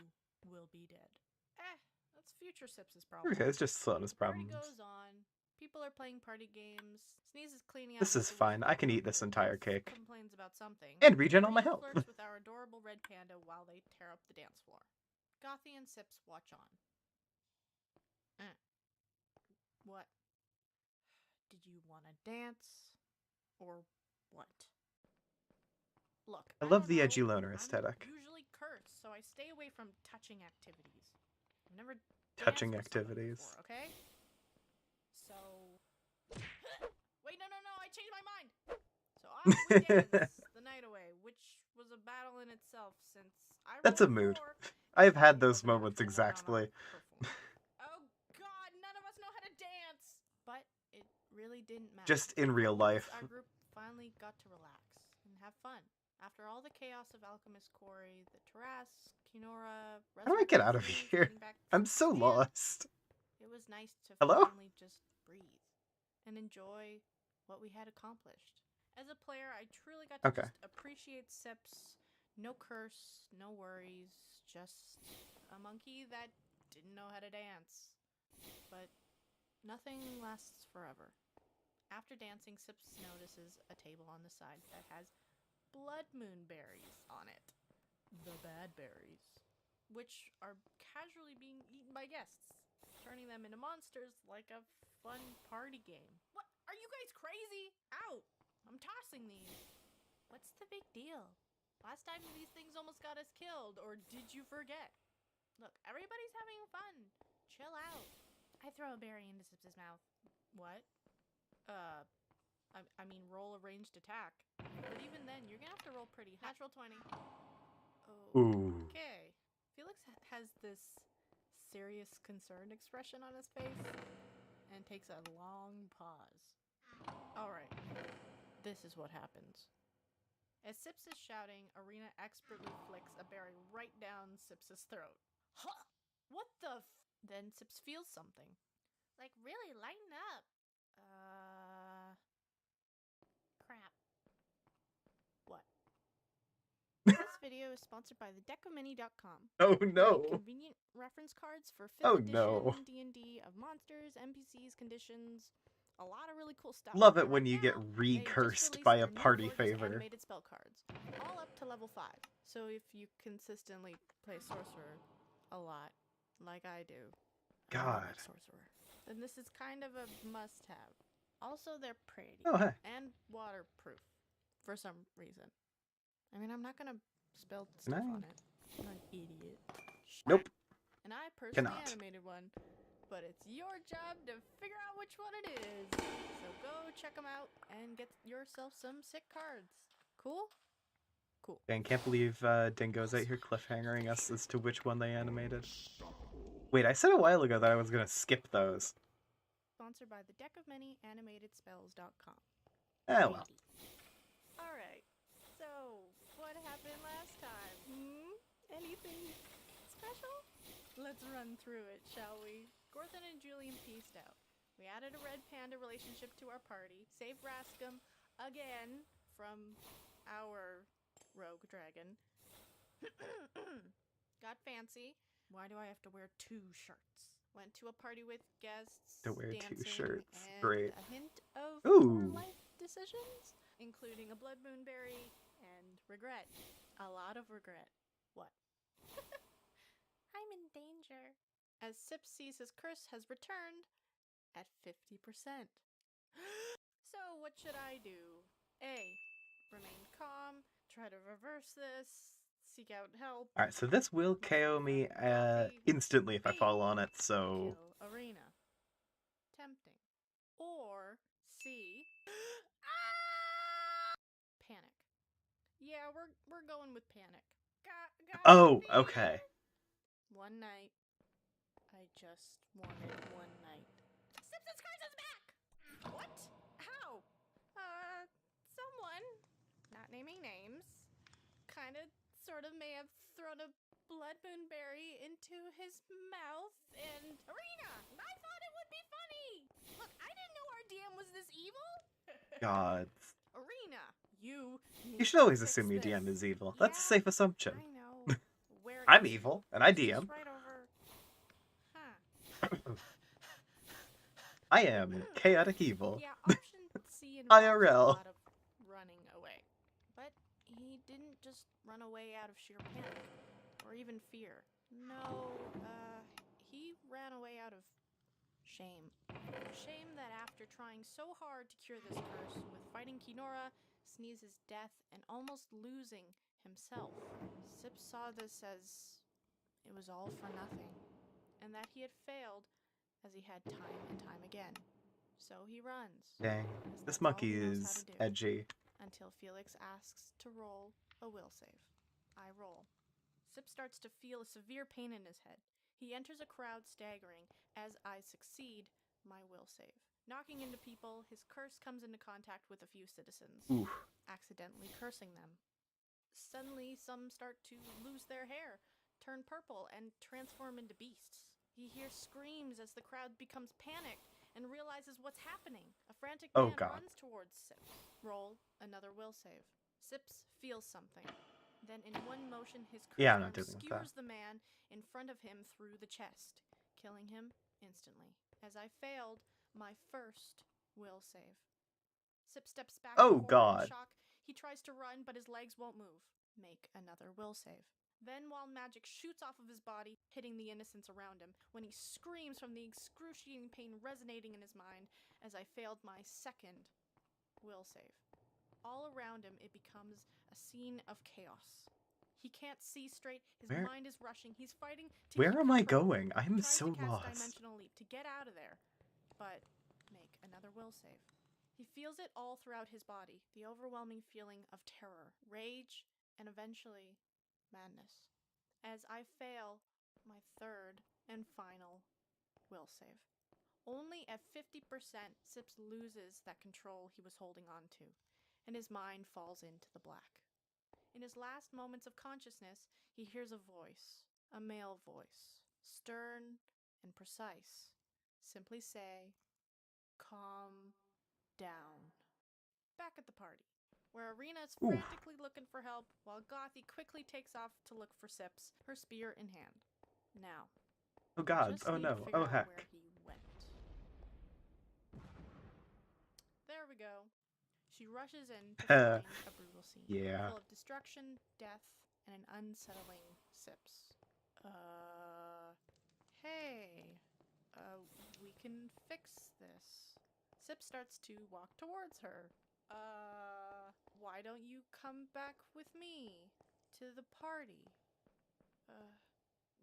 will be dead. That's future Sips' problem. Okay, it's just Sona's Party problems. goes on. People are playing party games. Sneeze is cleaning out. This is the fine. I wizard can eat this room. entire Wolf cake. complains about something. And regen all my Rena health. flirts with our adorable red panda while they tear up the dance floor. Gothy and Sips watch on. What? Did you want to dance? Or what? Look, I love don't the know. edgy loner I'm aesthetic. usually cursed, so I stay away from touching activities. I've never Touching danced with someone activities. before, okay? So wait, no, I changed my mind. So off we dance the night away, which was a battle in itself since I That's a rolled mood. 4. I've had and those wasn't a moments natural one on our exactly. performance. Oh god, none of us know how to dance. But it really didn't matter. Just in real life. Our group finally got to relax and have fun. After all the chaos of Alchemist Quarry, the Tarrasque, Kinora, How do I get out of resurrections, here? getting back I'm to so the end, lost. it was nice to Hello? finally just breathe and enjoy what we had accomplished. As a player, I truly got to Okay. just appreciate Sips. No curse, no worries, just a monkey that didn't know how to dance. But nothing lasts forever. After dancing, Sips notices a table on the side that has blood moon berries on it. The bad berries. Which are casually being eaten by guests, turning them into monsters like a fun party game. What? Are you guys crazy? Ow! I'm tossing these. What's the big deal? Last time these things almost got us killed, or did you forget? Look, everybody's having fun. Chill out. I throw a berry into Sips' mouth. What? I mean, roll a ranged attack. But even then, you're gonna have to roll pretty high. Natural 20. Ooh. Okay. Felix has this serious, concerned expression on his face and takes a long pause. Alright. This is what happens. As Sips is shouting, Arena expertly flicks a berry right down Sips' throat. Huh! What the f- Then Sips feels something. Like, really lighten up. Crap. What? This video is sponsored by thedecomini.com. Oh Make no. convenient reference cards for 5th Oh, edition no. D&D of monsters, NPCs, conditions, a lot of really cool stuff. Love it And when right you get now, they just recursed released by their a new party gorgeous favor. animated spell cards, all up to level 5. So if you consistently play sorcerer a lot, like I do, I'm a God. sorcerer, then this is kind of a must-have. Also, they're pretty Oh, hey. and waterproof for some reason. I mean, I'm not gonna spill stuff I? on it. I'm an idiot. Nope. And I personally Cannot. animated one, but it's your job to figure out which one it is. So go check them out and get yourself some sick cards. Cool? Cool. Dang, can't believe Dingo's out here cliffhangering us as to which one they animated. Wait, I said a while ago that I was gonna skip those. Sponsored by the Deck of Many AnimatedSpells.com. Oh well. Alright, so what happened last time? Anything special? Let's run through it, shall we? Gorthan and Julian pieced out. We added a red panda relationship to our party, saved Rascom again from our rogue dragon. Got fancy. Why do I have to wear 2 shirts? Went to a party with guests, To wear 2 dancing, shirts. and Great. a hint of Ooh. more life decisions, including a blood moonberry and regret. A lot of regret. What? I'm in danger. As Sip sees his curse has returned at 50%. So what should I do? A. Remain calm, try to reverse this, seek out help. Alright, so this will KO me instantly if I fall on it, so... Kill Arena. Tempting. Or C. Panic. Yeah, we're going with panic. Oh, okay. One night. I just wanted one night. Simpsons Curse is back! What? How? Someone, not naming names, kinda, sorta may have thrown a blood moonberry into his mouth and... Arena! I thought it would be funny! Look, I didn't know our DM was this evil! God. Arena, you You should always fix assume your this. DM is evil. That's a Yeah, safe assumption. I know. Where I'm is he? evil, and I He's DM. just right over... Huh. I am chaotic evil. Yeah, option C involves IRL. a lot of running away. But he didn't just run away out of sheer panic or even fear. No, he ran away out of shame. Shame that after trying so hard to cure this curse with fighting Kinora, Sneeze's death, and almost losing himself, Sip saw this as it was all for nothing, and that he had failed as he had time and time again. So he runs. Dang. as This that's all monkey he knows how is to do, edgy. until Felix asks to roll a will save. I roll. Sip starts to feel a severe pain in his head. He enters a crowd staggering. As I succeed my will save. Knocking into people, his curse comes into contact with a few citizens, Oof. accidentally cursing them. Suddenly, some start to lose their hair, turn purple, and transform into beasts. He hears screams as the crowd becomes panicked and realizes what's happening. A frantic Oh, man God. runs towards Sips. Roll another will save. Sips feels something. Then in one motion, his cursed Yeah, I'm not arm dealing with that. skewers the man in front of him through the chest, killing him instantly. As I failed my first will save. Sip steps back Oh, in horror God. and shock. He tries to run, but his legs won't move. Make another will save. Then, while magic shoots off of his body, hitting the innocents around him, when he screams from the excruciating pain resonating in his mind, as I failed my second will save. All around him, it becomes a scene of chaos. He can't see straight, his Where- mind is rushing, he's fighting to Where keep am I control. going? I'm Tries so to cast lost. Dimensional Leap to get out of there, but make another will save. He feels it all throughout his body, the overwhelming feeling of terror, rage, and eventually madness. As I fail my third and final will save. Only at 50%, Sips loses that control he was holding on to, and his mind falls into the black. In his last moments of consciousness, he hears a voice, a male voice, stern and precise. Simply say, calm down. Back at the party, where Arena is Oof. frantically looking for help, while Gothy quickly takes off to look for Sips, her spear in hand. Now, Oh, God. just Oh, need no. to figure Oh, out heck. where he went. There we go. She rushes in to find a brutal scene. Yeah. Full of destruction, death, and an unsettling Sips. Hey. We can fix this. Sip starts to walk towards her. Why don't you come back with me to the party?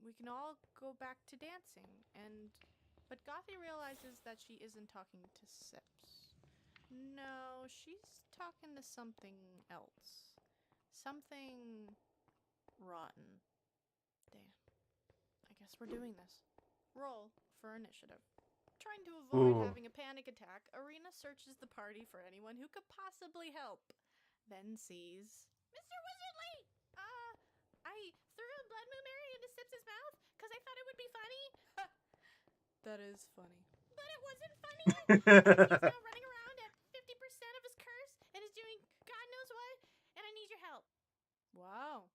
We can all go back to dancing and But Gothy realizes that she isn't talking to Sips. No, she's talking to something else. Something rotten. Damn. I guess we're doing this. Roll for initiative. Trying to avoid Ooh. having a panic attack, Arena searches the party for anyone who could possibly help. Then sees Mr. Wizardly! I threw a Blood Moon Berry into Sips's mouth because I thought it would be funny. That is funny. But it wasn't funny! He's now running around at 50% of his curse and is doing God knows what, and I need your help. Wow.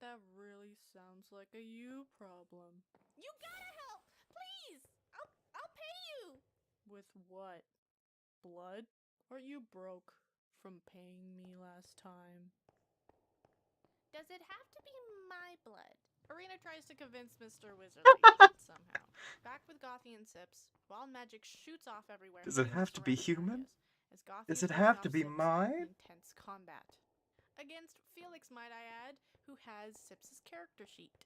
That really sounds like a you problem. You gotta help! Please! I'll pay you! With what? Blood? Or you broke from paying me last time? Does it have to be my blood? Arena tries to convince Mr. Wizardly somehow. Back with Gothy and Sips, wild magic shoots off everywhere. Does it hitting have to be surrounding human? areas, as Gothy Does it fighting have off to be Sips mine? in intense combat. Against Felix, might I add, who has Sips's character sheet.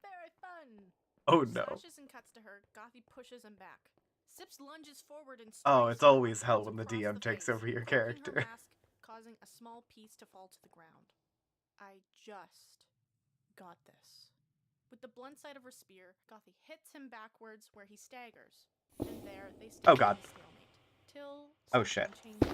Very fun! Oh no. Slashes and cuts to her, Gothy pushes him back. Sips lunges forward and Oh, strikes it's her always hell when the across DM takes face, over your cracking character. her mask, causing a small piece to fall to the ground. I just got this. With the blunt side of her spear, Gothy hits him backwards where he staggers. And there they stand Oh, God. in a stalemate. Till Oh, shit. something changes.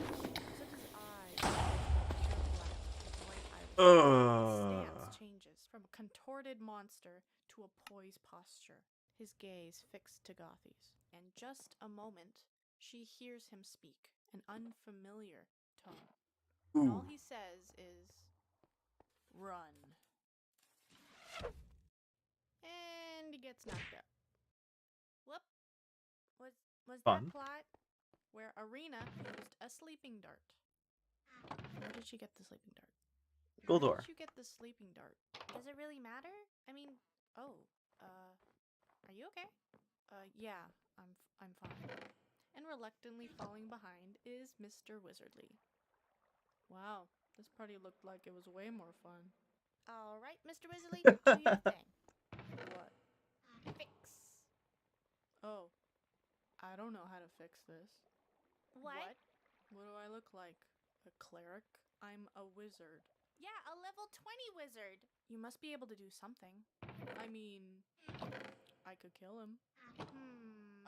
Sips's eyes turn black, with bright irises. His stance changes from a contorted monster to a poised posture, his gaze fixed to Gothy's. And just a moment, she hears him speak, an unfamiliar tone. And all Ooh. he says is, "Run." And he gets knocked out. Whoop. Was Fun. that plot where Arena used a sleeping dart? Where did she get the sleeping dart? Where Goldor. did you get the sleeping dart? Does it really matter? I mean, are you okay? Yeah, I'm fine. And reluctantly falling behind is Mr. Wizardly. Wow, this party looked like it was way more fun. All right, Mr. Wizardly, do your thing. What? Fix. Oh, I don't know how to fix this. What? What do I look like? A cleric? I'm a wizard. Yeah, a level 20 wizard. You must be able to do something. I mean, I could kill him.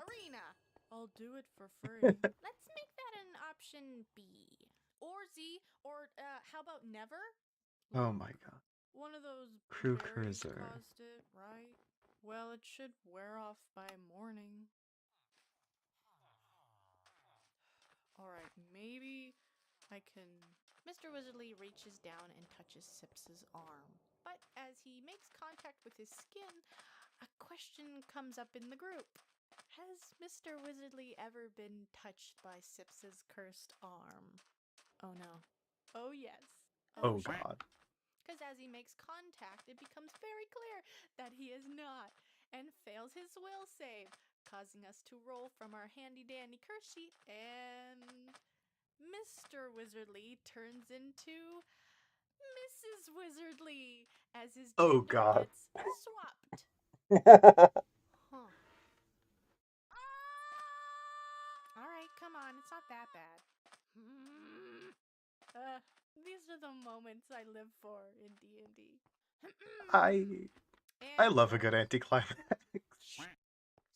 Arena! I'll do it for free. Let's make that an option B. Or Z, or how about never? Oh my god. One of those Crew berries cruiser. caused it, right? Well, it should wear off by morning. Alright, maybe I can... Mr. Wizardly reaches down and touches Sips's arm. But as he makes contact with his skin, a question comes up in the group. Has Mr. Wizardly ever been touched by Sips's cursed arm? Oh no. Oh yes. Oh shit. god. Because as he makes contact, it becomes very clear that he is not, and fails his will save, causing us to roll from our handy-dandy curse sheet, and Mr. Wizardly turns into Mrs. Wizardly as his Oh, gender God. gets swapped. Huh. Alright, come on, it's not that bad. These are the moments I live for in D&D. I love a good anticlimax.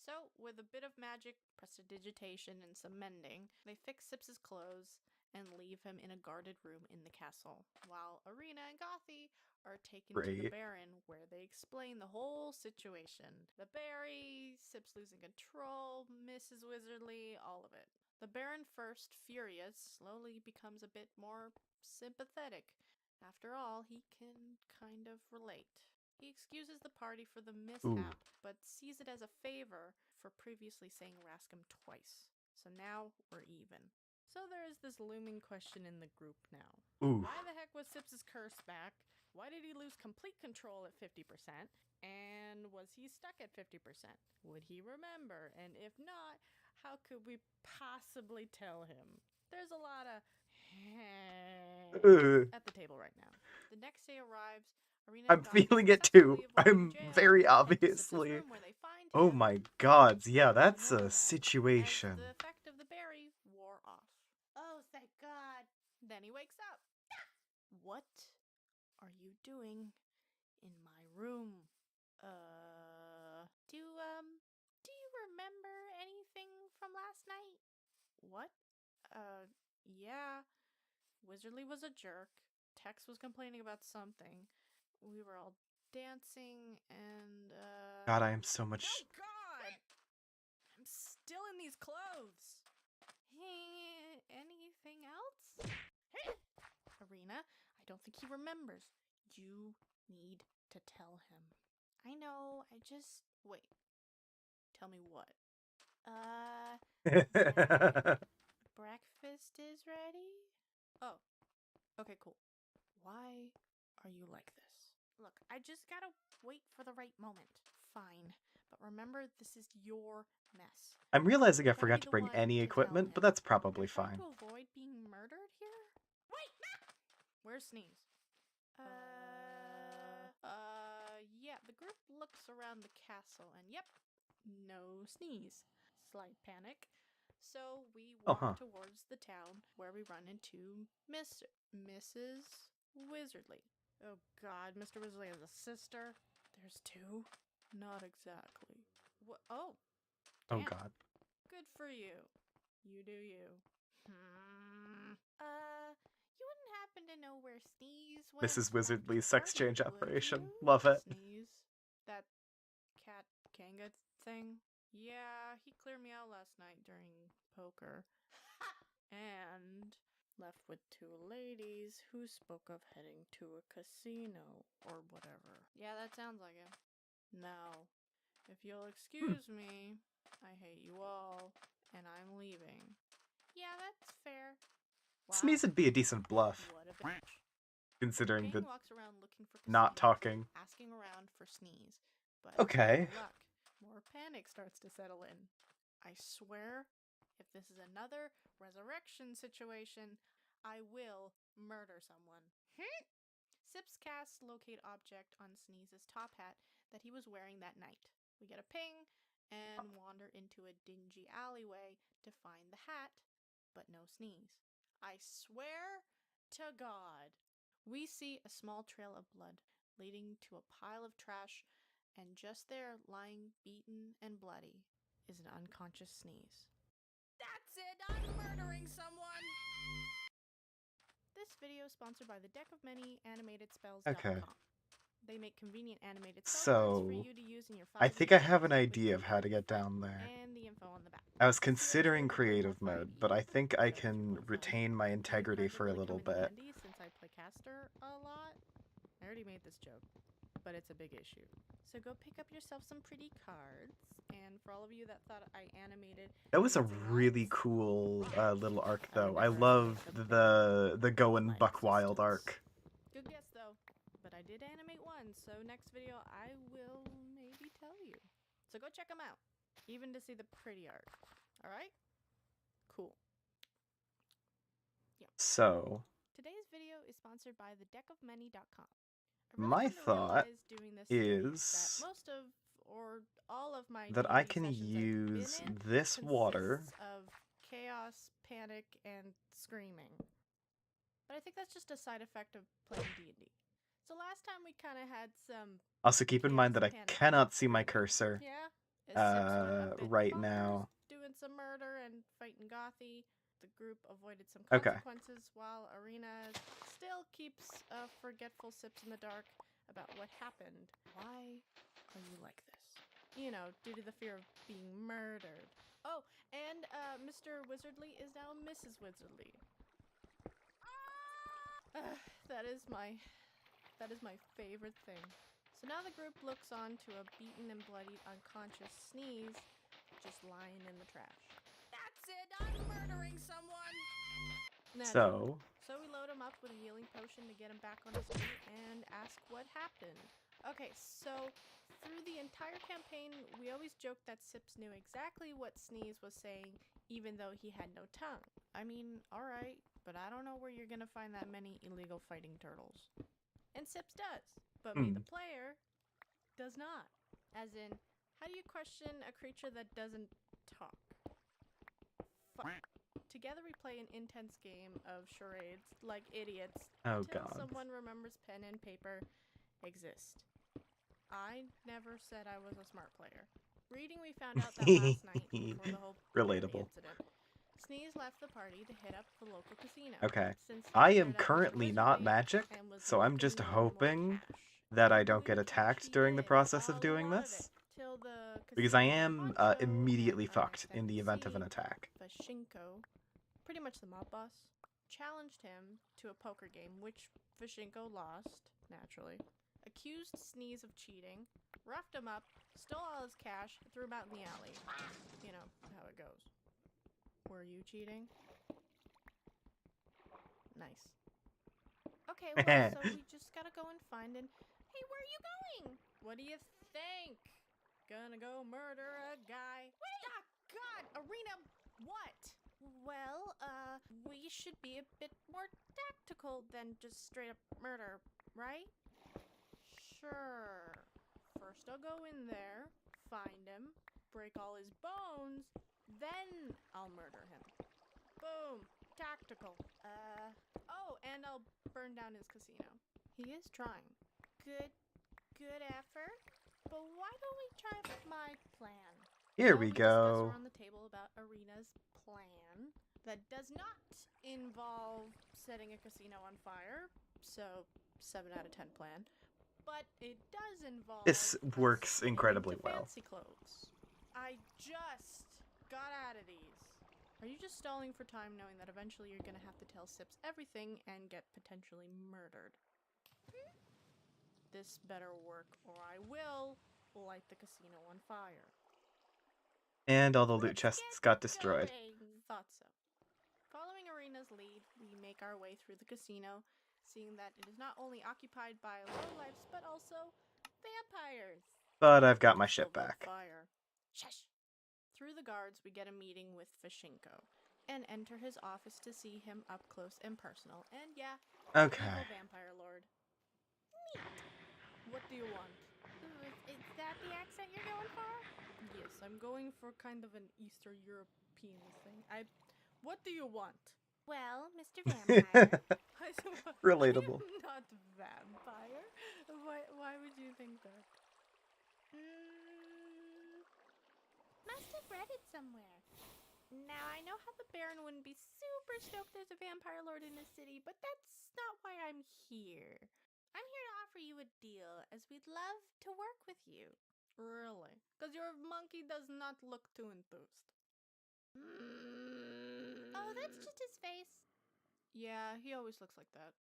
So, with a bit of magic, prestidigitation, and some mending, they fix Sips's clothes and leave him in a guarded room in the castle, while Arena and Gothy are taken to the Great. Baron, where they explain the whole situation. The berry, Sips losing control, Mrs. Wizardly, all of it. The Baron, first furious, slowly becomes a bit more sympathetic. After all, he can kind of relate. He excuses the party for the mishap, but sees it as a favor for previously saying Rascom twice. So now we're even. So there is this looming question in the group now. Ooh. Why the heck was Sips's curse back? Why did he lose complete control at 50%? And was he stuck at 50%? Would he remember? And if not, how could we possibly tell him? There's a lot of at the table right now. The next day arrives. Arena I'm and Gothy feeling it too. successfully avoid I'm jail, very and to Sips's obviously. room where they find Oh down. my god, yeah, that's Ignore a that, as situation. the effect of the berry wore off. Oh, thank God. Then he wakes up. What are you doing in my room? Do you remember anything from last night? What? Yeah. Wizardly was a jerk. Tex was complaining about something. We were all dancing and, God, I am so Oh, much. God! I'm still in these clothes. Hey, anything else? Arena, I don't think he remembers. You need to tell him. I know, I just... Wait. Tell me what? That breakfast is ready? Oh, okay, cool. Why are you like this? Look, I just gotta wait for the right moment. Fine, but remember, this is your mess. I'm realizing I You gotta forgot be to the bring one any to tell equipment, but him. that's probably You're trying fine. to avoid being murdered here? Wait! Where's Sneeze? Yeah, the group looks around the castle and yep, no Sneeze. Slight panic. So we walk towards the town where we run into Mrs. Wizardly. Oh God, Mr. Wizardly has a sister. There's two? Not exactly. What? Oh, Oh damn. god. Good for you. You do you. You wouldn't happen to know where Sneeze went Mrs. after Wizardly's sex party, change would operation. you? Love it. Sneeze. That cat Kanga thing? Yeah, he cleared me out last night during poker. And left with two ladies who spoke of heading to a casino or whatever. Yeah, that sounds like it. Now, if you'll excuse me, I hate you all, and I'm leaving. Yeah, that's fair. Wow. Sneeze would be a decent bluff, What a bitch. considering Gang the walks around looking for not casinos, talking. asking around for Sneeze, but Okay. no luck. More panic starts to settle in. I swear, if this is another resurrection situation, I will murder someone. Sips casts locate object on Sneeze's top hat that he was wearing that night. We get a ping and wander into a dingy alleyway to find the hat, but no Sneeze. I swear to God. We see a small trail of blood leading to a pile of trash, and just there, lying beaten and bloody, is an unconscious Sneeze. That's it! I'm murdering someone! This video is sponsored by the Deck of Many AnimatedSpells.com. Okay. They make convenient animated spell cards for So, you to use in your I 5e think I have spells an with idea of the how to art get in down front there. and the info on the back. I was This video's considering rated for creative more mode, 5e, but I think I so can 2.5. retain my The integrity cards for a really little come in bit. handy since I play caster a lot. I already made this joke, but it's a big issue. So go pick up yourself some pretty cards, and for all of you that thought I animated That was a dancing really lights, cool little arc, I though. would I never love make a the Going my Buck Wild existence. arc. Good guess though, but I did animate one, so next video I will maybe tell you. So go check them out, even to see the pretty art. Alright? Cool. Yeah. So, Today's video is sponsored by thedeckofmany.com. I my really come to thought realize doing this series is that most of or all of my that I D&D can sessions I've use been in this water. consists of chaos, panic, and screaming. But I think that's just a side effect of playing D&D. So last time we kind of had some Also, keep in mind chaos, that I panic, cannot see my screaming. cursor Yeah, as Sips went a bit right bonkers, now. doing some murder and fighting Gothy. The group avoided some Okay. consequences while Arena still keeps forgetful Sips in the dark about what happened. Why are you like this? You know, due to the fear of being murdered. Oh, and Mr. Wizardly is now Mrs. Wizardly. That is my favorite thing. So now the group looks on to a beaten and bloodied unconscious Sneeze just lying in the trash. That's it! I'm murdering someone! Naturally. So we load him up with a healing potion to get him back on his feet and ask what happened. Okay, so through the entire campaign, we always joked that Sips knew exactly what Sneeze was saying, even though he had no tongue. I mean, alright, but I don't know where you're gonna find that many illegal fighting turtles. And Sips does, but me, the player, does not. As in, How do you question a creature that doesn't talk? Fuck. Together we play an intense game of charades like idiots Oh till god. someone remembers pen and paper exist. I never said I was a smart player. Reading, we found out that last night before the whole party Relatable. incident. Sneeze left the party to hit up the local casino. Okay. Since he I was am there that currently Mr. not Wizardly magic, and was so I'm making just more and more hoping cash. that I And don't get good cash attacked he during the did, process of a doing lot of this. it, till the Because I casino am honcho immediately and fucked in the event of an unexpected attack. Vashinko, pretty much the mob boss, challenged him to a poker game, which Vashinko lost, naturally. Accused Sneeze of cheating, roughed him up, stole all his cash, threw him out in the alley. You know how it goes. Were you cheating? Nice. Okay, well, so we just gotta go and find an... Hey, where are you going? What do you think? Gonna go murder a guy? Wait! Ah, God! Arena, what? Well, we should be a bit more tactical than just straight up murder, right? Sure. First I'll go in there, find him, break all his bones, then I'll murder him. Boom. Tactical. Oh, and I'll burn down his casino. He is trying. Good effort. But why don't we try my plan? Here So we discuss go. around the table about Arena's plan that does not involve setting a casino on fire. So, 7 out of 10 plan. But it does involve This us works getting incredibly into well. fancy clothes. I just got out of these. Are you just stalling for time knowing that eventually you're gonna have to tell Sips everything and get potentially murdered? This better work or I will light the casino on fire. And all the loot Let's chests get got destroyed. going. Thought so. Following Arena's lead, we make our way through the casino, seeing that it is not only occupied by lowlifes, but also vampires. But I've got my Still ship build back. Fire. Shush. Through the guards, we get a meeting with Vashinko and enter his office to see him up close and personal. And yeah, Okay. evil vampire lord. Neat. What do you want? Is that the accent you're going for? Yes, I'm going for kind of an Eastern European thing. What do you want? Well, Mr. Vampire. Relatable. I'm not vampire. Why would you think that? Must have read it somewhere. Now, I know how the Baron wouldn't be super stoked there's a vampire lord in the city, but that's not why I'm here. I'm here to offer you a deal, as we'd love to work with you. Really? Because your monkey does not look too enthused. Oh, that's just his face. Yeah, he always looks like that.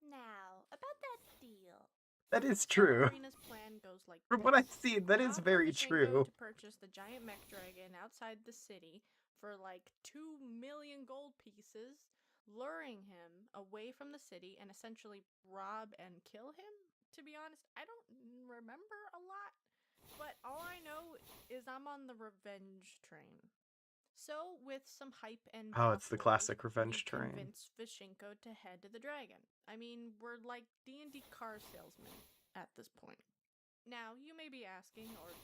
Now, about that deal. That is So true. Arena's plan goes like From what I've this. seen, that is Offer very Vashinko true. to purchase the giant mech dragon outside the city for like 2 million gold pieces, luring him away from the city and essentially rob and kill him. To be honest, I don't remember a lot, but all I know is I'm on the revenge train. So, with some hype and Oh, it's the baffles, classic revenge we train. convince Vashinko to head to the dragon. I mean, we're like D&D car salesmen at this point. Now, you may be asking, or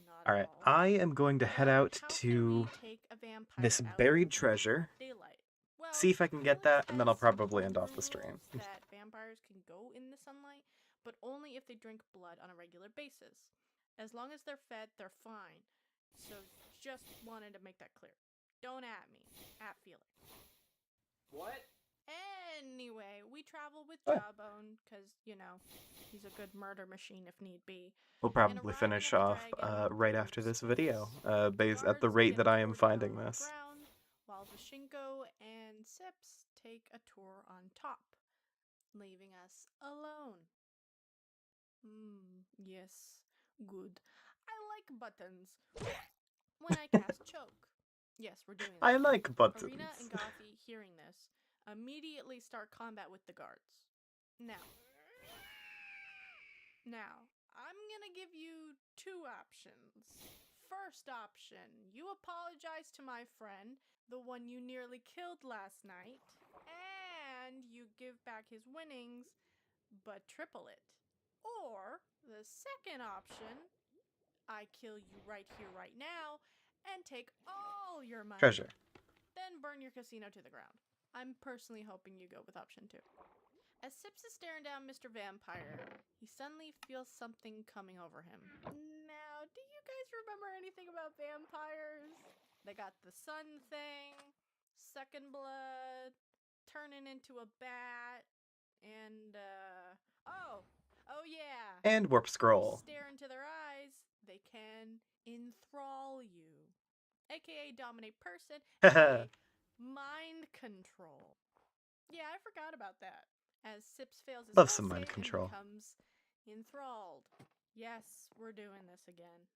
not Alright, at all, I am going to head well, out how can to we take a vampire this out buried in treasure. daylight? Well, See if I can get Felix that, and then I'll has some probably end off the stream. rules that vampires can go in the sunlight, but only if they drink blood on a regular basis. As long as they're fed, they're fine. So, just wanted to make that clear. Don't at me. At Felix. What? Anyway, we travel with Oh. Jawbone, because, you know, he's a good murder machine if need be. We'll And probably arriving finish at the off dragon, right the after groups this video, split. based at the Guards rate begin that I am torture finding on the this. ground, while Vashinko and Sips take a tour on top, leaving us alone. Yes, good. I like buttons. When I cast choke. Yes, we're doing that. I like buttons. Arena and Gothy, hearing this, immediately start combat with the guards. Now, I'm gonna give you 2 options. First option, you apologize to my friend, the one you nearly killed last night, and you give back his winnings, but triple it. Or, the second option, I kill you right here, right now, and take all your money. Treasure. Then burn your casino to the ground. I'm personally hoping you go with option 2. As Sips is staring down Mr. Vampire, he suddenly feels something coming over him. Now, do you guys remember anything about vampires? They got the sun thing, sucking blood, turning into a bat, and, oh yeah. And warp scroll. Stare into their eyes, they can enthrall you. AKA dominate person, aka mind control. Yeah, I forgot about that. As Sips fails his Love will some mind save control. and becomes enthralled. Yes, we're doing this again.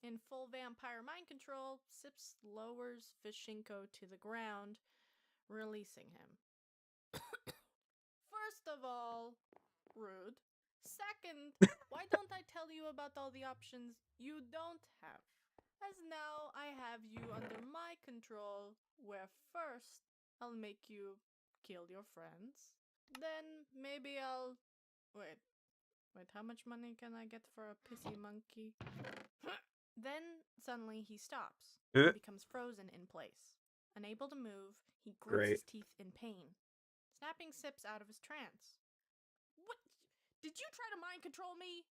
In full vampire mind control, Sips lowers Vishenko to the ground, releasing him. First of all, rude. Second, why don't I tell you about all the options you don't have? As now I have you under my control, where first I'll make you kill your friends. Then maybe I'll... Wait, how much money can I get for a pissy monkey? Then suddenly he stops. He becomes frozen in place. Unable to move, he grits his teeth in pain, snapping Sips out of his trance. What? Did you try to mind control me?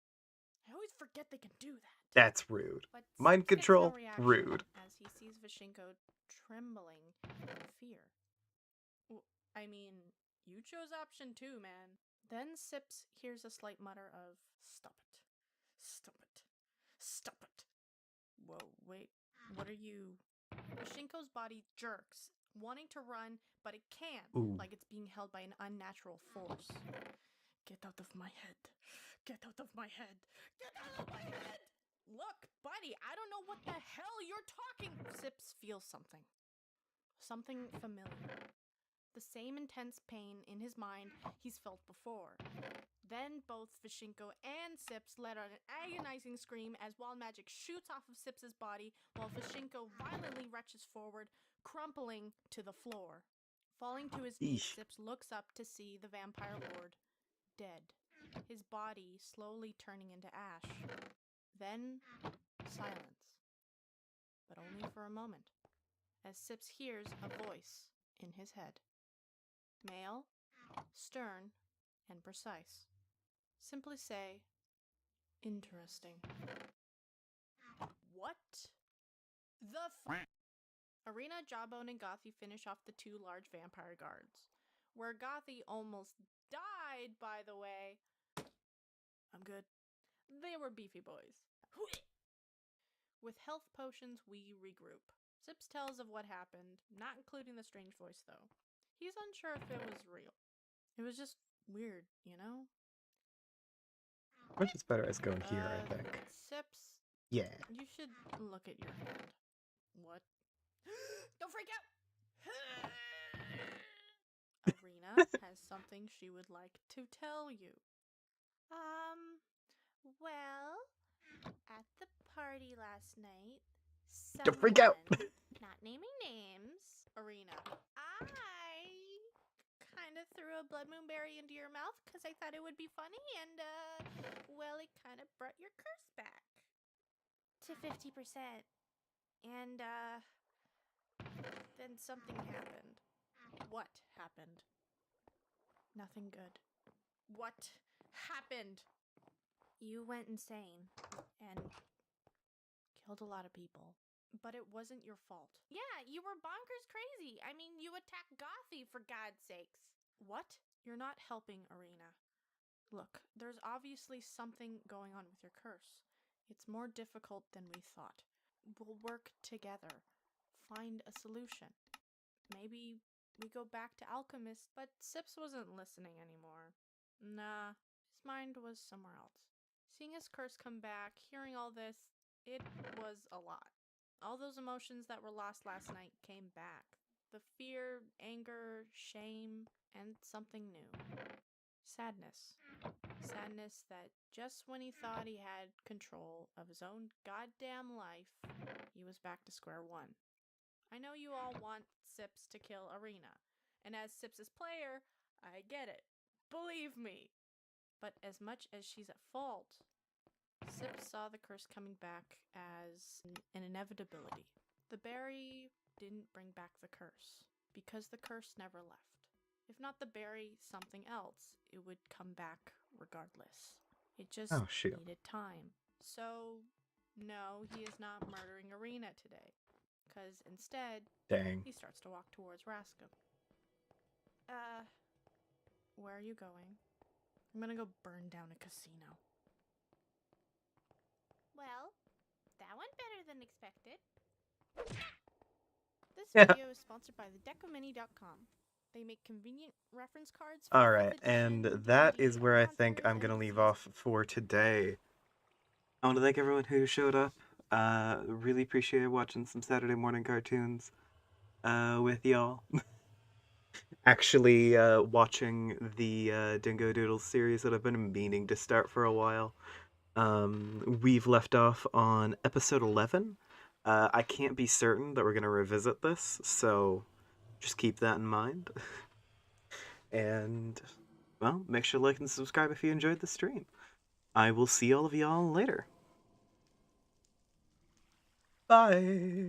I always forget they can do that. That's rude. But Mind Sips gets no control, reaction rude. as he sees Vishenko trembling in fear. I mean, you chose option 2, man. Then Sips hears a slight mutter of, "Stop it. Stop it. Stop it." Whoa, wait, what are you... Vishenko's body jerks, wanting to run, but it can't, like it's being held by an unnatural force. Get out of my head. Get out of my head. Get out of my head! Look, buddy, I don't know what the hell you're talking... Sips feels something. Something familiar. The same intense pain in his mind he's felt before. Then both Vishenko and Sips let out an agonizing scream as wild magic shoots off of Sips's body while Vishenko violently retches forward, crumpling to the floor. Falling to his knees, Sips looks up to see the vampire lord dead, his body slowly turning into ash. Then silence, but only for a moment, as Sips hears a voice in his head. Male, stern, and precise. Simply say, interesting. What the Arena, Jawbone, and Gothy finish off the 2 large vampire guards. Where Gothy almost died, by the way. I'm good. They were beefy boys. With health potions, we regroup. Sips tells of what happened, not including the strange voice, though. He's unsure if it was real. It was just weird, you know? Much is better as going here, I think. Sips, Yeah. you should look at your hand. What? Don't freak out! Arena has something she would like to tell you. Well, at the party last night, Don't freak out! Not naming names, Arena, I kind of threw a blood moonberry into your mouth because I thought it would be funny, and, well, it kind of brought your curse back to 50%. And, then something happened. What happened? Nothing good. What happened? You went insane and killed a lot of people. But it wasn't your fault. Yeah, you were bonkers crazy. I mean, you attacked Gothy, for God's sakes. What? You're not helping, Arena. Look, there's obviously something going on with your curse. It's more difficult than we thought. We'll work together. Find a solution. Maybe we go back to Alchemist, but Sips wasn't listening anymore. Nah, his mind was somewhere else. Seeing his curse come back, hearing all this, it was a lot. All those emotions that were lost last night came back. The fear, anger, shame, and something new. Sadness. Sadness that just when he thought he had control of his own goddamn life, he was back to square one. I know you all want Sips to kill Arena, and as Sips' player, I get it. Believe me. But as much as she's at fault, Sip saw the curse coming back as an inevitability. The berry didn't bring back the curse, because the curse never left. If not the berry, something else, it would come back regardless. It just Oh, shoot. needed time. So, no, he is not murdering Arena today, because instead, Dang. he starts to walk towards Rascom. Where are you going? I'm gonna go burn down a casino. Well, that went better than expected. This video is sponsored by thedecomini.com. They make convenient reference cards for Alright, 5th edition and that D&D is where I think Adventures I'm gonna and leave seasons. off for today. I want to thank everyone who showed up. Really appreciated watching some Saturday morning cartoons with y'all. Actually, watching the Dingo Doodles series that I've been meaning to start for a while. We've left off on episode 11. I can't be certain that we're going to revisit this, so just keep that in mind. And, well, make sure to like and subscribe if you enjoyed the stream. I will see all of y'all later. Bye!